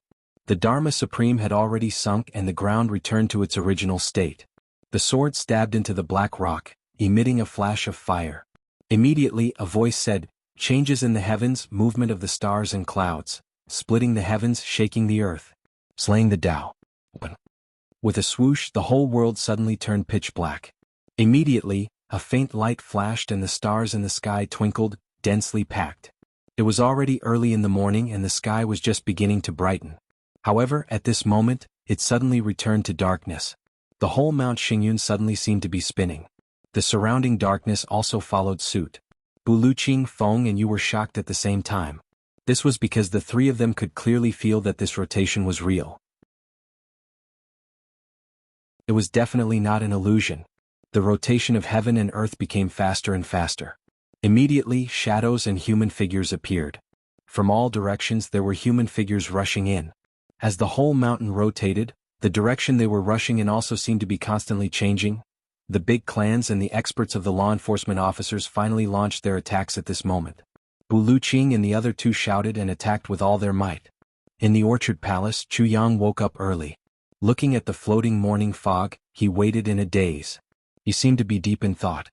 The Dharma Supreme had already sunk and the ground returned to its original state. The sword stabbed into the black rock, emitting a flash of fire. Immediately, a voice said, "Changes in the heavens, movement of the stars and clouds, splitting the heavens, shaking the earth, slaying the Tao." With a swoosh, the whole world suddenly turned pitch black. Immediately, a faint light flashed and the stars in the sky twinkled, densely packed. It was already early in the morning and the sky was just beginning to brighten. However, at this moment, it suddenly returned to darkness. The whole Mount Xingyun suddenly seemed to be spinning. The surrounding darkness also followed suit. Bu Luqing, Feng and you were shocked at the same time. This was because the three of them could clearly feel that this rotation was real. It was definitely not an illusion. The rotation of heaven and earth became faster and faster. Immediately, shadows and human figures appeared. From all directions there were human figures rushing in. As the whole mountain rotated, the direction they were rushing in also seemed to be constantly changing. The big clans and the experts of the law enforcement officers finally launched their attacks at this moment. Bu Luqing and the other two shouted and attacked with all their might. In the orchard palace, Chu Yang woke up early. Looking at the floating morning fog, he waited in a daze. He seemed to be deep in thought.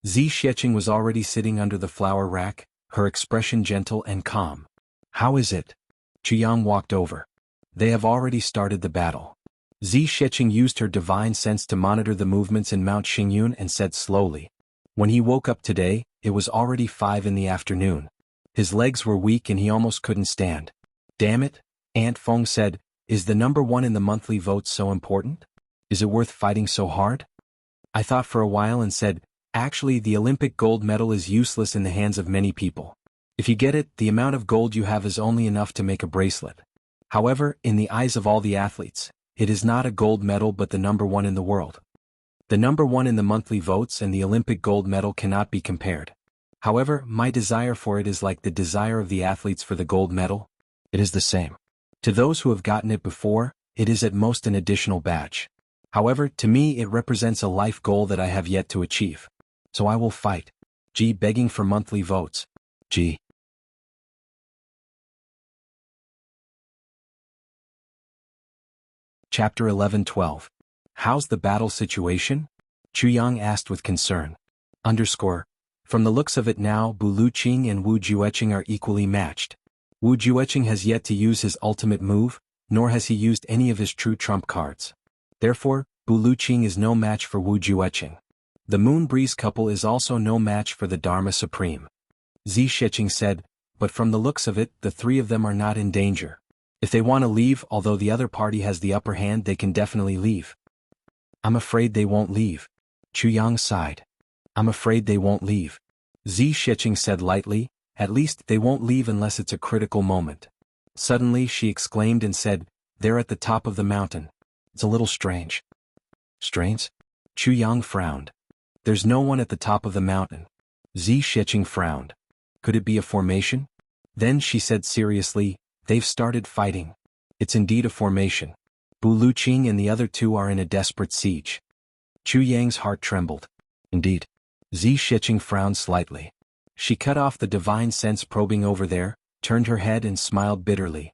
Zi Xiecheng was already sitting under the flower rack, her expression gentle and calm. How is it? Yang walked over. They have already started the battle. Zi Xiecheng used her divine sense to monitor the movements in Mount Xingyun and said slowly. When he woke up today, it was already 5 in the afternoon. His legs were weak and he almost couldn't stand. Damn it, Aunt Feng said, is the number 1 in the monthly votes so important? Is it worth fighting so hard? I thought for a while and said, actually the Olympic gold medal is useless in the hands of many people. If you get it, the amount of gold you have is only enough to make a bracelet. However, in the eyes of all the athletes, it is not a gold medal but the number 1 in the world. The number 1 in the monthly votes and the Olympic gold medal cannot be compared. However, my desire for it is like the desire of the athletes for the gold medal. It is the same. To those who have gotten it before, it is at most an additional badge. However, to me it represents a life goal that I have yet to achieve. So I will fight. G. Begging for monthly votes. G. Chapter 11-12. How's the battle situation? Yang asked with concern. From the looks of it now, Bu Luqing and Wu Jueqing are equally matched. Wu Jueqing has yet to use his ultimate move, nor has he used any of his true trump cards. Therefore, Bu Luqing is no match for Wu Jueqing. The Moon Breeze couple is also no match for the Dharma Supreme. Zi Xiecheng said, but from the looks of it, the 3 of them are not in danger. If they want to leave, although the other party has the upper hand, they can definitely leave. I'm afraid they won't leave. Yang sighed. I'm afraid they won't leave. Zi Xiecheng said lightly, at least they won't leave unless it's a critical moment. Suddenly she exclaimed and said, they're at the top of the mountain. It's a little strange. Strange? Yang frowned. There's no one at the top of the mountain. Zi Xiecheng frowned. Could it be a formation? Then she said seriously, they've started fighting. It's indeed a formation. Bu Luqing and the other 2 are in a desperate siege. Yang's heart trembled. Indeed. Zi Xiecheng frowned slightly. She cut off the divine sense probing over there, turned her head and smiled bitterly.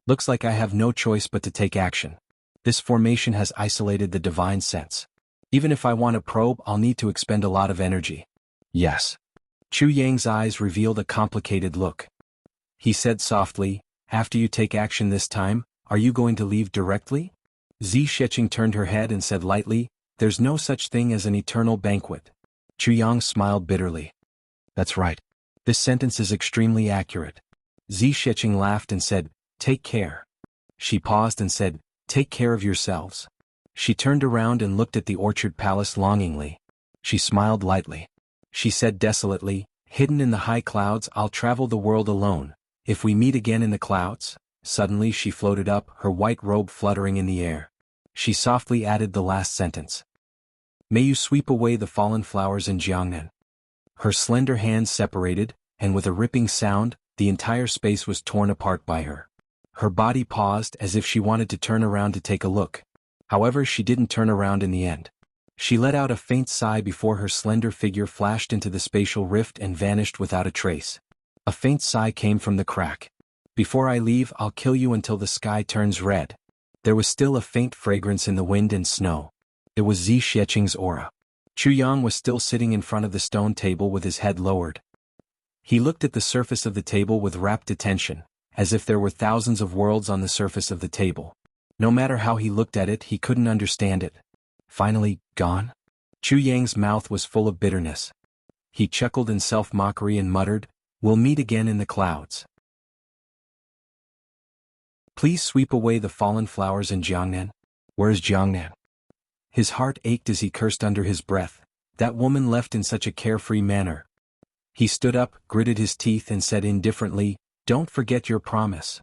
Looks like I have no choice but to take action. This formation has isolated the divine sense. Even if I want to probe, I'll need to expend a lot of energy. Yes. Yang's eyes revealed a complicated look. He said softly, after you take action this time, are you going to leave directly? Zi Xiecheng turned her head and said lightly, there's no such thing as an eternal banquet. Yang smiled bitterly. That's right. This sentence is extremely accurate. Zi Xiecheng laughed and said, take care. She paused and said, take care of yourselves. She turned around and looked at the orchard palace longingly. She smiled lightly. She said desolately, hidden in the high clouds, I'll travel the world alone. If we meet again in the clouds. Suddenly she floated up, her white robe fluttering in the air. She softly added the last sentence. May you sweep away the fallen flowers in Jiangnan. Her slender hands separated, and with a ripping sound, the entire space was torn apart by her. Her body paused as if she wanted to turn around to take a look. However, she didn't turn around in the end. She let out a faint sigh before her slender figure flashed into the spatial rift and vanished without a trace. A faint sigh came from the crack. Before I leave, I'll kill you until the sky turns red. There was still a faint fragrance in the wind and snow. It was Zi Xiecheng's aura. Yang was still sitting in front of the stone table with his head lowered. He looked at the surface of the table with rapt attention, as if there were thousands of worlds on the surface of the table. No matter how he looked at it, he couldn't understand it. Finally, gone? Yang's mouth was full of bitterness. He chuckled in self-mockery and muttered, we'll meet again in the clouds. Please sweep away the fallen flowers in Jiangnan. Where's Jiangnan? His heart ached as he cursed under his breath. That woman left in such a carefree manner. He stood up, gritted his teeth and said indifferently, don't forget your promise.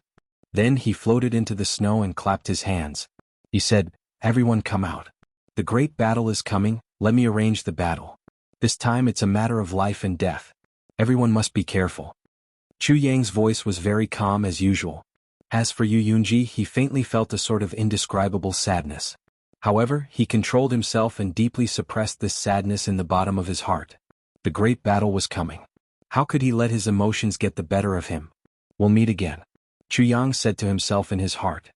Then he floated into the snow and clapped his hands. He said, everyone come out. The great battle is coming, let me arrange the battle. This time it's a matter of life and death. Everyone must be careful. Yang's voice was very calm as usual. As for Yu Yunji, he faintly felt a sort of indescribable sadness. However, he controlled himself and deeply suppressed this sadness in the bottom of his heart. The great battle was coming. How could he let his emotions get the better of him? We'll meet again. Yang said to himself in his heart.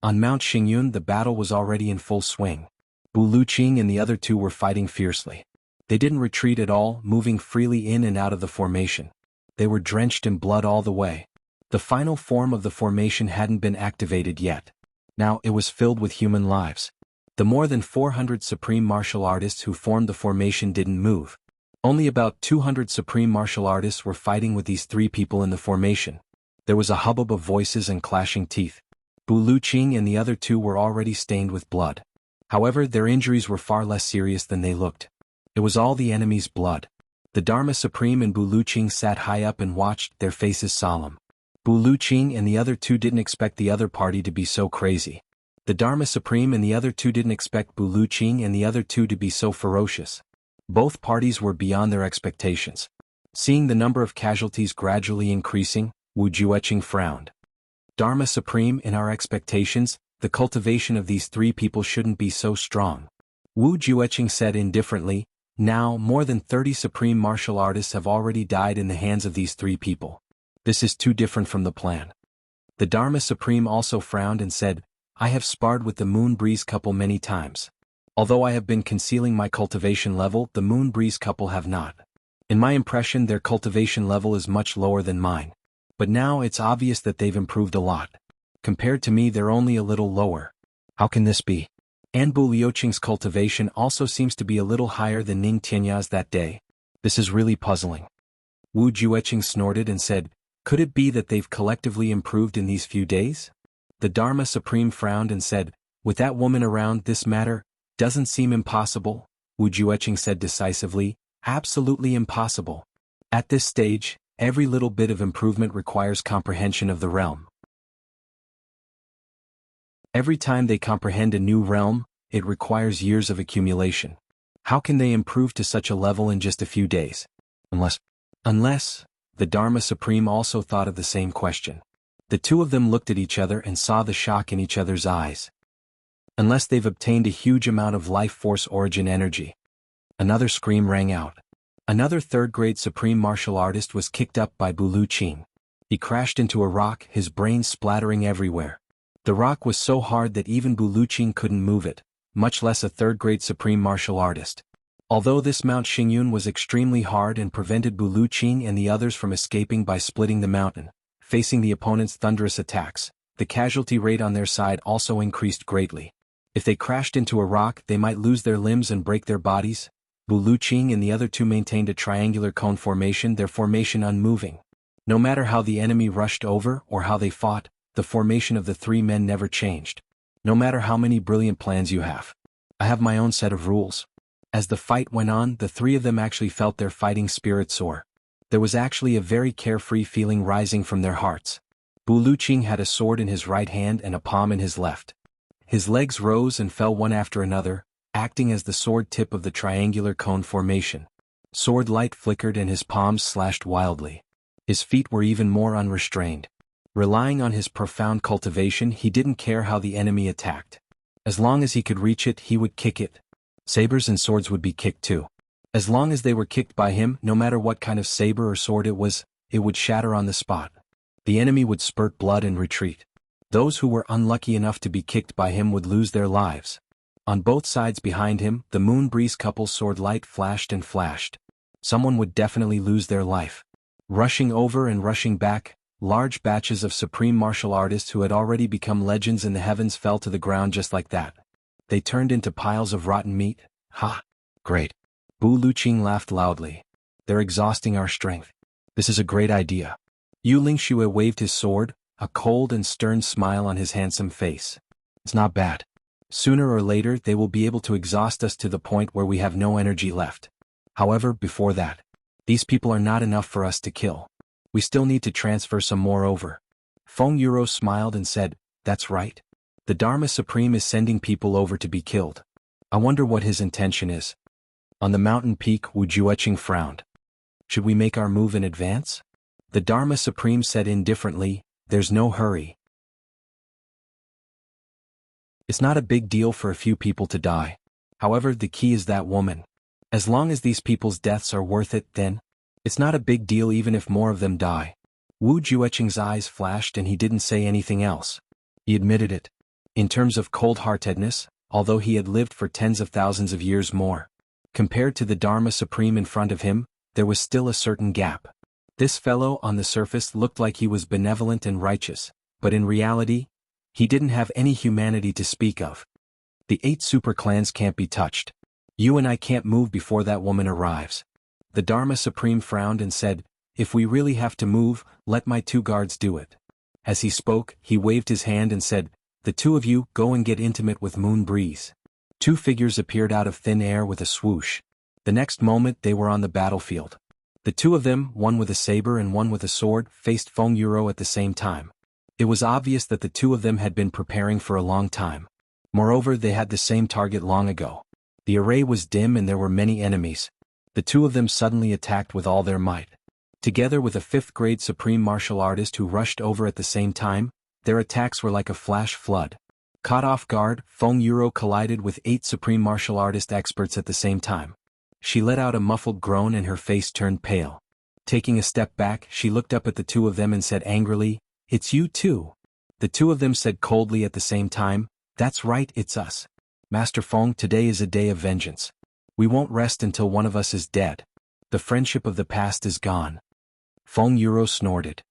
On Mount Xingyun the battle was already in full swing. Bu Luqing and the other two were fighting fiercely. They didn't retreat at all, moving freely in and out of the formation. They were drenched in blood all the way. The final form of the formation hadn't been activated yet. Now it was filled with human lives. The more than 400 supreme martial artists who formed the formation didn't move. Only about 200 supreme martial artists were fighting with these three people in the formation. There was a hubbub of voices and clashing teeth. Bu Luqing and the other two were already stained with blood. However, their injuries were far less serious than they looked. It was all the enemy's blood. The Dharma Supreme and Bu Luqing sat high up and watched, their faces solemn. Bu Luqing and the other two didn't expect the other party to be so crazy. The Dharma Supreme and the other two didn't expect Bu Luqing and the other two to be so ferocious. Both parties were beyond their expectations. Seeing the number of casualties gradually increasing, Wu Jueqing frowned. Dharma Supreme, in our expectations, the cultivation of these three people shouldn't be so strong. Wu Jueqing said indifferently, now more than 30 supreme martial artists have already died in the hands of these three people. This is too different from the plan. The Dharma Supreme also frowned and said, I have sparred with the Moon Breeze couple many times. Although I have been concealing my cultivation level, the Moon Breeze couple have not. In my impression, their cultivation level is much lower than mine. But now it's obvious that they've improved a lot. Compared to me, they're only a little lower. How can this be? And Bu Liuqing's cultivation also seems to be a little higher than Ning Tianya's that day. This is really puzzling. Wu Jueqing snorted and said, could it be that they've collectively improved in these few days? The Dharma Supreme frowned and said, with that woman around, this matter doesn't seem impossible. Wu Jueqing said decisively, absolutely impossible. At this stage, every little bit of improvement requires comprehension of the realm. Every time they comprehend a new realm, it requires years of accumulation. How can they improve to such a level in just a few days? Unless, the Dharma Supreme also thought of the same question. The two of them looked at each other and saw the shock in each other's eyes. Unless they've obtained a huge amount of life force origin energy. Another scream rang out. Another third-grade supreme martial artist was kicked up by Bu Luqing. He crashed into a rock, his brains splattering everywhere. The rock was so hard that even Bu Luqing couldn't move it, much less a third-grade supreme martial artist. Although this Mount Xingyun was extremely hard and prevented Bu Luqing and the others from escaping by splitting the mountain, facing the opponent's thunderous attacks, the casualty rate on their side also increased greatly. If they crashed into a rock, they might lose their limbs and break their bodies. Bu Luqing and the other two maintained a triangular cone formation, their formation unmoving. No matter how the enemy rushed over or how they fought, the formation of the three men never changed. No matter how many brilliant plans you have. I have my own set of rules. As the fight went on, the three of them actually felt their fighting spirit soar. There was actually a very carefree feeling rising from their hearts. Bu Luqing had a sword in his right hand and a palm in his left. His legs rose and fell one after another, acting as the sword tip of the triangular cone formation. Sword light flickered and his palms slashed wildly. His feet were even more unrestrained. Relying on his profound cultivation, he didn't care how the enemy attacked. As long as he could reach it, he would kick it. Sabers and swords would be kicked too. As long as they were kicked by him, no matter what kind of saber or sword it would shatter on the spot. The enemy would spurt blood and retreat. Those who were unlucky enough to be kicked by him would lose their lives. On both sides behind him, the Moon Breeze couple's sword light flashed and flashed. Someone would definitely lose their life. Rushing over and rushing back, large batches of supreme martial artists who had already become legends in the heavens fell to the ground just like that. They turned into piles of rotten meat. Ha! Great. Bu Luqing laughed loudly. They're exhausting our strength. This is a great idea. Yu Lingxue waved his sword, a cold and stern smile on his handsome face. It's not bad. Sooner or later they will be able to exhaust us to the point where we have no energy left. However, before that, these people are not enough for us to kill. We still need to transfer some more over. Feng Yuro smiled and said, that's right. The Dharma Supreme is sending people over to be killed. I wonder what his intention is. On the mountain peak, Wu Jueqing frowned. Should we make our move in advance? The Dharma Supreme said indifferently, there's no hurry. It's not a big deal for a few people to die. However, the key is that woman. As long as these people's deaths are worth it, then it's not a big deal even if more of them die. Wu Jueqing's eyes flashed and he didn't say anything else. He admitted it. In terms of cold-heartedness, although he had lived for tens of thousands of years more, compared to the Dharma Supreme in front of him, there was still a certain gap. This fellow on the surface looked like he was benevolent and righteous, but in reality, he didn't have any humanity to speak of. The 8 super clans can't be touched. You and I can't move before that woman arrives. The Dharma Supreme frowned and said, if we really have to move, let my 2 guards do it. As he spoke, he waved his hand and said, the 2 of you go and get intimate with Moon Breeze. 2 figures appeared out of thin air with a swoosh. The next moment they were on the battlefield. The 2 of them, one with a saber and one with a sword, faced Feng Yuro at the same time. It was obvious that the 2 of them had been preparing for a long time. Moreover, they had the same target long ago. The array was dim and there were many enemies. The 2 of them suddenly attacked with all their might. Together with a 5th-grade supreme martial artist who rushed over at the same time, their attacks were like a flash flood. Caught off guard, Feng Yuro collided with 8 supreme martial artist experts at the same time. She let out a muffled groan and her face turned pale. Taking a step back, she looked up at the 2 of them and said angrily, it's you too. The 2 of them said coldly at the same time, that's right, it's us. Master Feng, today is a day of vengeance. We won't rest until one of us is dead. The friendship of the past is gone. Feng Yuro snorted.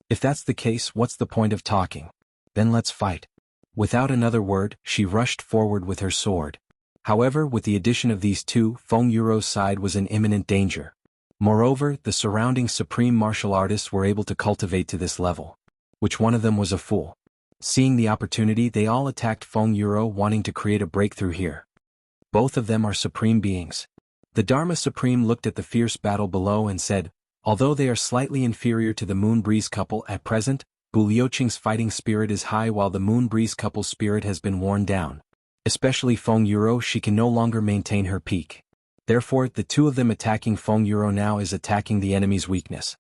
If that's the case, what's the point of talking? Then let's fight. Without another word, she rushed forward with her sword. However, with the addition of these 2, Feng Yuro's side was in imminent danger. Moreover, the surrounding supreme martial artists were able to cultivate to this level. Which one of them was a fool? Seeing the opportunity, they all attacked Feng Yuro, wanting to create a breakthrough here. Both of them are supreme beings. The Dharma Supreme looked at the fierce battle below and said, although they are slightly inferior to the Moon Breeze couple at present, Bu Liuqing's fighting spirit is high while the Moon Breeze couple's spirit has been worn down. Especially Feng Yuro, she can no longer maintain her peak. Therefore, the 2 of them attacking Feng Yuro now is attacking the enemy's weakness.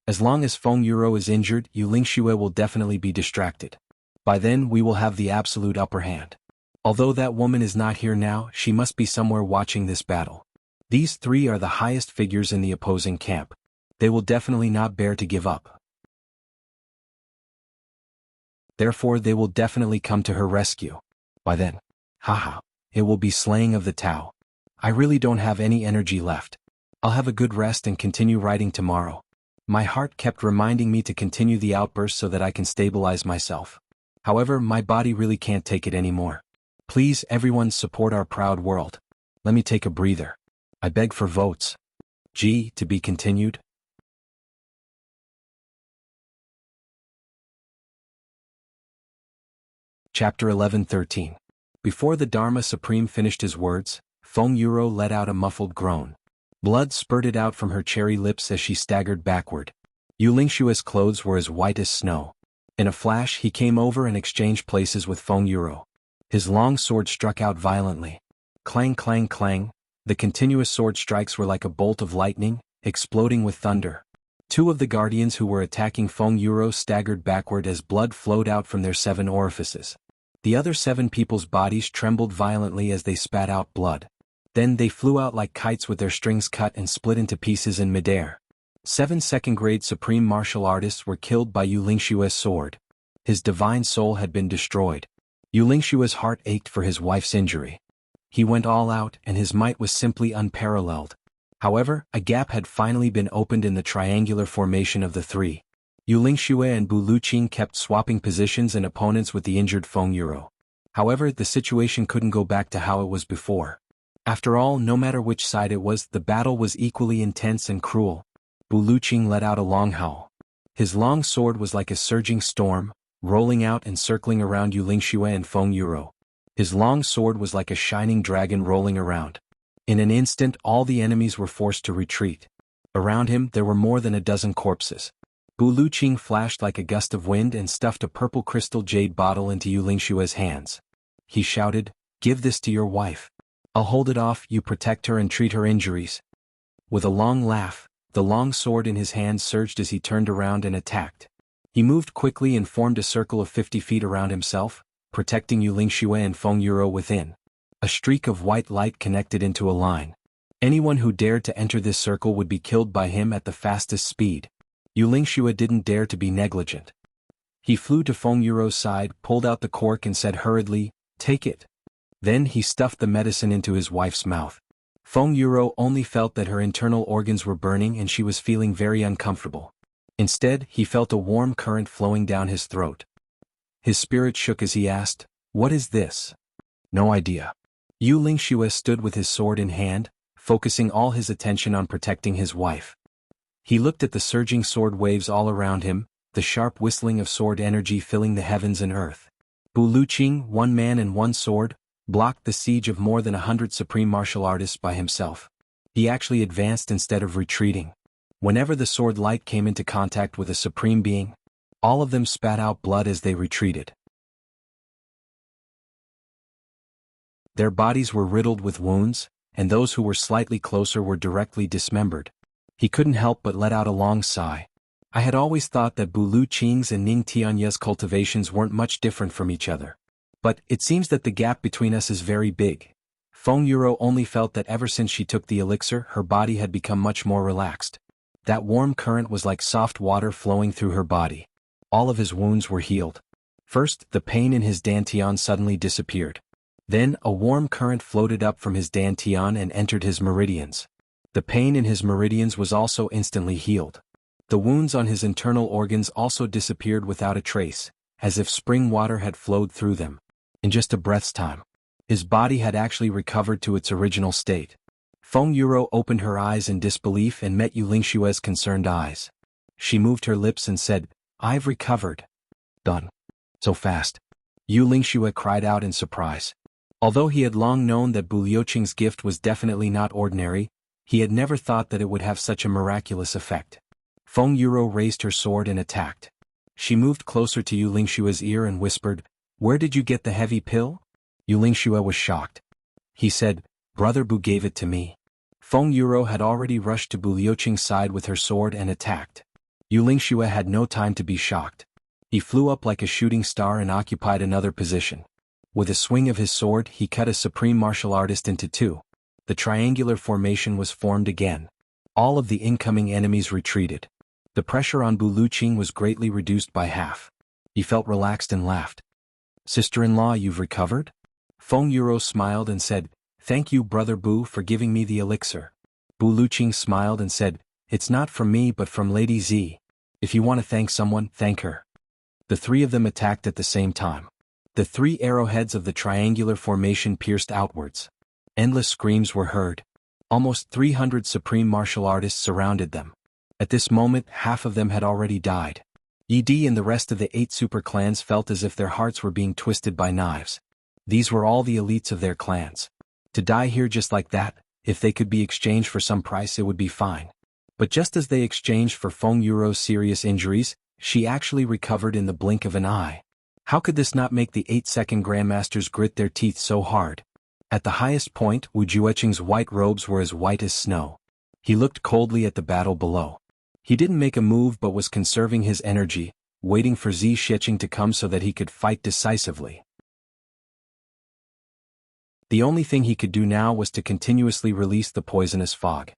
As long as Feng Yuro is injured, Yu Lingxue will definitely be distracted. By then we will have the absolute upper hand. Although that woman is not here now, she must be somewhere watching this battle. These 3 are the highest figures in the opposing camp. They will definitely not bear to give up. Therefore they will definitely come to her rescue. By then, haha, it will be slaying of the Tao. I really don't have any energy left. I'll have a good rest and continue writing tomorrow. My heart kept reminding me to continue the outburst so that I can stabilize myself. However, my body really can't take it anymore. Please everyone support our proud world. Let me take a breather. I beg for votes. G. To be continued. Chapter 11-13. Before the Dharma Supreme finished his words, Feng Yuro let out a muffled groan. Blood spurted out from her cherry lips as she staggered backward. Yu Lingshue's clothes were as white as snow. In a flash he came over and exchanged places with Feng Yuro. His long sword struck out violently. Clang clang clang, the continuous sword strikes were like a bolt of lightning, exploding with thunder. 2 of the guardians who were attacking Feng Yuro staggered backward as blood flowed out from their 7 orifices. The other 7 people's bodies trembled violently as they spat out blood. Then they flew out like kites with their strings cut and split into pieces in midair. 7 second-grade supreme martial artists were killed by Yu Lingshue's sword. His divine soul had been destroyed. Yu Lingshue's heart ached for his wife's injury. He went all out and his might was simply unparalleled. However, a gap had finally been opened in the triangular formation of the 3. Yu Lingxue and Bu Luqing kept swapping positions and opponents with the injured Feng Yuro. However, the situation couldn't go back to how it was before. After all, no matter which side it was, the battle was equally intense and cruel. Bu Luqing let out a long howl. His long sword was like a surging storm, rolling out and circling around Yu Lingxue and Feng Yuro. His long sword was like a shining dragon rolling around. In an instant all the enemies were forced to retreat. Around him there were more than a dozen corpses. Bu Luqing flashed like a gust of wind and stuffed a purple crystal jade bottle into Yu Lingshue's hands. He shouted, "Give this to your wife. I'll hold it off, you protect her and treat her injuries." With a long laugh, the long sword in his hand surged as he turned around and attacked. He moved quickly and formed a circle of 50 feet around himself, protecting Yu Lingxue and Feng Yuro within. A streak of white light connected into a line. Anyone who dared to enter this circle would be killed by him at the fastest speed. Yu Lingxue didn't dare to be negligent. He flew to Feng Yuro's side, pulled out the cork and said hurriedly, "Take it." Then he stuffed the medicine into his wife's mouth. Feng Yuro only felt that her internal organs were burning and she was feeling very uncomfortable. Instead, he felt a warm current flowing down his throat. His spirit shook as he asked, "What is this?" "No idea." Yu Lingxue stood with his sword in hand, focusing all his attention on protecting his wife. He looked at the surging sword waves all around him, the sharp whistling of sword energy filling the heavens and earth. Bu Luqing, one man and one sword, blocked the siege of more than 100 supreme martial artists by himself. He actually advanced instead of retreating. Whenever the sword light came into contact with a supreme being, all of them spat out blood as they retreated. Their bodies were riddled with wounds, and those who were slightly closer were directly dismembered. He couldn't help but let out a long sigh. I had always thought that Bu Luqing's and Ning Tianye's cultivations weren't much different from each other. But it seems that the gap between us is very big. Feng Yuro only felt that ever since she took the elixir, her body had become much more relaxed. That warm current was like soft water flowing through her body. All of his wounds were healed. First, the pain in his dantian suddenly disappeared. Then, a warm current floated up from his dantian and entered his meridians. The pain in his meridians was also instantly healed. The wounds on his internal organs also disappeared without a trace, as if spring water had flowed through them. In just a breath's time, his body had actually recovered to its original state. Feng Yuro opened her eyes in disbelief and met Yu Lingshue's concerned eyes. She moved her lips and said, "I've recovered." "Done. So fast." Yu Lingxue cried out in surprise. Although he had long known that Bu Liuqing's gift was definitely not ordinary, he had never thought that it would have such a miraculous effect. Feng Yuro raised her sword and attacked. She moved closer to Yu Lingshue's ear and whispered, "Where did you get the heavy pill?" Yu Lingxue was shocked. He said, "Brother Bu gave it to me." Feng Yuro had already rushed to Bu Liuqing's side with her sword and attacked. Yu Lingxue had no time to be shocked. He flew up like a shooting star and occupied another position. With a swing of his sword, he cut a supreme martial artist into two. The triangular formation was formed again. All of the incoming enemies retreated. The pressure on Bu Luqing was greatly reduced by half. He felt relaxed and laughed. "Sister-in-law, you've recovered?" Feng Yuro smiled and said, "Thank you, Brother Bu, for giving me the elixir." Bu Luqing smiled and said, "It's not from me but from Lady Z. If you want to thank someone, thank her." The three of them attacked at the same time. The three arrowheads of the triangular formation pierced outwards. Endless screams were heard. Almost 300 supreme martial artists surrounded them. At this moment, half of them had already died. Yi and the rest of the 8 super clans felt as if their hearts were being twisted by knives. These were all the elites of their clans. To die here just like that, if they could be exchanged for some price, it would be fine. But just as they exchanged for Feng Yuro's serious injuries, she actually recovered in the blink of an eye. How could this not make the 8-second grandmasters grit their teeth so hard? At the highest point, Wu Jueqing's white robes were as white as snow. He looked coldly at the battle below. He didn't make a move but was conserving his energy, waiting for Zi Shiqing to come so that he could fight decisively. The only thing he could do now was to continuously release the poisonous fog.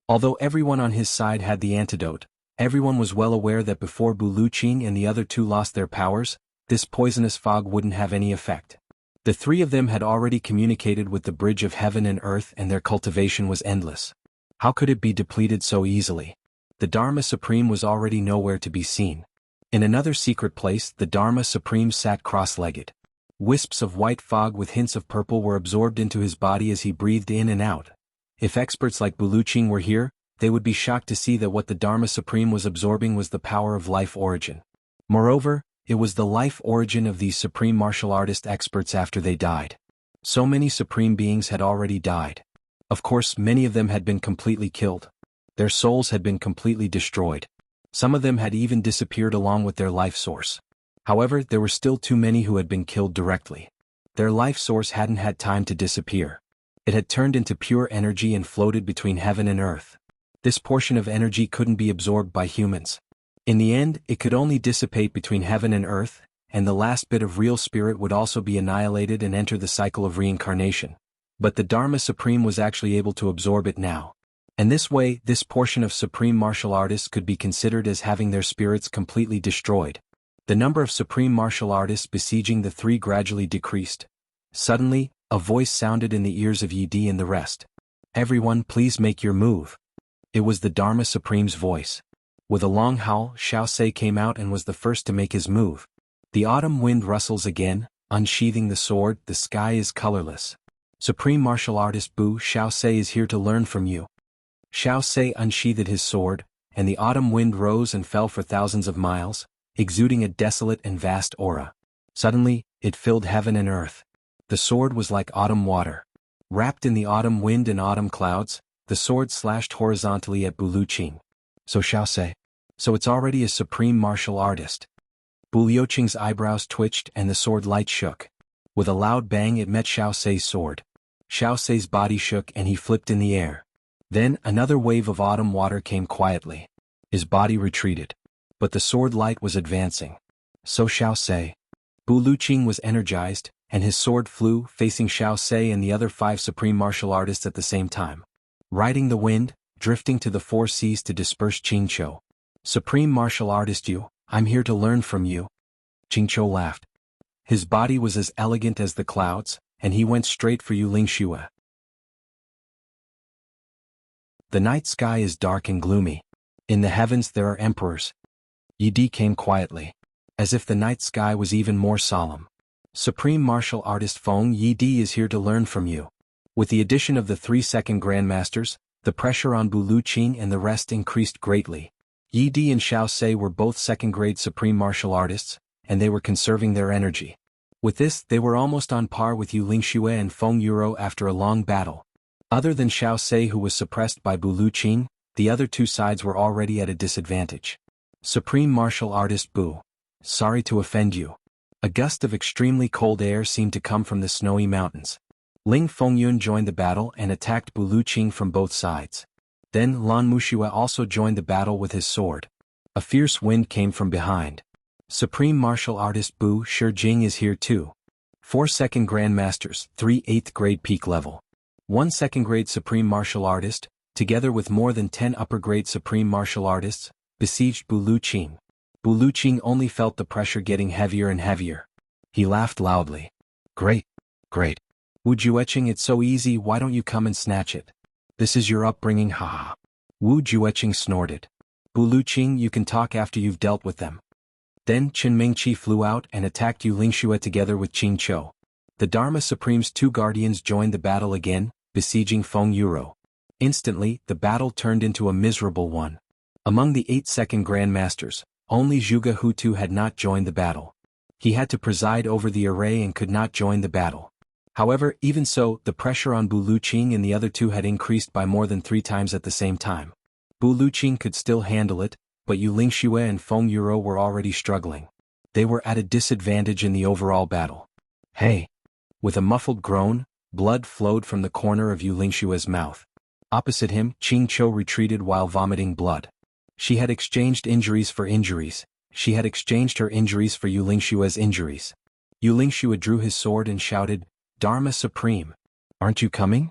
Although everyone on his side had the antidote, everyone was well aware that before Bu Luqing and the other two lost their powers, this poisonous fog wouldn't have any effect. The three of them had already communicated with the bridge of heaven and earth and their cultivation was endless. How could it be depleted so easily? The Dharma Supreme was already nowhere to be seen. In another secret place, the Dharma Supreme sat cross-legged. Wisps of white fog with hints of purple were absorbed into his body as he breathed in and out. If experts like Bu Luqing were here, they would be shocked to see that what the Dharma Supreme was absorbing was the power of life origin. Moreover, it was the life origin of these supreme martial artist experts after they died. So many supreme beings had already died. Of course, many of them had been completely killed. Their souls had been completely destroyed. Some of them had even disappeared along with their life source. However, there were still too many who had been killed directly. Their life source hadn't had time to disappear. It had turned into pure energy and floated between heaven and earth. This portion of energy couldn't be absorbed by humans. In the end, it could only dissipate between heaven and earth, and the last bit of real spirit would also be annihilated and enter the cycle of reincarnation. But the Dharma Supreme was actually able to absorb it now. And this way, this portion of supreme martial artists could be considered as having their spirits completely destroyed. The number of supreme martial artists besieging the three gradually decreased. Suddenly, a voice sounded in the ears of Yi Di and the rest. "Everyone, please make your move." It was the Dharma Supreme's voice. With a long howl, Xiao Se came out and was the first to make his move. The autumn wind rustles again, unsheathing the sword. The sky is colorless. Supreme martial artist Bu Xiao Se is here to learn from you. Xiao Se unsheathed his sword, and the autumn wind rose and fell for thousands of miles, exuding a desolate and vast aura. Suddenly, it filled heaven and earth. The sword was like autumn water. Wrapped in the autumn wind and autumn clouds, the sword slashed horizontally at Bu Luqing. "So Xiao Se. So it's already a supreme martial artist." Bu Liuqing's eyebrows twitched and the sword light shook. With a loud bang it met Xiao Se's sword. Xiao Se's body shook and he flipped in the air. Then another wave of autumn water came quietly. His body retreated. But the sword light was advancing. "So Xiao Se." Bu Luqing was energized, and his sword flew, facing Xiao Se and the other 5 supreme martial artists at the same time. Riding the wind, drifting to the 4 seas to disperse Qingqiu. "Supreme martial artist Yu, I'm here to learn from you." Qingqiu laughed. His body was as elegant as the clouds, and he went straight for Yu Lingxue. The night sky is dark and gloomy. In the heavens there are emperors. Yi Di came quietly. As if the night sky was even more solemn. "Supreme martial artist Feng Yi Di is here to learn from you." With the addition of the 3 second grandmasters, the pressure on Bu Luqing and the rest increased greatly. Yi Di and Xiao Se were both second-grade supreme martial artists, and they were conserving their energy. With this, they were almost on par with Yu Lingxue and Feng Yuro after a long battle. Other than Xiao Se, who was suppressed by Bu Luqing, the other 2 sides were already at a disadvantage. "Supreme martial artist Bu. Sorry to offend you." A gust of extremely cold air seemed to come from the snowy mountains. Ling Fengyun joined the battle and attacked Bu Luqing from both sides. Then Lan Muxue also joined the battle with his sword. A fierce wind came from behind. "Supreme martial artist Bu Shijing is here too." 4 second grandmasters, 3 8th grade peak level. 1 second grade supreme martial artist, together with more than 10 upper grade supreme martial artists, besieged Bu Luqing. Bu Luqing only felt the pressure getting heavier and heavier. He laughed loudly. "Great, great. Wu Jueqing, it's so easy, why don't you come and snatch it? This is your upbringing, haha." Wu Jueqing snorted. "Bu Luqing, you can talk after you've dealt with them." Then Qin Mingqi flew out and attacked Yu Lingxue together with Qingqiu. The Dharma Supreme's 2 guardians joined the battle again, besieging Feng Yuro. Instantly, the battle turned into a miserable one. Among the 8 second grandmasters, only Zhuge Hutu had not joined the battle. He had to preside over the array and could not join the battle. However, even so, the pressure on Bu Luqing and the other 2 had increased by more than 3 times at the same time. Bu Luqing could still handle it, but Yu Lingxue and Feng Yuro were already struggling. They were at a disadvantage in the overall battle. "Hey!" With a muffled groan, blood flowed from the corner of Yu Lingxue's mouth. Opposite him, Qingqiu retreated while vomiting blood. She had exchanged injuries for injuries. She had exchanged her injuries for Yu Lingxue's injuries. Yu Lingxue drew his sword and shouted, "Dharma Supreme! Aren't you coming?"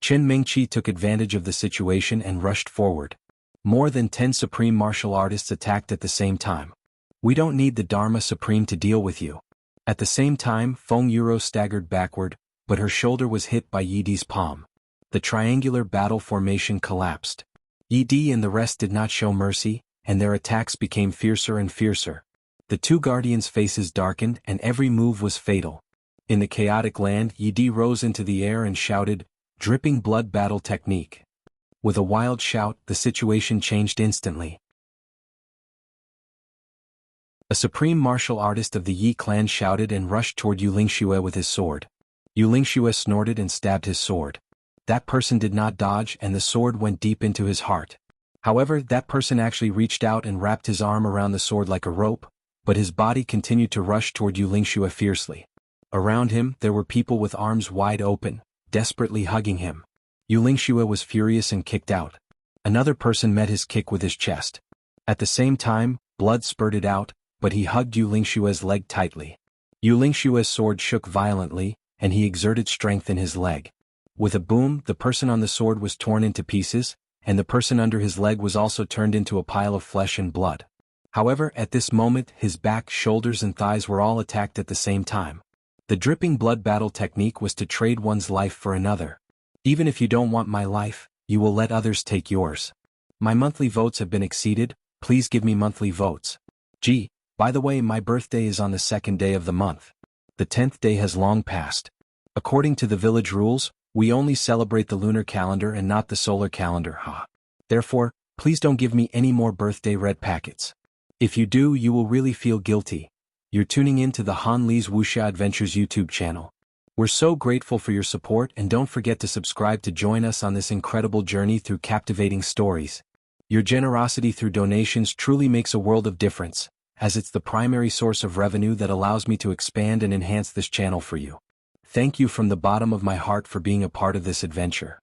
Qin Mingqi took advantage of the situation and rushed forward. More than 10 supreme martial artists attacked at the same time. "We don't need the Dharma Supreme to deal with you." At the same time, Feng Yuro staggered backward, but her shoulder was hit by Yi Di's palm. The triangular battle formation collapsed. Yi Di and the rest did not show mercy, and their attacks became fiercer and fiercer. The 2 guardians' faces darkened and every move was fatal. In the chaotic land, Yi Di rose into the air and shouted, "Dripping blood battle technique." With a wild shout, the situation changed instantly. A supreme martial artist of the Yi clan shouted and rushed toward Yu Lingxue with his sword. Yu Lingxue snorted and stabbed his sword. That person did not dodge and the sword went deep into his heart. However, that person actually reached out and wrapped his arm around the sword like a rope, but his body continued to rush toward Yu Lingxue fiercely. Around him, there were people with arms wide open, desperately hugging him. Yu Lingxue was furious and kicked out. Another person met his kick with his chest. At the same time, blood spurted out, but he hugged Yu Lingxue's leg tightly. Yu Lingxue's sword shook violently, and he exerted strength in his leg. With a boom, the person on the sword was torn into pieces, and the person under his leg was also turned into a pile of flesh and blood. However, at this moment his back, shoulders and thighs were all attacked at the same time. The dripping blood battle technique was to trade one's life for another. Even if you don't want my life, you will let others take yours. My monthly votes have been exceeded, please give me monthly votes. Gee, by the way, my birthday is on the 2nd day of the month. The 10th day has long passed. According to the village rules, we only celebrate the lunar calendar and not the solar calendar, ha. Therefore, please don't give me any more birthday red packets. If you do, you will really feel guilty. You're tuning in to the Han Li's Wuxia Adventures YouTube channel. We're so grateful for your support, and don't forget to subscribe to join us on this incredible journey through captivating stories. Your generosity through donations truly makes a world of difference, as it's the primary source of revenue that allows me to expand and enhance this channel for you. Thank you from the bottom of my heart for being a part of this adventure.